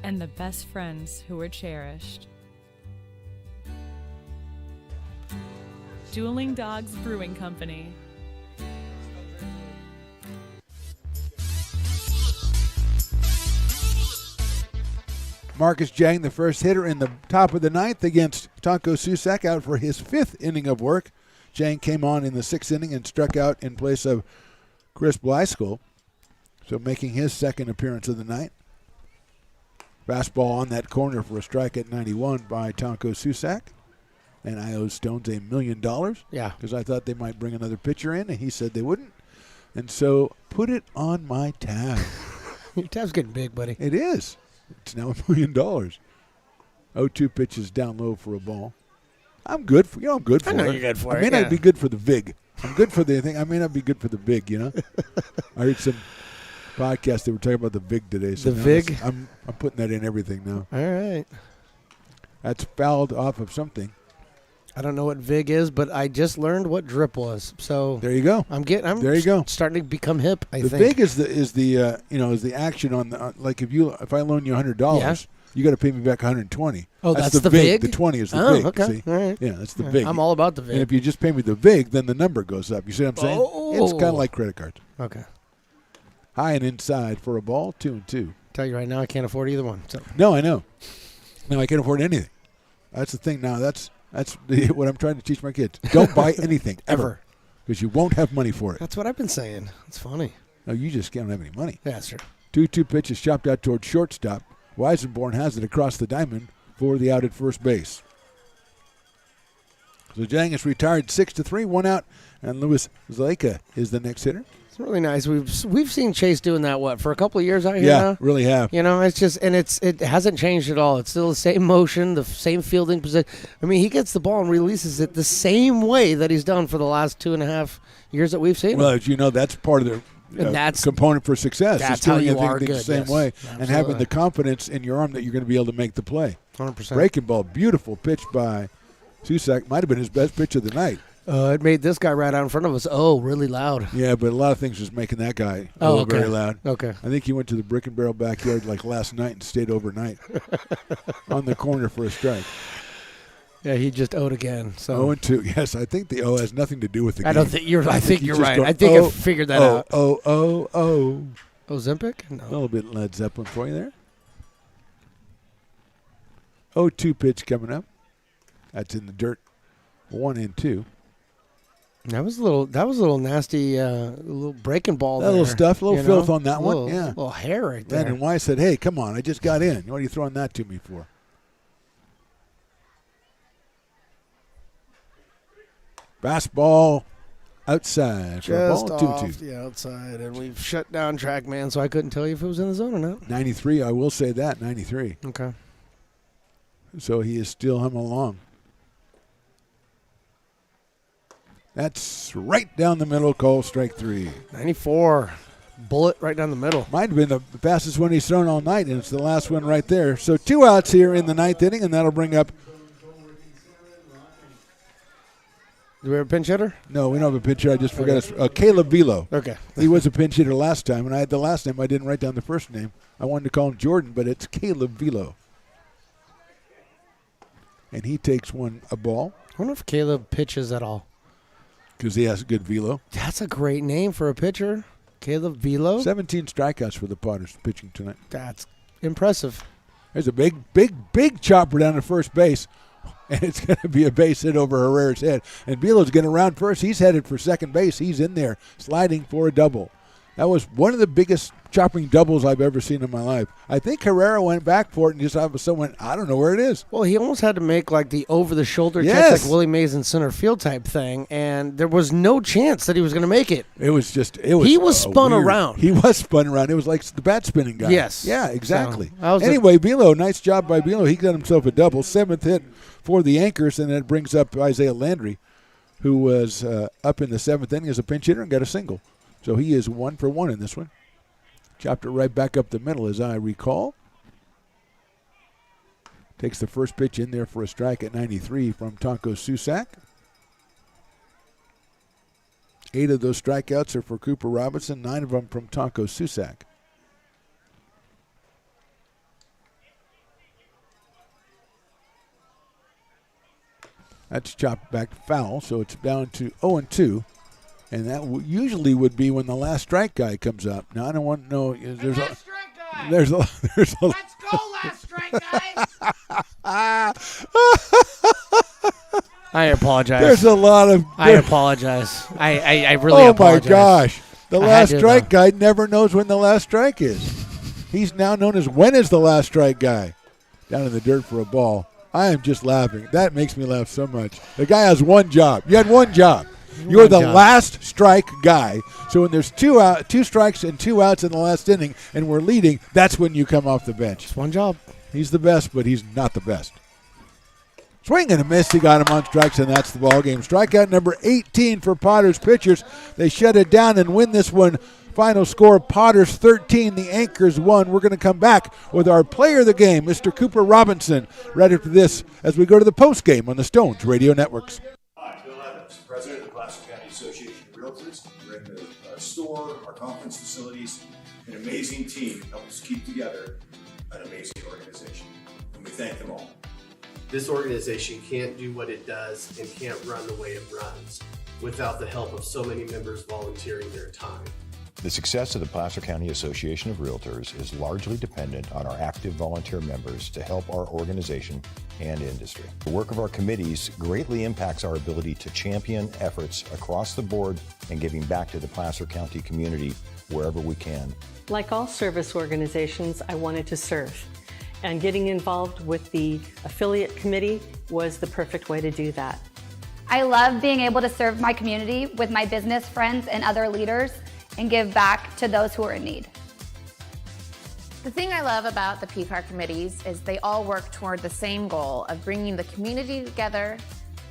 and the best friends who are cherished. Dueling Dogs Brewing Company. Marcus Jang, the first hitter in the top of the 9th against Tonko Susak, out for his 5th inning of work. Jang came on in the 6th inning and struck out in place of Chris Blyskoll, so making his 2nd appearance of the night. Fastball on that corner for a strike at 91 by Tonko Susak. And I owe Stones $1 million. Yeah. Because I thought they might bring another pitcher in, and he said they wouldn't. And so put it on my tab. Your tab's getting big, buddy. It is. It's now $1 million. 0-2 pitches down low for a ball. I'm good for I'm good for it. I know you're good for it. I may not be good for the VIG. I'm good for the thing. I may not be good for the VIG, I heard some podcast they were talking about the VIG today. So the VIG? I'm putting that in everything now. All right. That's fouled off of something. I don't know what VIG is, but I just learned what drip was. So there you go. There you go. Starting to become hip. I the think VIG is the action on the like if I loan you $100, you got to pay me back $120. Oh, that's the VIG? The 20 is the VIG. Okay. See? All right. Yeah, that's the VIG. I'm all about the VIG. And if you just pay me the VIG, then the number goes up. You see what I'm saying? Oh. It's kind of like credit cards. Okay. High and inside for a ball, 2-2. Tell you right now, I can't afford either one. So. No, I know. No, I can't afford anything. That's the thing now. That's what I'm trying to teach my kids. Don't buy anything ever, because you won't have money for it. That's what I've been saying. It's funny. No, you just can't have any money. Yeah, that's true. 2-2 pitch is chopped out towards shortstop. Weisenborn has it across the diamond for the out at first base. So Jang is retired 6-3, 1 out, and Louis Zaleka is the next hitter. It's really nice. We've seen Chase doing that for a couple of years out here yeah, now? Really have. It's just it hasn't changed at all. It's still the same motion, the same fielding position. I mean, he gets the ball and releases it the same way that he's done for the last 2.5 years that we've seen. Well, as you know, that's part of the component for success. That's is doing how you everything are good, the same yes. way Absolutely. and having the confidence in your arm that you're going to be able to make the play. 100%. Breaking ball, beautiful pitch by Susak. Might have been his best pitch of the night. It made this guy right out in front of us. Oh, really loud. Yeah, but a lot of things was making that guy very loud. Okay. I think he went to the Brick and Barrel backyard like last night and stayed overnight on the corner for a strike. Yeah, he just owed again. So 0-2. Yes, I think the O has nothing to do with the game. I don't think you're. I think you're right. Going, I think I figured that out. Ozempic? No. A little bit Led Zeppelin for you there. 0-2 pitch coming up. That's in the dirt. 1-2. That was a little nasty, little breaking ball. That little stuff, a little filth on that one. Yeah, little hair right there. And Weiss said, "Hey, come on! I just got in. What are you throwing that to me for?" Fastball outside for a Just ball, off 2-2. the outside, and we've shut down TrackMan, so I couldn't tell you if it was in the zone or not. 93. I will say that 93. Okay. So he is still humming along. That's right down the middle, call strike 3. 94. Bullet right down the middle. Might have been the fastest one he's thrown all night, and it's the last one right there. So 2 outs here in the 9th inning, and that'll bring up. Do we have a pinch hitter? No, we don't have a pinch hitter. I just forgot his Caleb Velo. Okay. He was a pinch hitter last time, and I had the last name. I didn't write down the first name. I wanted to call him Jordan, but it's Caleb Velo. And he takes a ball. I wonder if Caleb pitches at all. Because he has a good velo. That's a great name for a pitcher. Caleb Velo. 17 strikeouts for the Potters pitching tonight. That's impressive. There's a big chopper down to first base. And it's going to be a base hit over Herrera's head. And Velo's going to round first. He's headed for second base. He's in there sliding for a double. That was one of the biggest chopping doubles I've ever seen in my life. I think Herrera went back for it and just all of a sudden went, I don't know where it is. Well, he almost had to make like the over-the-shoulder catch, like Willie Mays in center field type thing, and there was no chance that he was going to make it. He was spun weird. around. He was spun around. It was like the bat spinning guy. Yes. Yeah, exactly. So, anyway, Velo, nice job by Velo. He got himself a double. 7th hit for the Anchors, and that brings up Isaiah Landry, who was up in the 7th inning as a pinch hitter and got a single. So he is 1 for 1 in this one. Chopped it right back up the middle, as I recall. Takes the first pitch in there for a strike at 93 from Tonko Susak. 8 of those strikeouts are for Cooper Robinson, 9 of them from Tonko Susak. That's chopped back foul, so it's down to 0-2. And that usually would be when the last strike guy comes up. Now I don't want to know. There's a. Let's go, last strike guy. I apologize. There's a lot of. I apologize. I really apologize. Oh my gosh! The last strike guy never knows when the last strike is. He's now known as when is the last strike guy. Down in the dirt for a ball. I am just laughing. That makes me laugh so much. The guy has one job. You had one job. You're the last strike guy. So when there's two strikes and 2 outs in the last inning and we're leading, that's when you come off the bench. It's one job. He's the best, but he's not the best. Swing and a miss. He got him on strikes, and that's the ball game. Strikeout number 18 for Potters pitchers. They shut it down and win this one. Final score, Potters 13, the Anchors 1. We're going to come back with our player of the game, Mr. Cooper Robinson, right after this as we go to the post game on the Stones Radio Networks. Hi, Bill Evans, President of the Placer County Association of Realtors. We're in the store, our conference facilities, an amazing team help us keep together an amazing organization, and we thank them all. This organization can't do what it does and can't run the way it runs without the help of so many members volunteering their time. The success of the Placer County Association of Realtors is largely dependent on our active volunteer members to help our organization and industry. The work of our committees greatly impacts our ability to champion efforts across the board and giving back to the Placer County community wherever we can. Like all service organizations, I wanted to serve. And getting involved with the affiliate committee was the perfect way to do that. I love being able to serve my community with my business friends and other leaders and give back to those who are in need. The thing I love about the PCAR committees is they all work toward the same goal of bringing the community together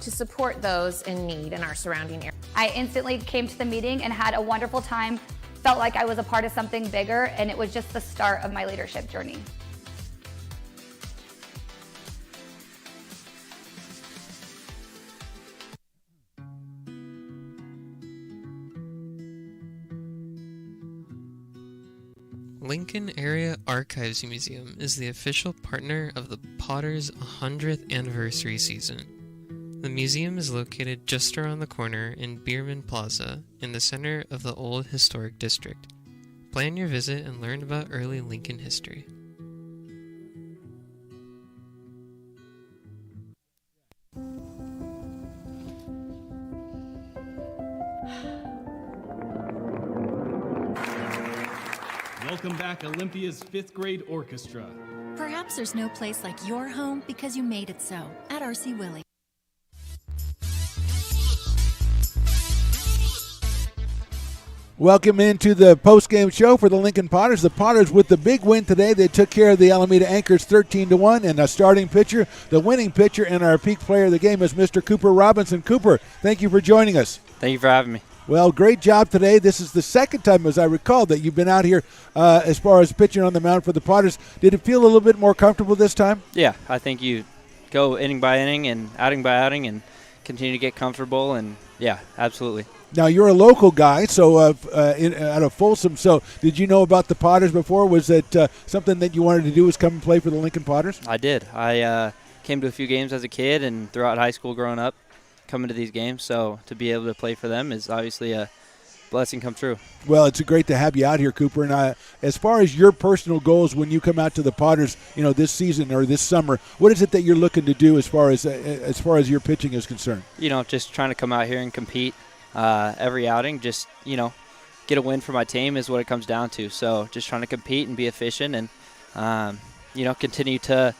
to support those in need in our surrounding area. I instantly came to the meeting and had a wonderful time, felt like I was a part of something bigger, and it was just the start of my leadership journey. Lincoln Area Archives Museum is the official partner of the Potters' 100th anniversary season. The museum is located just around the corner in Bierman Plaza in the center of the Old Historic District. Plan your visit and learn about early Lincoln history. Welcome back, Olympia's 5th grade orchestra. Perhaps there's no place like your home because you made it so at RC Willey. Welcome into the post-game show for the Lincoln Potters. The Potters with the big win today. They took care of the Alameda Anchors 13-1, and a starting pitcher, the winning pitcher, and our peak player of the game is Mr. Cooper Robinson. Cooper, thank you for joining us. Thank you for having me. Well, great job today. This is the second time, as I recall, that you've been out here as far as pitching on the mound for the Potters. Did it feel a little bit more comfortable this time? Yeah, I think you go inning by inning and outing by outing and continue to get comfortable, and yeah, absolutely. Now, you're a local guy, so out of Folsom. So did you know about the Potters before? Was it something that you wanted to do was come and play for the Lincoln Potters? I did. I came to a few games as a kid and throughout high school growing up, coming to these games. So to be able to play for them is obviously a blessing come true. Well, it's great to have you out here, Cooper. And as far as your personal goals when you come out to the Potters, this season or this summer, what is it that you're looking to do as far as your pitching is concerned? Just trying to come out here and compete every outing. Just get a win for my team is what it comes down to. So just trying to compete and be efficient and continue to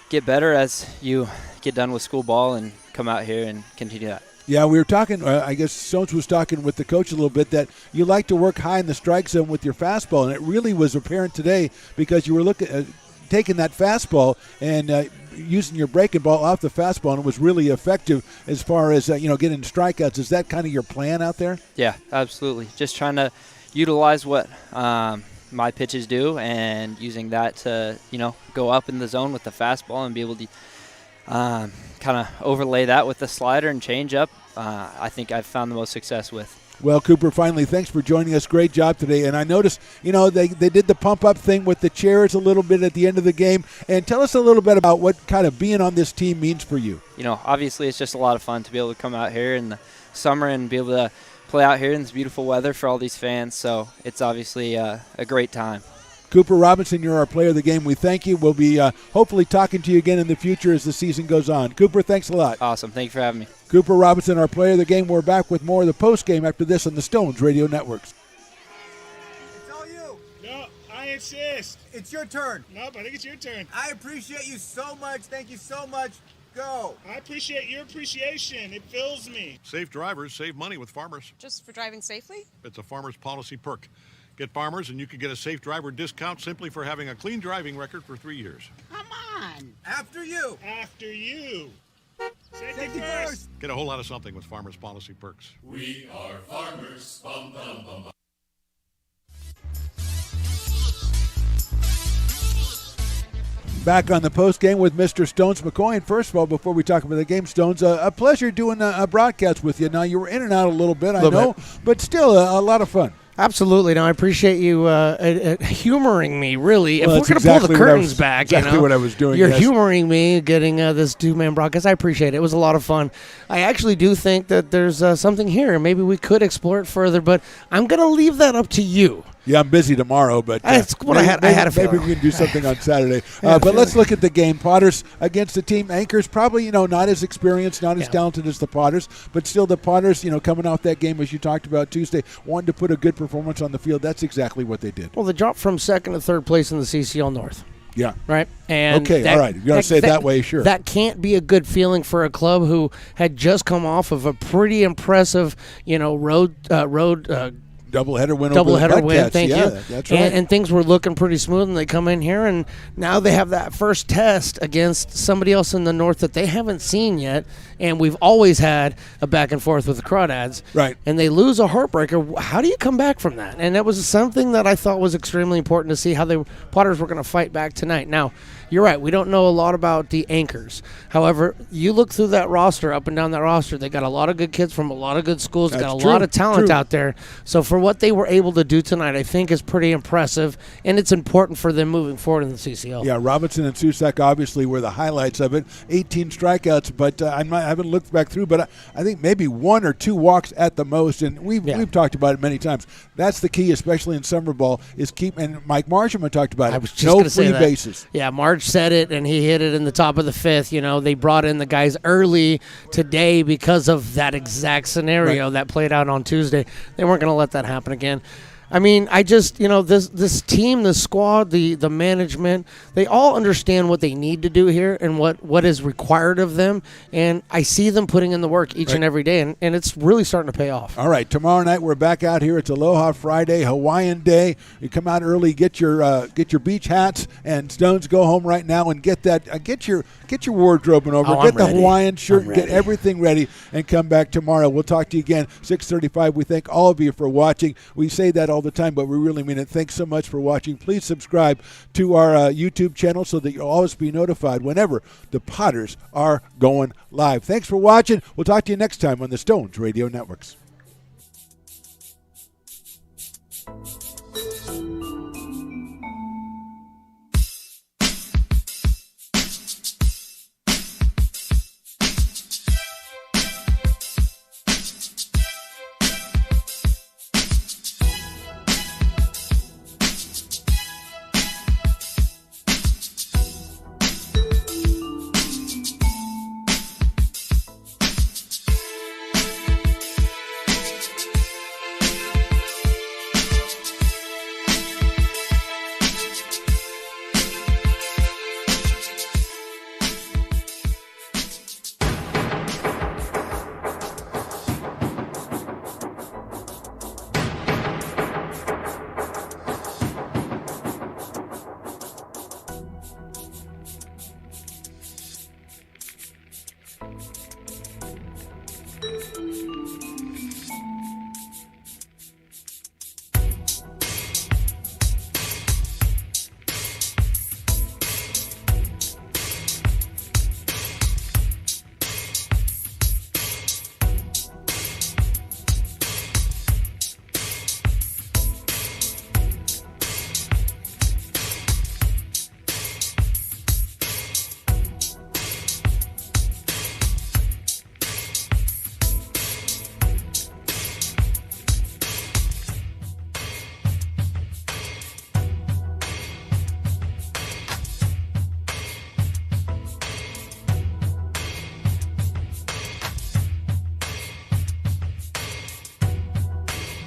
get better as you get done with school ball and come out here and continue that. Yeah, we were talking, I guess Stones was talking with the coach a little bit, that you like to work high in the strike zone with your fastball, and it really was apparent today because you were taking that fastball and using your breaking ball off the fastball, and it was really effective as far as, getting strikeouts. Is that kind of your plan out there? Yeah, absolutely. Just trying to utilize what my pitches do and using that to, go up in the zone with the fastball and be able to kind of overlay that with the slider and change up. I think I've found the most success with. Well, Cooper, finally, thanks for joining us. Great job today. And I noticed, they did the pump-up thing with the chairs a little bit at the end of the game. And tell us a little bit about what kind of being on this team means for you. Obviously it's just a lot of fun to be able to come out here in the summer and be able to play out here in this beautiful weather for all these fans. So it's obviously a great time. Cooper Robinson, you're our player of the game. We thank you. We'll be hopefully talking to you again in the future as the season goes on. Cooper, thanks a lot. Awesome. Thank you for having me. Cooper Robinson, our player of the game. We're back with more of the post game after this on the Stones Radio Networks. It's all you. No, I insist. It's your turn. Nope, I think it's your turn. I appreciate you so much. Thank you so much. Go. I appreciate your appreciation. It fills me. Safe drivers save money with Farmers. Just for driving safely? It's a Farmers policy perk. Get Farmers and you can get a safe driver discount simply for having a clean driving record for 3 years. Come on. After you. After you. Safety first. Get a whole lot of something with Farmers policy perks. We are farmers. Bum, bum, bum, bum. Back on the post game with Mr. Stones McCoy. And first of all, before we talk about the game, Stones, a pleasure doing a broadcast with you. Now, you were in and out a little bit, I know, but still a lot of fun. Absolutely. Now, I appreciate you humoring me, really. Well, if we're going to pull the curtains back, exactly what I was doing. You're humoring me getting this two-man broadcast. I appreciate it. It was a lot of fun. I actually do think that there's something here. Maybe we could explore it further, but I'm going to leave that up to you. Yeah, I'm busy tomorrow, but that's what I had a feeling. Maybe we can do something on Saturday. But let's look at the game. Potters against the team. Anchors probably, not as experienced, not as talented as the Potters, but still the Potters, coming off that game, as you talked about Tuesday, wanted to put a good performance on the field. That's exactly what they did. Well, they dropped from second to third place in the CCL North. Yeah. Right? And okay, all right. You're going to say it that way, sure. That can't be a good feeling for a club who had just come off of a pretty impressive, road doubleheader win. Doubleheader win, thank you. That's right. And things were looking pretty smooth, and they come in here, and now they have that first test against somebody else in the North that they haven't seen yet, and we've always had a back and forth with the Crawdads. Right. And they lose a heartbreaker. How do you come back from that? And that was something that I thought was extremely important to see how the Potters were going to fight back tonight. Now, you're right. We don't know a lot about the anchors. However, you look through that roster, up and down that roster, they got a lot of good kids from a lot of good schools. They got a lot of talent out there. So for what they were able to do tonight, I think is pretty impressive, and it's important for them moving forward in the CCL. Yeah, Robinson and Susak obviously were the highlights of it. 18 strikeouts, but I haven't looked back through, but I think maybe 1 or 2 walks at the most, and we've talked about it many times. That's the key, especially in summer ball, is and Mike Marsham talked about it. I was just no free bases. Yeah, Marge said it, and he hit it in the top of the 5th. They brought in the guys early today because of that exact scenario that played out on Tuesday. They weren't going to let that happen again. I mean, I just, this team, the squad, the management, they all understand what they need to do here and what is required of them. And I see them putting in the work each and every day, and it's really starting to pay off. All right, tomorrow night we're back out here. It's Aloha Friday, Hawaiian Day. You come out early, get your beach hats, and Stones, go home right now and get that. Get your wardrobe over. Get the Hawaiian shirt and get everything ready, and come back tomorrow. We'll talk to you again 6:35. We thank all of you for watching. We say that all the time, but we really mean it. Thanks so much for watching. Please subscribe to our YouTube channel so that you'll always be notified whenever the Potters are going live. Thanks for watching. We'll talk to you next time on the Stones Radio Networks.